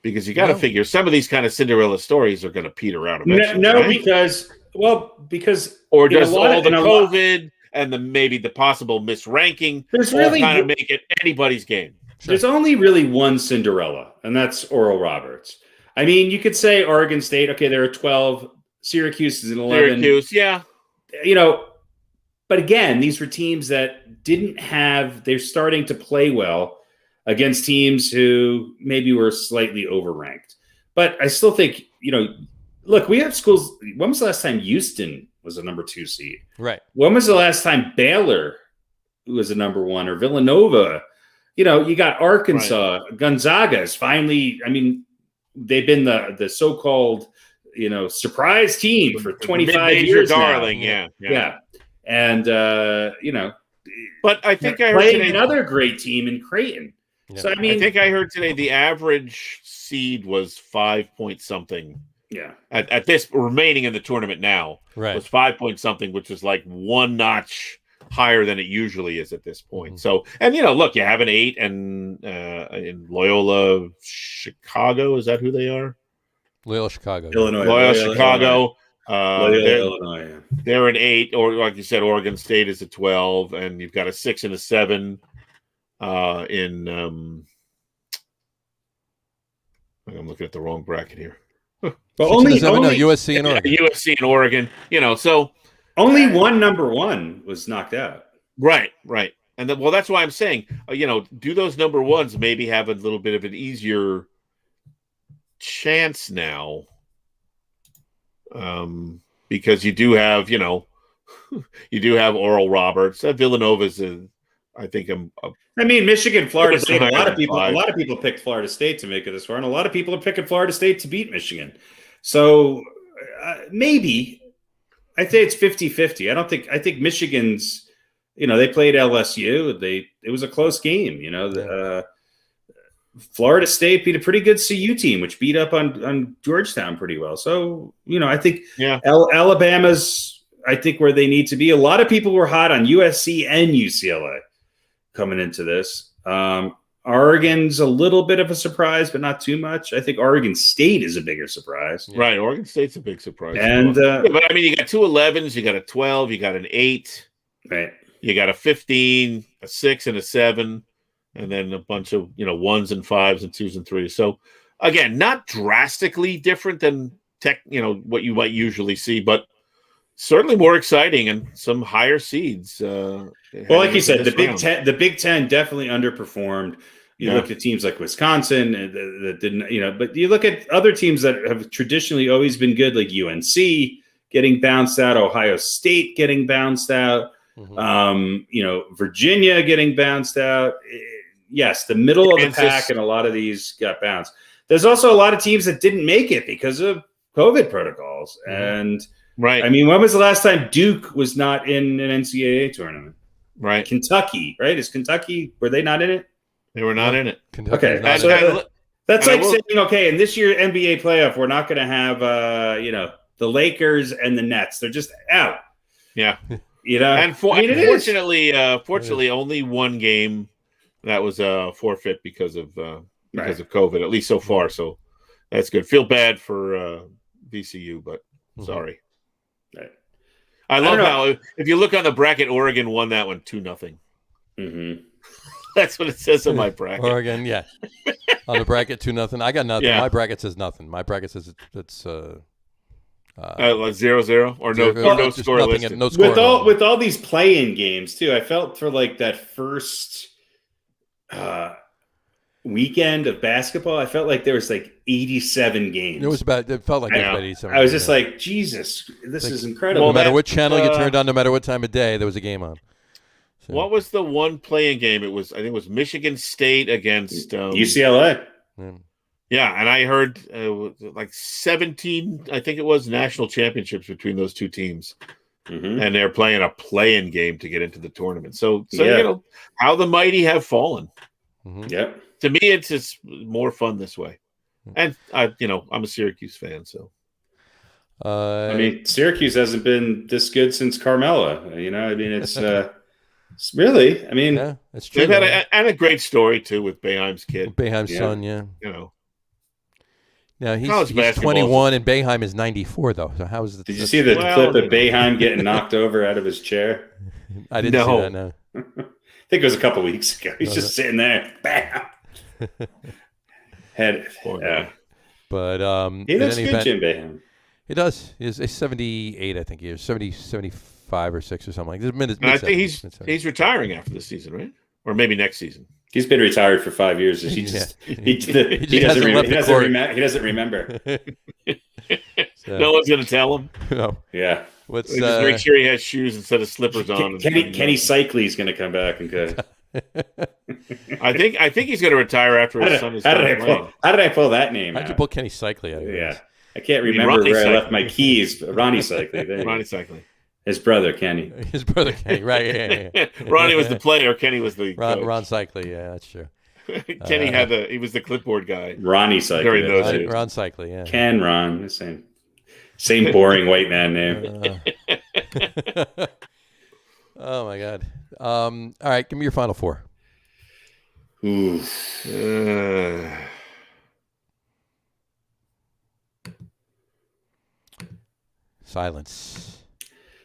Because you got to figure some of these kind of Cinderella stories are going to peter out eventually. No, right? because or does all the COVID and maybe the possible misranking kind of make it anybody's game? Sure. There's only really one Cinderella, and that's Oral Roberts. I mean, you could say Oregon State. Okay, there are 12. Syracuse is an 11. Syracuse, yeah. But again, these were teams that didn't have. They're starting to play well against teams who maybe were slightly overranked. But I still think, look, we have schools. When was the last time Houston was a number 2 seed? Right. When was the last time Baylor was a number 1 or Villanova? You got Arkansas, right. Gonzaga is finally. I mean, they've been the so-called surprise team for 25 years darling, now. Yeah. And but I think I heard playing another great team in Creighton. Yeah. So I mean, I think I heard today the average seed was 5 point something. Yeah. At this remaining in the tournament now, was 5 point something, which is like one notch higher than it usually is at this point. Mm-hmm. So, and look, you have an 8 and in Loyola Chicago. Is that who they are? Loyola Chicago. Illinois. Loyola Chicago. Illinois. They're an 8, or like you said, Oregon State is a 12, and you've got a 6 and a 7 in. I'm looking at the wrong bracket here. But only USC and Oregon. USC and Oregon. So only one number 1 was knocked out. Right. And that's why I'm saying, do those number 1s maybe have a little bit of an easier chance now? Because you do have, Oral Roberts. Villanova's Michigan, Florida State. A lot of people picked Florida State to make it this far, and a lot of people are picking Florida State to beat Michigan. So maybe I'd say it's 50-50. I think Michigan's, they played LSU. It was a close game. Florida State beat a pretty good CU team, which beat up on Georgetown pretty well. So, I think Alabama's, where they need to be. A lot of people were hot on USC and UCLA coming into this. Oregon's a little bit of a surprise, but not too much. I think Oregon State is a bigger surprise. Yeah. Right. Oregon State's a big surprise. And but I mean, you got 2 11s, you got a 12, you got an 8. Right. You got a 15, a 6, and a 7, and then a bunch of 1s and 5s and 2s and 3s. So again, not drastically different than what you might usually see, but certainly more exciting and some higher seeds. Well, like you said, the Big Ten definitely underperformed. You look at teams like Wisconsin that didn't, but you look at other teams that have traditionally always been good, like UNC getting bounced out, Ohio State getting bounced out, Virginia getting bounced out. Yes, the middle of the pack and a lot of these got bounced. There's also a lot of teams that didn't make it because of COVID protocols. And right. I mean, when was the last time Duke was not in an NCAA tournament? Right. Kentucky, right? Were they not in it? They were not in it. Okay. That's like saying, okay, in this year's NBA playoff, we're not going to have, the Lakers and the Nets. They're just out. Yeah. And fortunately, only one game that was a forfeit because of COVID, at least so far. So that's good. Feel bad for VCU, but sorry. Right. I love how if you look on the bracket, Oregon won that one 2-0. Mm-hmm. That's what it says on my bracket. Oregon, yeah. On the bracket, 2-0. I got nothing. Yeah. My bracket says nothing. My bracket says it's 0-0 or no score listed. No score with all these play-in games too. I felt for like that first weekend of basketball, I felt like there was like 87 games. It felt like 87. I was just like, Jesus, this is incredible. No matter what channel you turned on, no matter what time of day, there was a game on. So. What was the one playing game? I think it was Michigan State against UCLA. Yeah, and I heard like 17, I think it was, national championships between those two teams. Mm-hmm. And they're playing a play-in game to get into the tournament. So how the mighty have fallen. Mm-hmm. Yep. To me, it's just more fun this way. And I'm a Syracuse fan, so. I mean, Syracuse hasn't been this good since Carmella. It's really. I mean, yeah, that's true. They've had a great story too with Boeheim's kid, Boeheim's son. Yeah. Now he's 21 and Boeheim is 94 though. So how is it? Did you see the clip of Boeheim getting knocked over out of his chair? I didn't see that. No. I think it was a couple weeks ago. He's just sitting there. Bam. But he looks good, Jim Boeheim. He does. He's 78, I think he is 75 or 6 or something like that. I think he's retiring after this season, right? Or maybe next season. He's been retired for 5 years. He doesn't remember. No one's going to tell him. No. Yeah. Just make sure he has shoes instead of slippers on. Kenny Cycley is going to come back and go. I think he's going to retire after his son is done. How did I pull that name? How'd you pull Kenny Cycley out? Yeah. I can't remember where I left my keys. Ronnie Cycley. Ronnie Cycley. His brother Kenny. Right? Yeah. Ronnie was the player. Kenny was the coach. Ron Cycley. Yeah, that's true. Kenny he was the clipboard guy. Ronnie Cycley. During those years. Ron Cycley. Yeah. Ken Ron, the same boring white man name. Oh my God. All right, give me your final four. Ooh. Silence.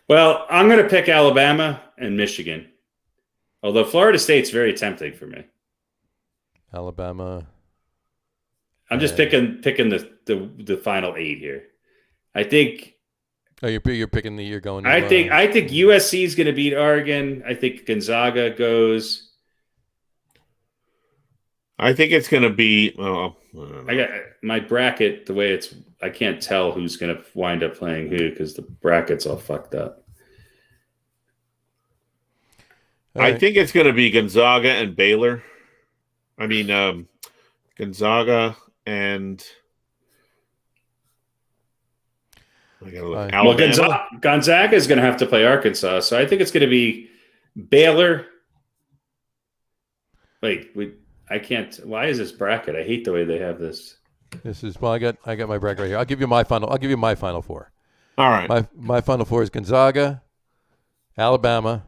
Well, I'm going to pick Alabama and Michigan, although Florida State's very tempting for me. Alabama. I'm just picking the final 8 here. I think. Oh, you're picking the year going. I think USC is going to beat Oregon. I think Gonzaga goes. I think it's going to be. I got my bracket the way it's. I can't tell who's going to wind up playing who because the bracket's all fucked up. I think it's going to be Gonzaga and Baylor. I mean, Gonzaga and. Well, Gonzaga is going to have to play Arkansas, so I think it's going to be Baylor. Wait, I can't. Why is this bracket? I hate the way they have this. This is I got my bracket right here. I'll give you my final four. All right. My final four is Gonzaga, Alabama,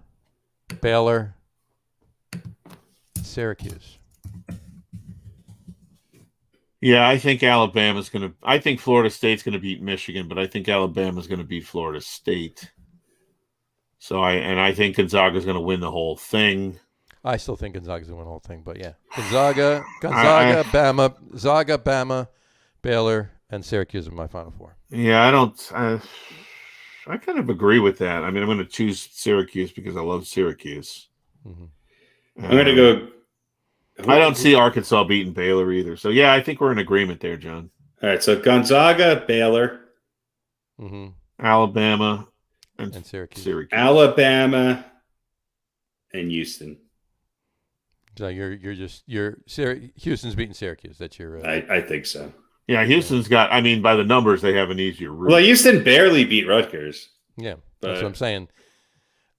Baylor, Syracuse. Yeah, I think Alabama's going to. I think Florida State's going to beat Michigan, but I think Alabama's going to beat Florida State. So I think Gonzaga's going to win the whole thing. I still think Gonzaga's going to win the whole thing, but yeah, Gonzaga, Bama, Baylor, and Syracuse are my Final Four. Yeah, I kind of agree with that. I mean, I'm going to choose Syracuse because I love Syracuse. I'm going to go. I don't see Arkansas beating Baylor either. So, yeah, I think we're in agreement there, John. All right, so Gonzaga, Baylor. Alabama, and Syracuse. Alabama and Houston. So Houston's beating Syracuse. That's your. I think so. Yeah, Houston's got. I mean, by the numbers, they have an easier route. Well, Houston barely beat Rutgers. Yeah, that's what I'm saying.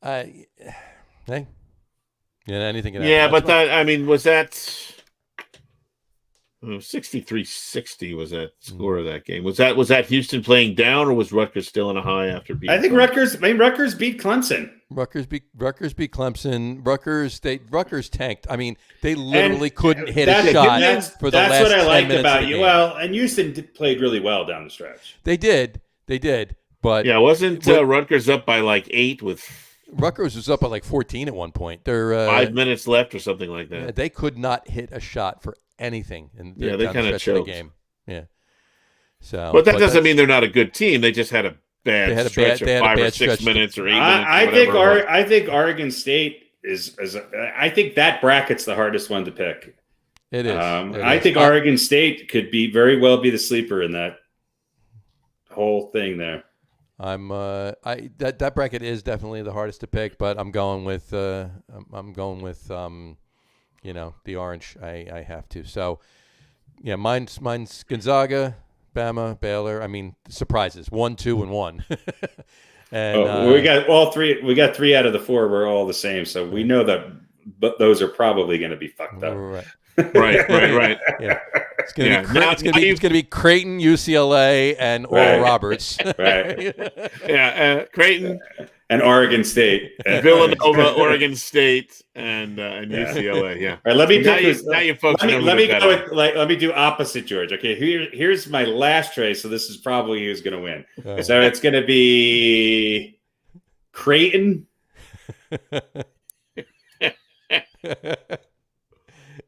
Hey. Yeah, anything can happen. Yeah, but was that 63-60 was that score of that game? Was that Houston playing down, or was Rutgers still in a high after beating? I think Rutgers beat Clemson. Rutgers beat Clemson. Rutgers tanked. I mean, they literally couldn't hit a shot for the last 10 minutes. That's what I liked about you. Well, and Houston played really well down the stretch. They did, but yeah, wasn't Rutgers up by like 8 with? Rutgers was up by like 14 at one point. They're 5 minutes left or something like that. Yeah, they could not hit a shot for anything in they kind of choked the game. Yeah. So, but that doesn't mean they're not a good team. They just had a bad stretch of 5 or 6 minutes or 8 minutes. I think Oregon State is. I think that bracket's the hardest one to pick. It is. I think Oregon State could very well be the sleeper in that whole thing there. That bracket is definitely the hardest to pick, but I'm going with the orange. I have to. So yeah, mine's Gonzaga, Bama, Baylor. I mean, surprises 1, 2, and 1. And we got all three. We got 3 out of the 4. We're all the same, so we know that. But those are probably going to be fucked up. Right. Yeah. It's gonna be Creighton, UCLA, and Oral Roberts. Right. Yeah, Creighton and Oregon State, Villanova, Oregon State, and UCLA. Yeah. All right. Let me do opposite, George. Okay. Here's my last trade. So this is probably who's going to win. So it's going to be Creighton.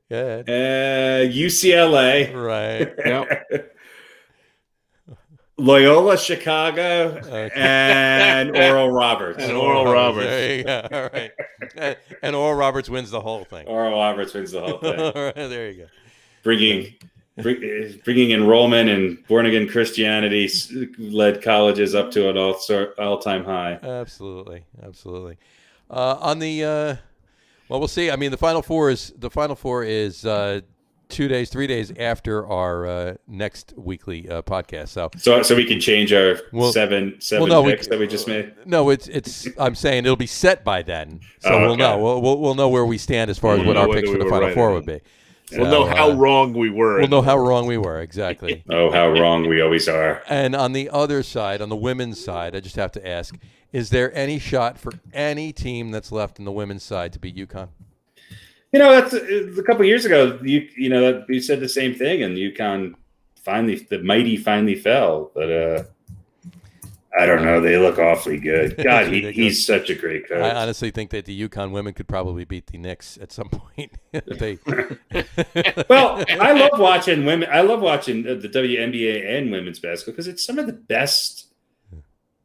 UCLA, right? Yep. Loyola Chicago, and Oral Roberts. And Oral Roberts. There you go. All right. And Oral Roberts wins the whole thing. Oral Roberts wins the whole thing. All right, there you go. Bringing enrollment and born again Christianity led colleges up to an all-time high. Absolutely. On the well, we'll see. I mean, the Final Four is 3 days after our next weekly podcast. So we can change our seven picks that we just made. No, it's. I'm saying it'll be set by then, so we'll know. We'll know where we stand as far as what our picks for the Final Four would be. So, we'll know how wrong we were. We'll know how wrong we were, exactly. Oh, how wrong we always are. And on the other side, on the women's side, I just have to ask: is there any shot for any team that's left in the women's side to beat UConn? That's a couple of years ago. You said the same thing, and UConn the mighty finally fell. But I don't know. They look awfully good. God, he's such a great coach. I honestly think that the UConn women could probably beat the Knicks at some point. Well, I love watching women. I love watching the WNBA and women's basketball because it's some of the best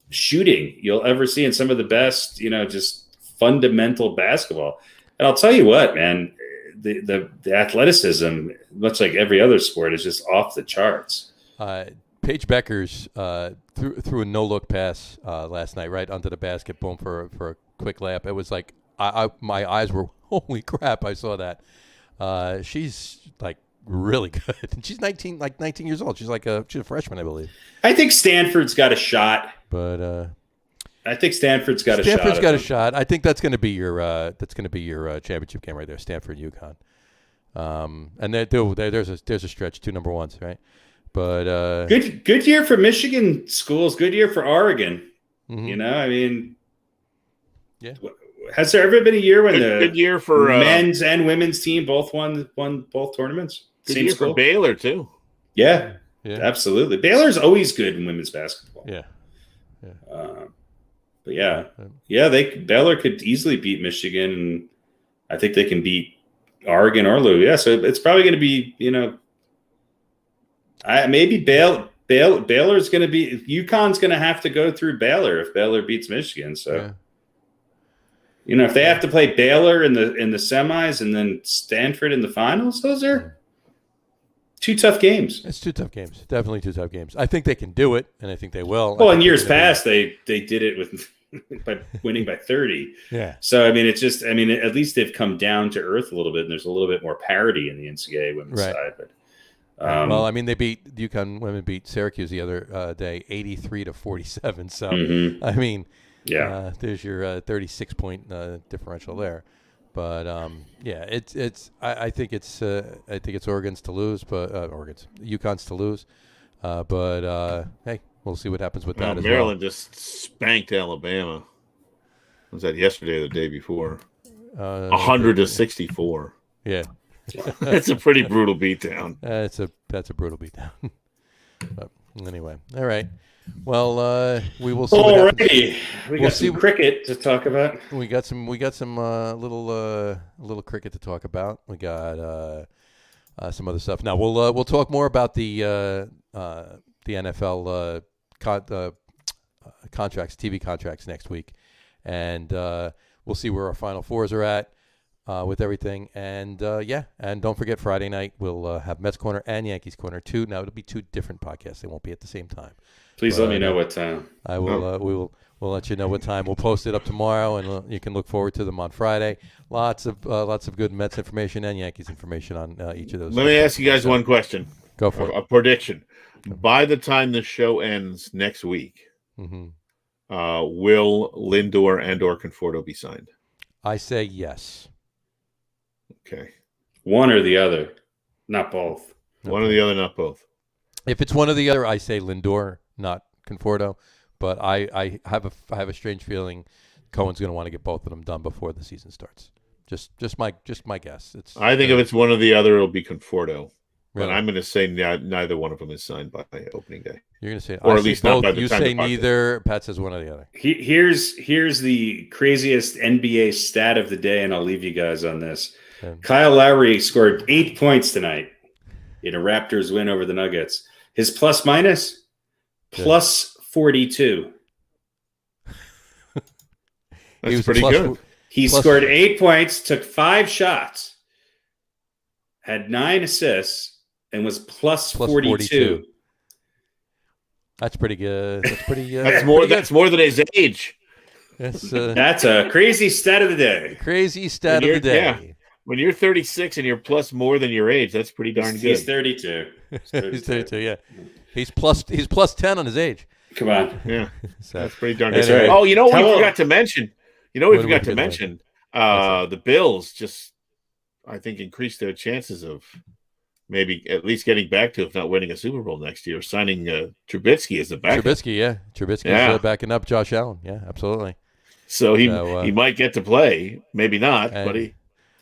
shooting you'll ever see, and some of the best, just fundamental basketball. And I'll tell you what, man, the athleticism, much like every other sport, is just off the charts. Paige Beckers threw a no-look pass last night right onto the basket, boom, for a quick layup. It was like my eyes were, holy crap, I saw that. She's like really good. And she's 19 years old. She's a freshman, I believe. I think Stanford's got a shot. But I think Stanford's got a shot. Stanford's got a shot. I think that's going to be your championship game right there, Stanford UConn. And there's a stretch, 2 number ones, right? But good year for Michigan schools. Good year for Oregon. Mm-hmm. I mean, yeah. Has there ever been a year when good year for men's and women's team both won both tournaments? Good year for Baylor too. Yeah, absolutely. Baylor's always good in women's basketball. Yeah. But Baylor could easily beat Michigan, and I think they can beat Oregon or Louisville. Yeah, so it's probably going to be, maybe Baylor's going to be – UConn's going to have to go through Baylor if Baylor beats Michigan. So, if they have to play Baylor in the semis and then Stanford in the finals, those are two tough games. It's two tough games. Definitely two tough games. I think they can do it, and I think they will. Well, in years past, they did it with by winning by 30. Yeah. So, at least they've come down to earth a little bit, and there's a little bit more parity in the NCAA women's side. But they beat UConn women beat Syracuse the other day, 83-47. So, there's your 36-point differential there. But I think it's Oregon's to lose, but UConn's to lose. Hey, we'll see what happens with that as Maryland just spanked Alabama. Was that yesterday or the day before? 100-64. Yeah. That's a pretty brutal beatdown. That's a brutal beatdown. But anyway, all right. Well, we will see. Alrighty, we got some cricket to talk about. We got some little cricket to talk about. We got some other stuff. Now we'll talk more about the NFL contracts, TV contracts next week, and we'll see where our Final Fours are at with everything. And and don't forget Friday night we'll have Mets Corner and Yankees Corner too. Now it'll be two different podcasts; they won't be at the same time. Please let me know what time. I will. We'll let you know what time. We'll post it up tomorrow, and you can look forward to them on Friday. Lots of good Mets information and Yankees information on each of those. Let me ask you guys one question. Go for it. A prediction. By the time the show ends next week, will Lindor and/or Conforto be signed? I say yes. Okay. One or the other, not both. One or the other, not both. If it's one or the other, I say Lindor, not Conforto. But I have a strange feeling Cohen's going to want to get both of them done before the season starts. Just my guess. I think if it's one or the other, it'll be Conforto. Really? But I'm going to say neither one of them is signed by opening day. You're going to say, or at least not by the you time say neither. Pat says one or the other. Here's the craziest NBA stat of the day, and I'll leave you guys on this. Okay. Kyle Lowry scored 8 points tonight in a Raptors win over the Nuggets. His plus minus, plus 42. That's pretty good. He scored 8 points, took 5 shots, had 9 assists, and was plus 42. That's pretty good. That's pretty. That's more than his age. That's a crazy stat of the day. Crazy stat of the day. Yeah. When you're 36 and you're plus more than your age, that's pretty darn good. He's 32. He's 32. Yeah, he's plus 10 on his age. Come on. Yeah, so, that's pretty darn good. Anyway, oh, you know what we forgot to mention? The Bills just, I think, increased their chances of maybe at least getting back to, if not winning a Super Bowl next year, signing Trubisky as a backup. Trubisky's backing up Josh Allen. Yeah, absolutely. So he might get to play, maybe not, but he.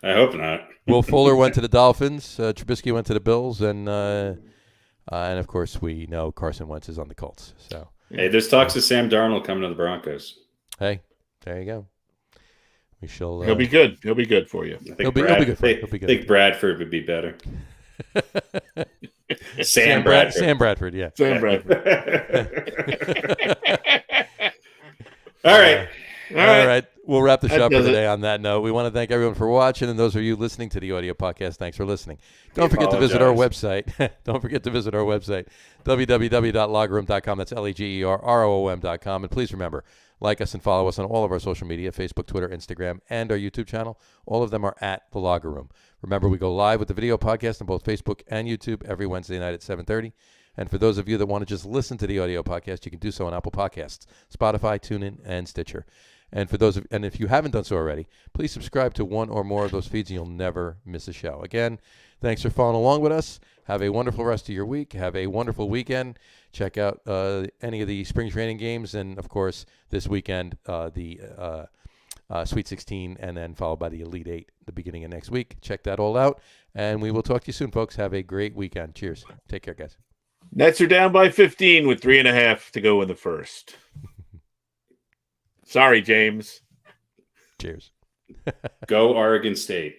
I hope not. Will Fuller went to the Dolphins. Trubisky went to the Bills, and of course we know Carson Wentz is on the Colts. So hey, there's talks of Sam Darnold coming to the Broncos. Hey, there you go. We shall. He'll be good. He'll be good for you. He'll be good. I think Bradford would be better. Sam Bradford. Sam Bradford. Yeah. Sam Bradford. All right. All right. We'll wrap the show up for today on that note. We want to thank everyone for watching, and those of you listening to the audio podcast, thanks for listening. Don't forget to visit our website. www.loggerroom.com. That's LEGERROOM.com. And please remember, like us and follow us on all of our social media, Facebook, Twitter, Instagram, and our YouTube channel. All of them are at The Logger Room. Remember, we go live with the video podcast on both Facebook and YouTube every Wednesday night at 7:30. And for those of you that want to just listen to the audio podcast, you can do so on Apple Podcasts, Spotify, TuneIn, and Stitcher. And if you haven't done so already, please subscribe to one or more of those feeds, and you'll never miss a show. Again, thanks for following along with us. Have a wonderful rest of your week. Have a wonderful weekend. Check out any of the spring training games, and of course, this weekend the Sweet 16, and then followed by the Elite 8 the beginning of next week. Check that all out, and we will talk to you soon, folks. Have a great weekend. Cheers. Take care, guys. Nets are down by 15 with 3.5 to go in the first. Sorry, James. Cheers. Go Oregon State.